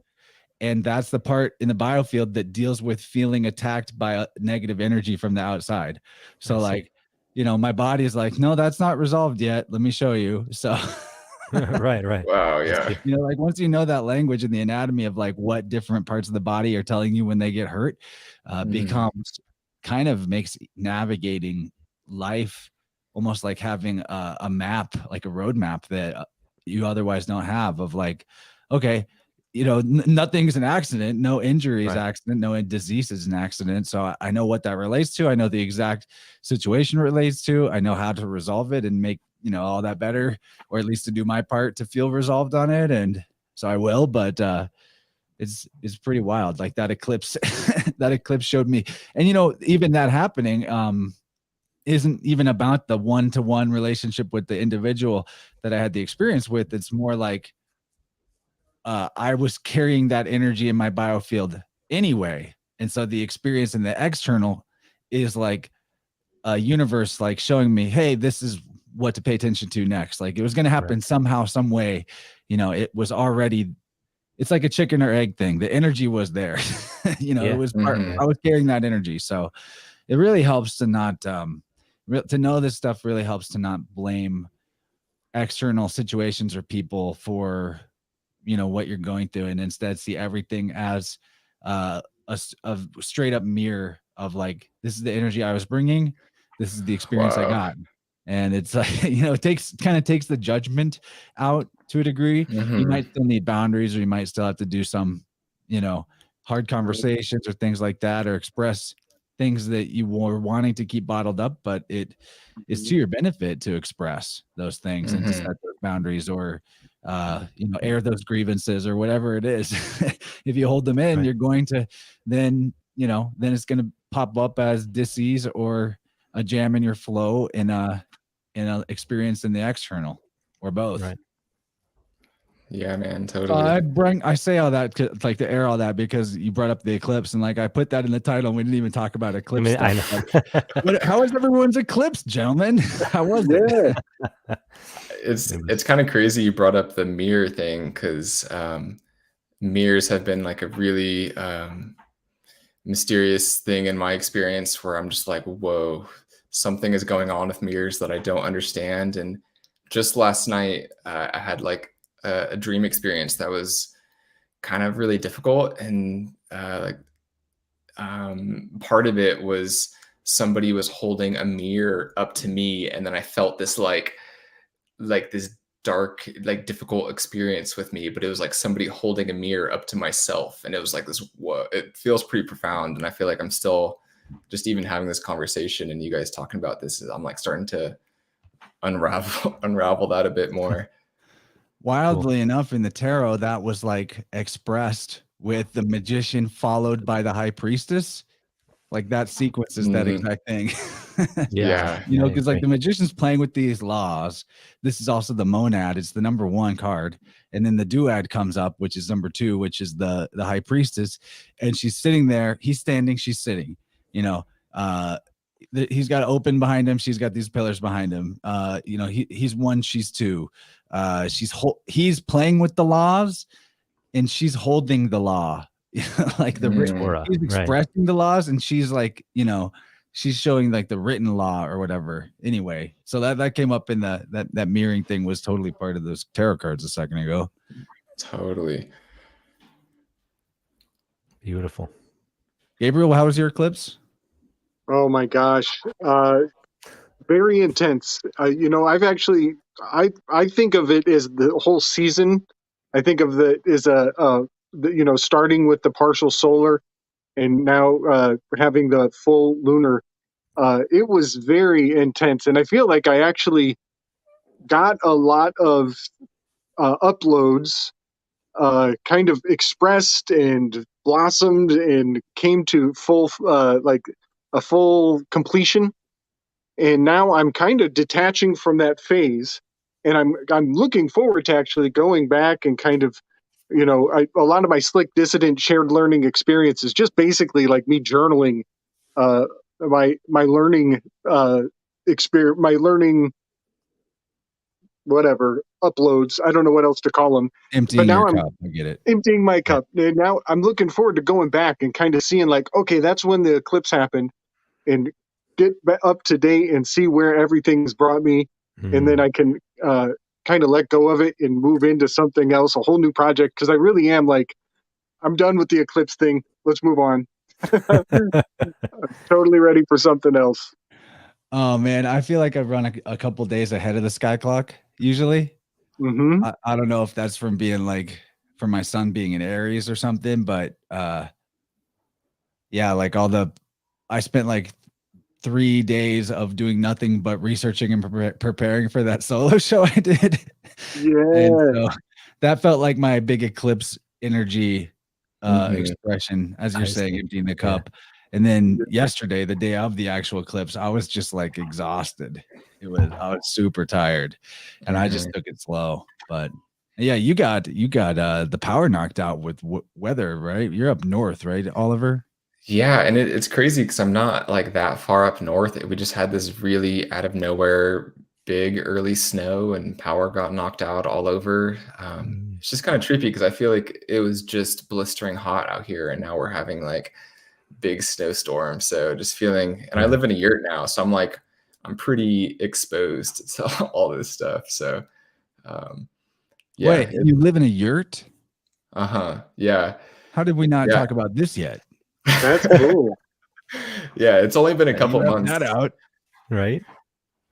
And that's the part in the biofield that deals with feeling attacked by a negative energy from the outside. So, like, my body is like, no, that's not resolved yet. Let me show you. So, Right. Wow, yeah. like once you know that language and the anatomy of like what different parts of the body are telling you when they get hurt, becomes kind of makes navigating life almost like having a map, like a roadmap that you otherwise don't have, of like, okay, nothing's an accident, no injury is Right. accident, no disease is an accident. So I know what that relates to. I know the exact situation relates to. I know how to resolve it and make all that better, or at least to do my part to feel resolved on it. And so I will. But it's pretty wild. Like that eclipse, that eclipse showed me. And even that happening isn't even about the one-to-one relationship with the individual that I had the experience with. It's more like I was carrying that energy in my biofield anyway. And so the experience in the external is like a universe, like showing me, hey, this is what to pay attention to next. Like it was going to happen somehow, some way. It was already, it's like a chicken or egg thing. The energy was there. It was part, I was carrying that energy. So it really helps to not, to know this stuff really helps to not blame external situations or people for what you're going through, and instead see everything as a straight up mirror of like, this is the energy I was bringing, this is the experience I got. And it's like, it takes the judgment out to a degree. You might still need boundaries, or you might still have to do some hard conversations or things like that, or express things that you were wanting to keep bottled up, but it is to your benefit to express those things and to set those boundaries, or air those grievances, or whatever it is. If you hold them in, you're going to then it's going to pop up as dis-ease or a jam in your flow in a experience in the external, or both. Right. Yeah, man, totally. I say all that like to air all that because you brought up the eclipse, and like I put that in the title, and we didn't even talk about eclipse stuff. I know. Like, how was everyone's eclipse, gentlemen? How was it? It's kind of crazy you brought up the mirror thing, because mirrors have been like a really mysterious thing in my experience, where I'm just like, whoa, something is going on with mirrors that I don't understand. And just last night, I had like a dream experience that was kind of really difficult. And part of it was somebody was holding a mirror up to me, and then I felt this like this dark, like difficult experience with me, but it was like somebody holding a mirror up to myself. And it was like this, whoa, it feels pretty profound. And I feel like I'm still just even having this conversation and you guys talking about this, I'm like starting to unravel that a bit more. Wildly enough, in the tarot, that was like expressed with the magician followed by the high priestess. Like that sequence is that exact thing. Yeah. Because like the magician's playing with these laws. This is also the monad. It's the number 1 card. And then the duad comes up, which is number 2, which is the high priestess. And she's sitting there. He's standing. She's sitting. He's got open behind him. She's got these pillars behind him. He's 1, she's 2. He's playing with the laws, and she's holding the law. Like the he's expressing the laws, and she's like, she's showing like the written law or whatever. Anyway, so that came up in that mirroring thing was totally part of those tarot cards a second ago. Totally. Beautiful. Gabriel, how was your eclipse? Oh my gosh. Very intense. I've actually, I think of it as the whole season. I think of it as starting with the partial solar and now having the full lunar. It was very intense. And I feel like I actually got a lot of uploads kind of expressed and blossomed and came to full, like a full completion. And now I'm kind of detaching from that phase, and I'm looking forward to actually going back and kind of, a lot of my slick dissident shared learning experiences, just basically like me journaling my learning experience, my learning whatever uploads. I don't know what else to call them. Emptying But now your I'm cup. I get it. emptying my cup. And now I'm looking forward to going back and kind of seeing like, okay, that's when the eclipse happened, and get up to date and see where everything's brought me. And then I can kind of let go of it and move into something else, a whole new project. Because I really am like, I'm done with the eclipse thing. Let's move on. Totally ready for something else. Oh man, I feel like I run a couple days ahead of the sky clock usually. Mm-hmm. I don't know if that's from being like from my son being in Aries or something, but yeah, like I spent like 3 days of doing nothing but researching and preparing for that solo show I did. Yeah. And so that felt like my big eclipse energy Mhm. expression, as you're I saying, see. emptying the cup. And then yesterday, the day of the actual eclipse, I was just like exhausted. I was super tired, and I just took it slow. But yeah, you got the power knocked out with weather, right? You're up north, right, Oliver? Yeah, and it's crazy because I'm not like that far up north. We just had this really out of nowhere big early snow and power got knocked out all over. It's just kind of trippy because I feel like it was just blistering hot out here, and now we're having like big snowstorm. So just feeling, and I live in a yurt now, so I'm pretty exposed to all this stuff. So yeah, Wait, you live in a yurt? yeah, How did we not yeah, talk about this yet? That's cool. yeah. It's only been a couple You left months. that out. Right?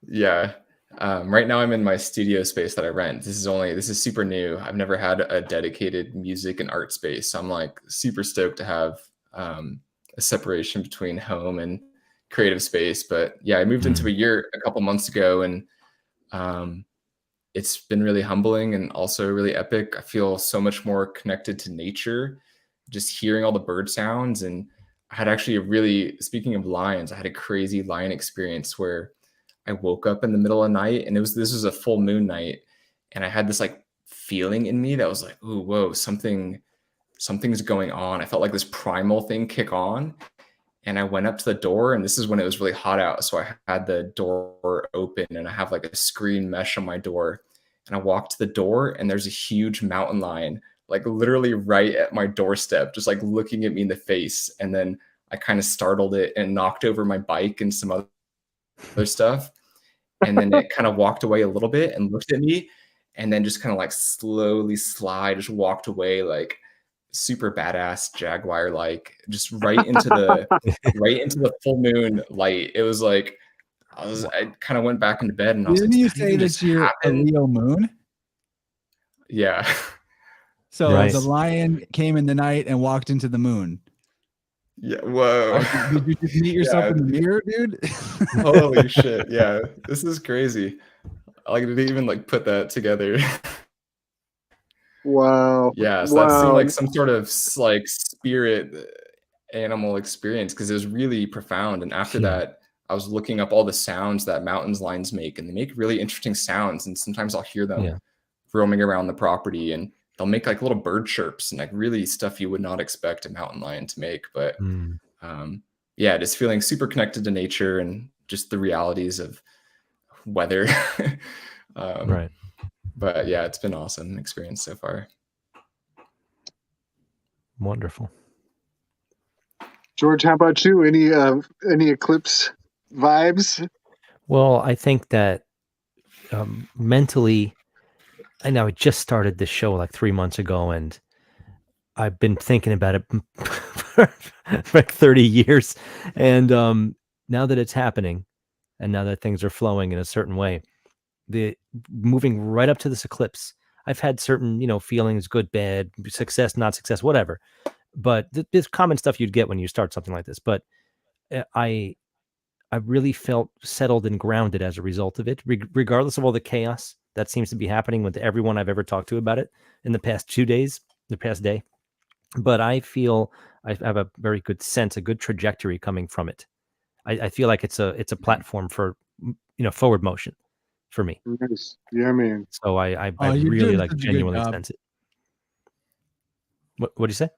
Yeah. Right now I'm in my studio space that I rent. This is super new. I've never had a dedicated music and art space. So I'm like super stoked to have a separation between home and creative space. But yeah, I moved into a yurt a couple months ago, and it's been really humbling and also really epic. I feel so much more connected to nature, just hearing all the bird sounds. And I had actually speaking of lions, I had a crazy lion experience where I woke up in the middle of the night, and this was a full moon night, and I had this like feeling in me that was like, ooh, whoa, something's going on. I felt like this primal thing kick on, and I went up to the door, and this is when it was really hot out, so I had the door open, and I have like a screen mesh on my door, and I walked to the door, and there's a huge mountain lion like literally right at my doorstep, just like looking at me in the face, and then I kind of startled it and knocked over my bike and some other stuff. And then it kind of walked away a little bit and looked at me, and then just kind of like slowly just walked away, like super badass jaguar, like just right into the full moon light. It was like I kind of went back into bed, and I was Didn't like, you did that say even that just you're a happen? Leo moon? Yeah. So Right. the lion came in the night and walked into the moon. Yeah. Whoa. Did you just meet yourself Yeah. in the mirror, dude? Holy shit. Yeah. This is crazy. I didn't even like put that together. Wow. Yeah. So that seemed Wow. like some sort of like spirit animal experience, because it was really profound. And after that, I was looking up all the sounds that mountains lions make, and they make really interesting sounds. And sometimes I'll hear them roaming around the property, and they'll make like little bird chirps and like really stuff you would not expect a mountain lion to make. But yeah, just feeling super connected to nature and just the realities of weather. Right. But yeah, it's been awesome experience so far. Wonderful. George, how about you? Any Eclipse vibes? Well, I think that mentally, I know I just started this show like 3 months ago, and I've been thinking about it for like 30 years. And now that it's happening, and now that things are flowing in a certain way, the moving right up to this eclipse, I've had certain, feelings, good, bad, success, not success, whatever. But this common stuff you'd get when you start something like this. But I I really felt settled and grounded as a result of it, regardless of all the chaos that seems to be happening with everyone I've ever talked to about it in the past 2 days, the past day. But I feel I have a very good sense, a good trajectory coming from it. I feel like it's a platform for forward motion for me. Nice. Yeah, man. So I You're really doing like such a good genuinely job. sense it. What do you say?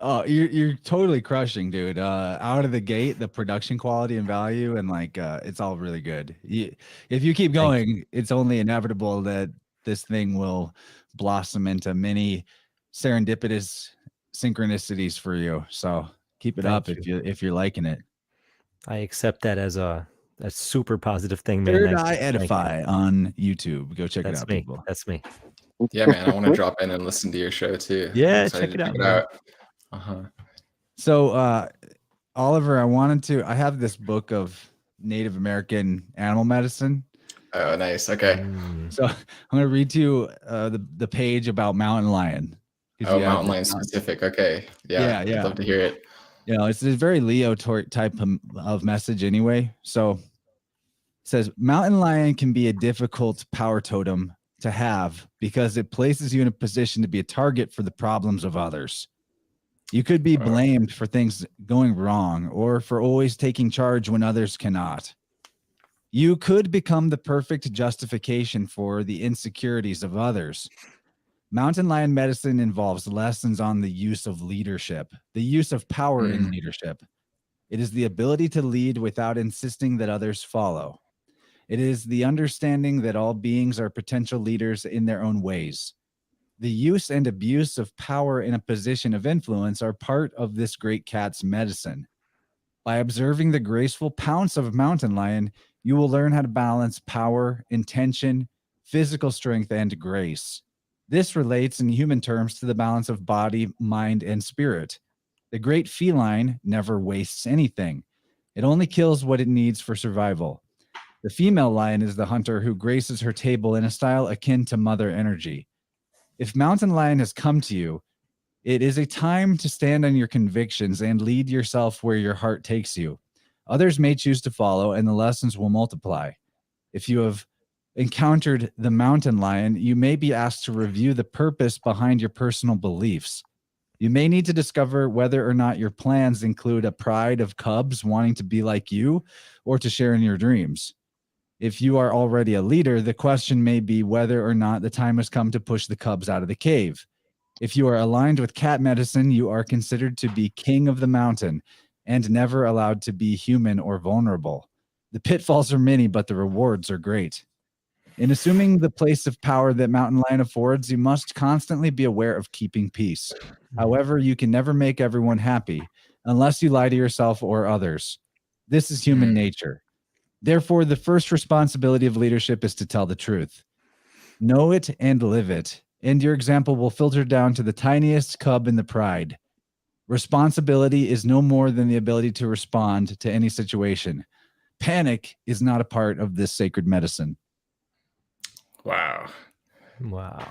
Oh, you're totally crushing, dude. Out of the gate, the production quality and value, and like it's all really good. If you keep Thank going, it's only inevitable that this thing will blossom into many serendipitous synchronicities for you. So keep it Thank up if you're liking it. I accept that as a super positive thing, man. Third Thank Eye you. Thank you. Edify on YouTube. Go check it That's out, me. people. That's me. Yeah, man, I want to drop in and listen to your show too. I'm Yeah, excited check to it out, check man. Uh-huh. So Oliver, I have this book of Native American animal medicine. Oh, nice. Okay. So I'm going to read to you the page about mountain lion. Oh, mountain lion specific. Okay. Yeah. Yeah. I'd love to hear it. It's a very Leo type of message anyway. So it says mountain lion can be a difficult power totem to have because it places you in a position to be a target for the problems of others. You could be blamed for things going wrong or for always taking charge when others cannot. You could become the perfect justification for the insecurities of others. Mountain lion medicine involves lessons on the use of leadership, the use of power in leadership. It is the ability to lead without insisting that others follow. It is the understanding that all beings are potential leaders in their own ways. The use and abuse of power in a position of influence are part of this great cat's medicine. By observing the graceful pounce of a mountain lion, you will learn how to balance power, intention, physical strength, and grace. This relates in human terms to the balance of body, mind, and spirit. The great feline never wastes anything. It only kills what it needs for survival. The female lion is the hunter who graces her table in a style akin to mother energy. If mountain lion has come to you, it is a time to stand on your convictions and lead yourself where your heart takes you. Others may choose to follow, and the lessons will multiply. If you have encountered the mountain lion, you may be asked to review the purpose behind your personal beliefs. You may need to discover whether or not your plans include a pride of cubs wanting to be like you or to share in your dreams. If you are already a leader, the question may be whether or not the time has come to push the cubs out of the cave. If you are aligned with cat medicine, you are considered to be king of the mountain and never allowed to be human or vulnerable. The pitfalls are many, but the rewards are great. In assuming the place of power that mountain lion affords, you must constantly be aware of keeping peace. However, you can never make everyone happy unless you lie to yourself or others. This is human nature. Therefore, the first responsibility of leadership is to tell the truth. Know it and live it, and your example will filter down to the tiniest cub in the pride. Responsibility is no more than the ability to respond to any situation. Panic is not a part of this sacred medicine. Wow. Right.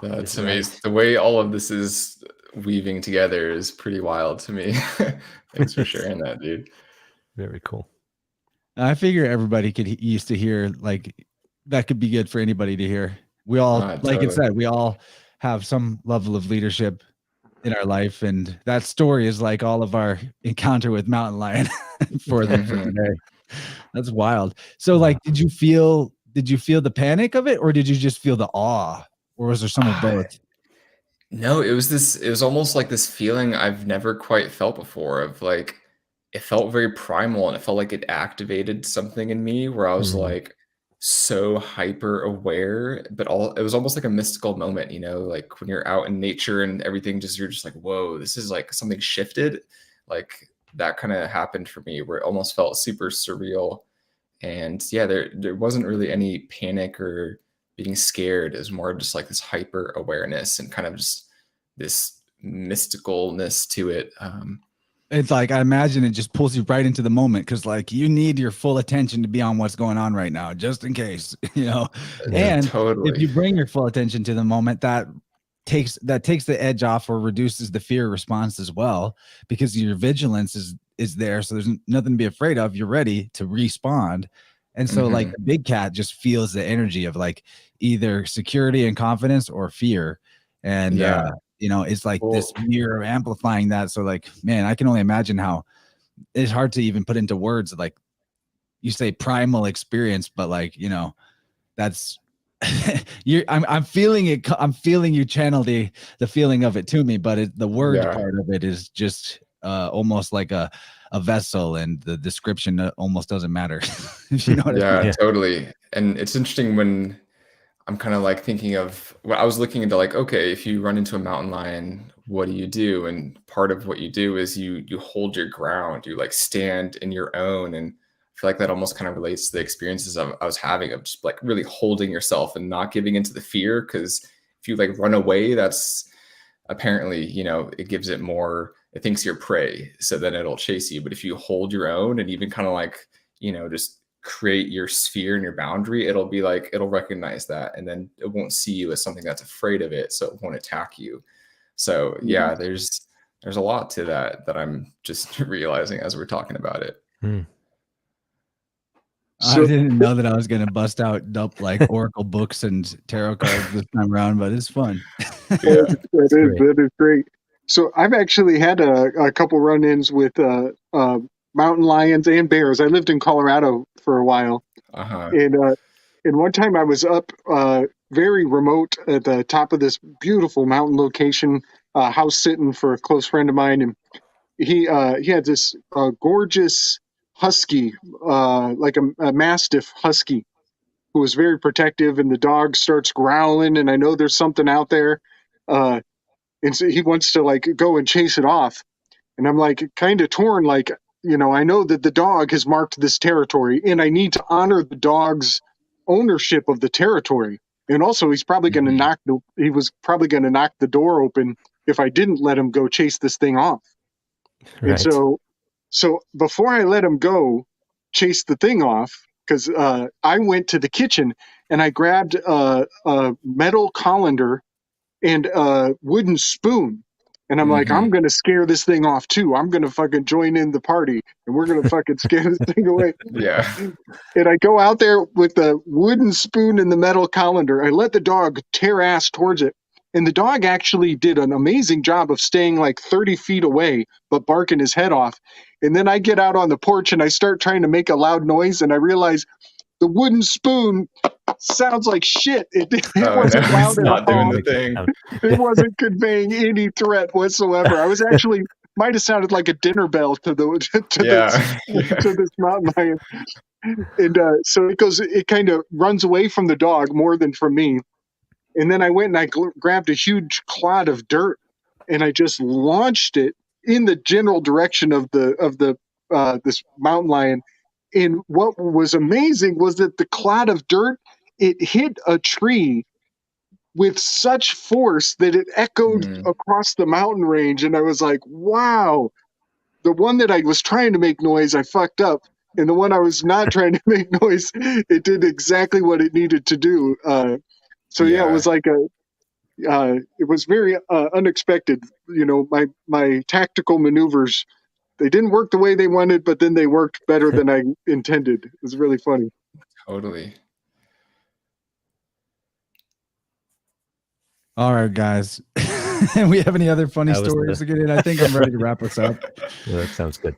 That's amazing. The way all of this is weaving together is pretty wild to me. Thanks for sharing that, dude. Very cool. I figure everybody could used to hear, like, that could be good for anybody to hear. We all, like it said, we all have some level of leadership in our life, and that story is like all of our encounter with mountain lion for the day. That's wild. So, like, did you feel the panic of it, or did you just feel the awe, or was there some of both? No, it was almost like this feeling I've never quite felt before of like, it felt very primal and it felt like it activated something in me where I was like so hyper aware, but it was almost like a mystical moment, like when you're out in nature and everything, you're just like, whoa, this is like something shifted. Like that kind of happened for me, where it almost felt super surreal. And yeah, there wasn't really any panic or being scared. It was more just like this hyper awareness and kind of just this mysticalness to it. It's like, I imagine it just pulls you right into the moment, because like you need your full attention to be on what's going on right now, just in case, you know. And Totally. if you bring your full attention to the moment, that takes the edge off or reduces the fear response as well, because your vigilance is there, so there's nothing to be afraid of. You're ready to respond. And so like the big cat just feels the energy of like either security and confidence or fear. And you know, it's like this mirror amplifying that. So like, man, I can only imagine how it's hard to even put into words. Like you say primal experience, but like, you know, that's I'm feeling it. I'm feeling you channel the feeling of it to me, but the word part of it is just almost like a vessel, and the description almost doesn't matter. You know what I mean? Totally. And it's interesting when I'm kind of like thinking of what I was looking into, like, okay, if you run into a mountain lion, what do you do? And part of what you do is you hold your ground, you like stand in your own. And I feel like that almost kind of relates to the experiences I was having of just like really holding yourself and not giving into the fear. Because if you like run away, that's apparently, you know, it gives it more, it thinks you're prey, so then it'll chase you. But if you hold your own and even kind of like, you know, just create your sphere and your boundary, it'll be like, it'll recognize that, and then it won't see you as something that's afraid of it, so it won't attack you. So yeah, there's a lot to that I'm just realizing as we're talking about it. I didn't know that I was going to bust out like Oracle books and tarot cards this time around, but it's fun. That is great. So I've actually had a couple run-ins with mountain lions and bears. I lived in Colorado for a while, and one time I was up very remote at the top of this beautiful mountain location, house sitting for a close friend of mine, and he had this gorgeous husky, like a mastiff husky, who was very protective, and the dog starts growling, and I know there's something out there, and so he wants to like go and chase it off, and I'm like kind of torn, like, you know, I know that the dog has marked this territory, and I need to honor the dog's ownership of the territory, and also he's probably going to he was probably going to knock the door open if I didn't let him go chase this thing off. Right. And so before I let him go chase the thing off, because I went to the kitchen and I grabbed a metal colander and a wooden spoon. And I'm like, I'm going to scare this thing off too. I'm going to fucking join in the party, and we're going to fucking scare this thing away. And I go out there with the wooden spoon and the metal colander. I let the dog tear ass towards it. And the dog actually did an amazing job of staying like 30 feet away, but barking his head off. And then I get out on the porch and I start trying to make a loud noise, and I realize the wooden spoon sounds like shit. It wasn't loud at all. Doing the thing. It wasn't conveying any threat whatsoever. I was actually might have sounded like a dinner bell to this mountain lion. And so it kind of runs away from the dog more than from me. And then I went and I grabbed a huge clod of dirt, and I just launched it in the general direction of this mountain lion. And what was amazing was that the clod of dirt, it hit a tree with such force that it echoed across the mountain range. And I was like, wow, the one that I was trying to make noise, I fucked up. And the one I was not trying to make noise, it did exactly what it needed to do. So yeah, it was like it was very unexpected. You know, my tactical maneuvers, they didn't work the way they wanted, but then they worked better than I intended. It was really funny. Totally. All right, guys. We have any other funny stories to get in? I think I'm ready to wrap us up. Yeah, that sounds good.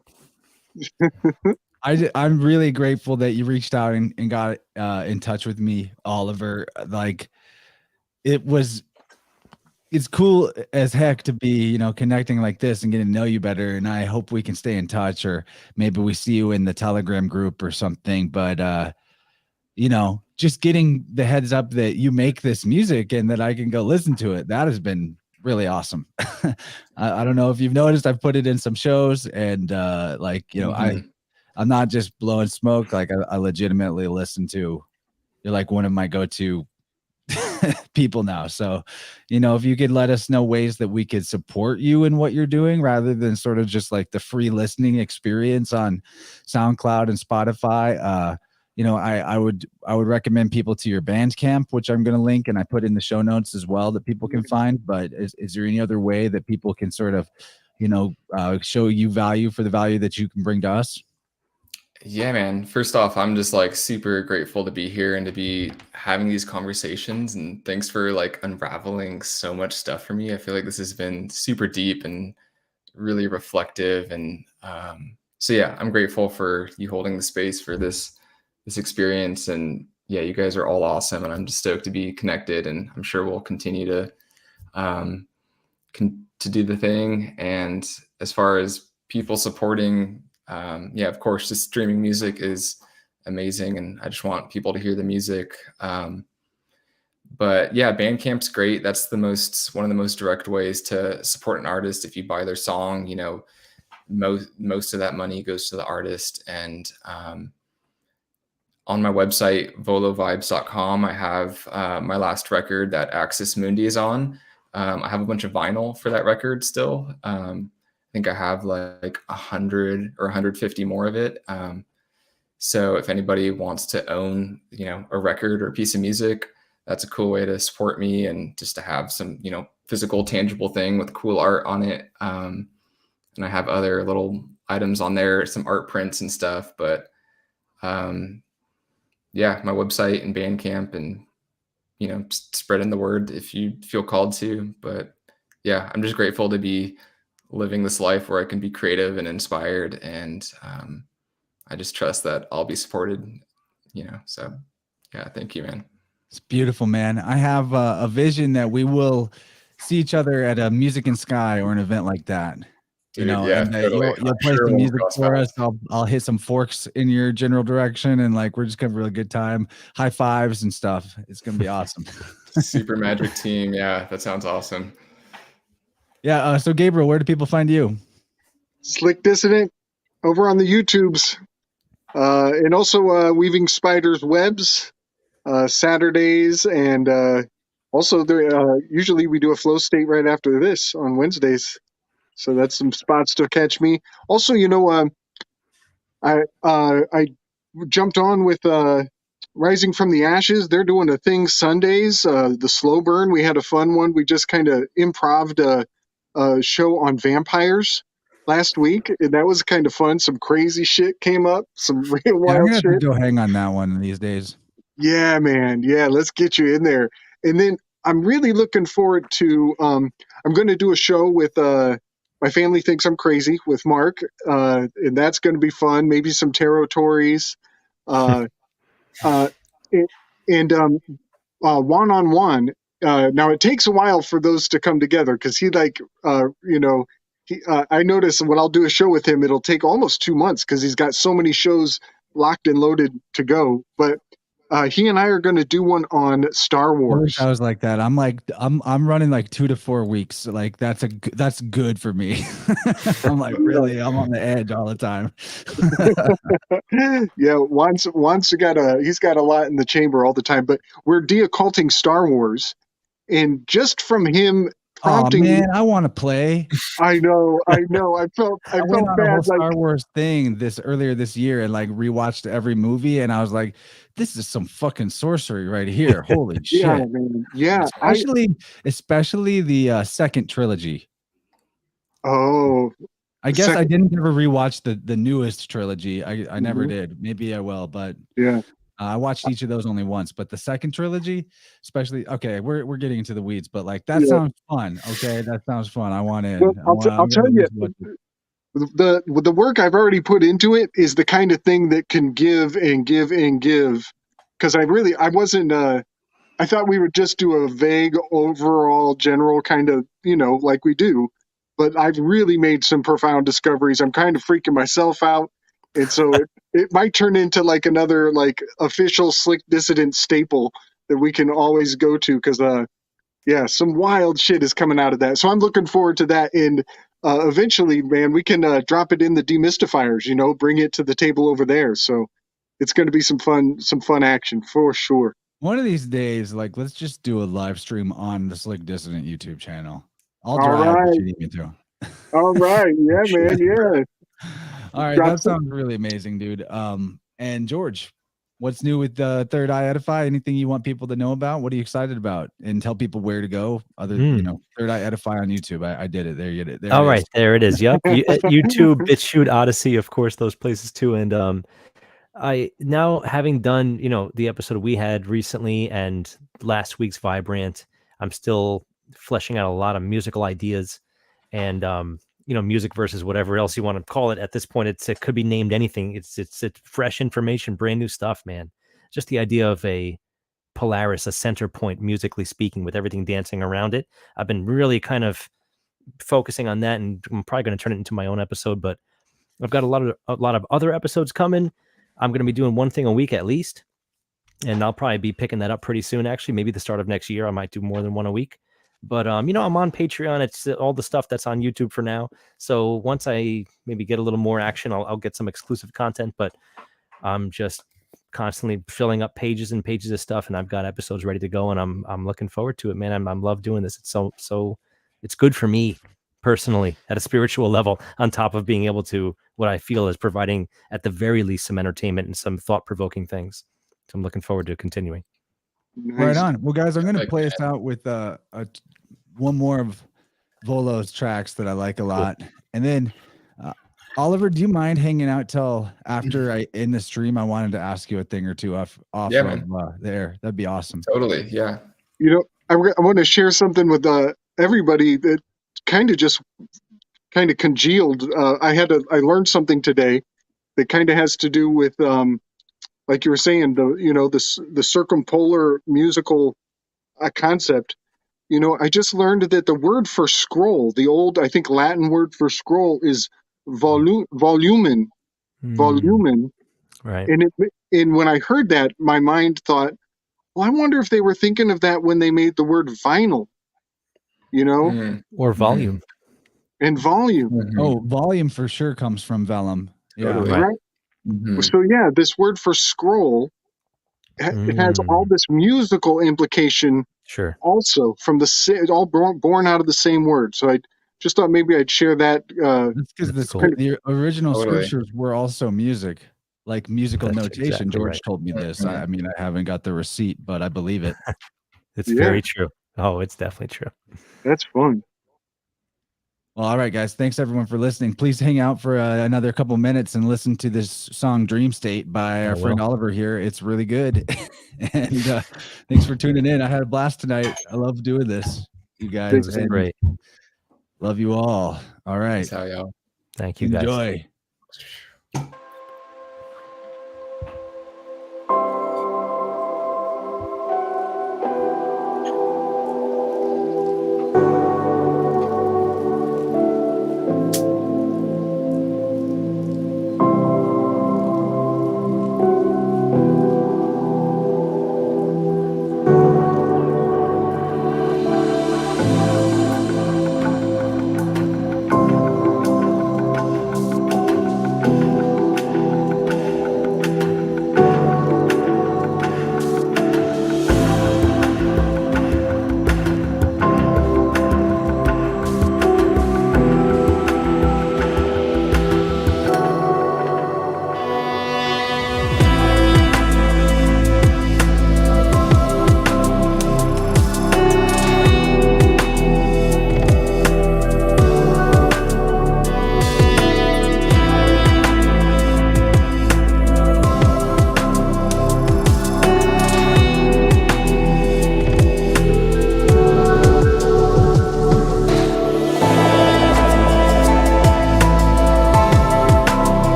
I'm really grateful that you reached out and got in touch with me, Oliver. Like, it's cool as heck to be, you know, connecting like this and getting to know you better. And I hope we can stay in touch, or maybe we see you in the Telegram group or something. But, you know, just getting the heads up that you make this music and that I can go listen to it, that has been really awesome. I don't know if you've noticed, I've put it in some shows, and like, you know, I'm not just blowing smoke. Like I legitimately listen to, you're like one of my go-to people now. So, you know, if you could let us know ways that we could support you in what you're doing, rather than sort of just like the free listening experience on SoundCloud and Spotify, you know, I would recommend people to your Bandcamp, which I'm going to link, and I put in the show notes as well, that people can find. But is there any other way that people can sort of, you know, show you value for the value that you can bring to us? Yeah, man. First off, I'm just like super grateful to be here and to be having these conversations. And thanks for like unraveling so much stuff for me. I feel like this has been super deep and really reflective. And so yeah, I'm grateful for you holding the space for this experience. And yeah, you guys are all awesome, and I'm just stoked to be connected. And I'm sure we'll continue to do the thing. And as far as people supporting, yeah, of course, just streaming music is amazing, and I just want people to hear the music. But yeah, Bandcamp's great. That's one of the most direct ways to support an artist. If you buy their song, you know, most of that money goes to the artist. And on my website, volovibes.com, I have my last record that Axis Mundi is on. I have a bunch of vinyl for that record still. I think I have like 100 or 150 more of it. So if anybody wants to own, you know, a record or a piece of music, that's a cool way to support me, and just to have some, you know, physical, tangible thing with cool art on it. And I have other little items on there, some art prints and stuff. But yeah, my website and Bandcamp, and, you know, spreading the word if you feel called to. But yeah, I'm just grateful to be living this life where I can be creative and inspired. And I just trust that I'll be supported, you know. So yeah, thank you, man. It's beautiful, man. I have a vision that we will see each other at a Music in Sky or an event like that. Dude, You know, yeah, and totally. you'll play sure some we'll music cross for paths. us. I'll hit some forks in your general direction, and like we're just gonna have a really good time. High fives and stuff. It's gonna be awesome. Super magic team. Yeah, that sounds awesome. Yeah. So Gabriel, where do people find you? Slick Dissident over on the YouTubes, and also Weaving Spiders Webs Saturdays, and also there. Usually we do a flow state right after this on Wednesdays, so that's some spots to catch me. Also, you know, I jumped on with Rising from the Ashes. They're doing a thing Sundays, the slow burn. We had a fun one. We just kind of improv'd a show on vampires last week, and that was kind of fun. Some crazy shit came up, some real Yeah, I'm wild gonna have to shit. go hang on that one these days. Yeah, man. Yeah, let's get you in there. And then I'm really looking forward to I'm going to do a show with My Family Thinks I'm Crazy with Mark, and that's going to be fun. Maybe some tarot tories, uh, uh, and one-on-one. Now it takes a while for those to come together, because he like you know, I notice when I'll do a show with him, it'll take almost 2 months because he's got so many shows locked and loaded to go. But he and I are going to do one on Star I Wars. wish I was like that. I'm running like 2 to 4 weeks. Like that's good for me. I'm like, really, I'm on the edge all the time. Yeah, once he's got a lot in the chamber all the time. But we're deocculting Star Wars, and just from him Oh prompting man, I want to play. I know. I felt I went on a bad. whole Like, Star Wars thing earlier this year, and like rewatched every movie, and I was like, this is some fucking sorcery right here. Holy yeah, shit. man. Yeah. Especially the second trilogy. I guess I second- didn't ever rewatch the newest trilogy. I never Mhm. did. Maybe I will, but Yeah. I watched each of those only once. But the second trilogy, especially, okay, we're getting into the weeds, but like that Yeah. sounds fun. Okay, that sounds fun. I want in. Well, I'll I'm tell gonna you, just watch it. the work I've already put into it is the kind of thing that can give and give and give. Because I wasn't. I thought we would just do a vague, overall, general kind of, you know, like we do. But I've really made some profound discoveries. I'm kind of freaking myself out, and so it might turn into like another like official Slick Dissident staple that we can always go to. Because Yeah, some wild shit is coming out of that. So I'm looking forward to that. And eventually, man, we can drop it in the demystifiers, bring it to the table over there. So it's going to be some fun action for sure. One of these days, like, let's just do a live stream on the Slick Dissident YouTube channel. I'll All drive if right. you need me to. All right. Yeah, man. Yeah. All right, that sounds really amazing, dude. And George, what's new with Third Eye Edify? Anything you want people to know about? What are you excited about? And tell people where to go. Other, Third Eye Edify on YouTube. I did it. There you get it. There All it right, is. there it is. Yep, YouTube, BitChute, Odyssey, of course, those places too. And I now, having done the episode we had recently and last week's Vibrant, I'm still fleshing out a lot of musical ideas, and music versus whatever else you want to call it. At this point, it could be named anything. It's fresh information, brand new stuff, man. Just the idea of a Polaris, a center point, musically speaking, with everything dancing around it. I've been really kind of focusing on that, and I'm probably going to turn it into my own episode. But I've got a lot of other episodes coming. I'm going to be doing one thing a week at least, and I'll probably be picking that up pretty soon. Actually, maybe the start of next year, I might do more than one a week. But I'm on Patreon. It's all the stuff that's on YouTube for now. So once I maybe get a little more action, I'll get some exclusive content. But I'm just constantly filling up pages and pages of stuff, and I've got episodes ready to go, and I'm looking forward to it, man. I'm love doing this. It's so it's good for me personally at a spiritual level, on top of being able to, what I feel is providing at the very least some entertainment and some thought-provoking things. So I'm looking forward to continuing. Nice. Right on. Well, guys, I'm going to play us out with one more of Volo's tracks that I like a lot. And then, Oliver, do you mind hanging out till after I end the stream? I wanted to ask you a thing or two off there. That'd be awesome. Totally. Yeah. I want to share something with everybody that kind of congealed. I learned something today that kind of has to do with, like you were saying, the circumpolar musical concept. I just learned that the word for scroll, the old, I think, Latin word for scroll is volumen. Right. And when I heard that, my mind thought, well, I wonder if they were thinking of that when they made the word vinyl, or volume. And volume. Mm-hmm. Oh, volume for sure comes from vellum. Yeah. Totally. Right. Mm-hmm. So yeah, this word for scroll, it has all this musical implication. Sure. Also from all born out of the same word. So I just thought maybe I'd share that. That's because the original scriptures were also music, like musical notation. Exactly George right. told me this. Mm-hmm. I mean, I haven't got the receipt, but I believe it. It's very true. Oh, it's definitely true. That's fun. Well, all right, guys. Thanks everyone for listening. Please hang out for another couple minutes and listen to this song "Dream State" by our friend Oliver here. It's really good. And thanks for tuning in. I had a blast tonight. I love doing this, you guys. This is great. Love you all. All right. Thank you, guys. Enjoy.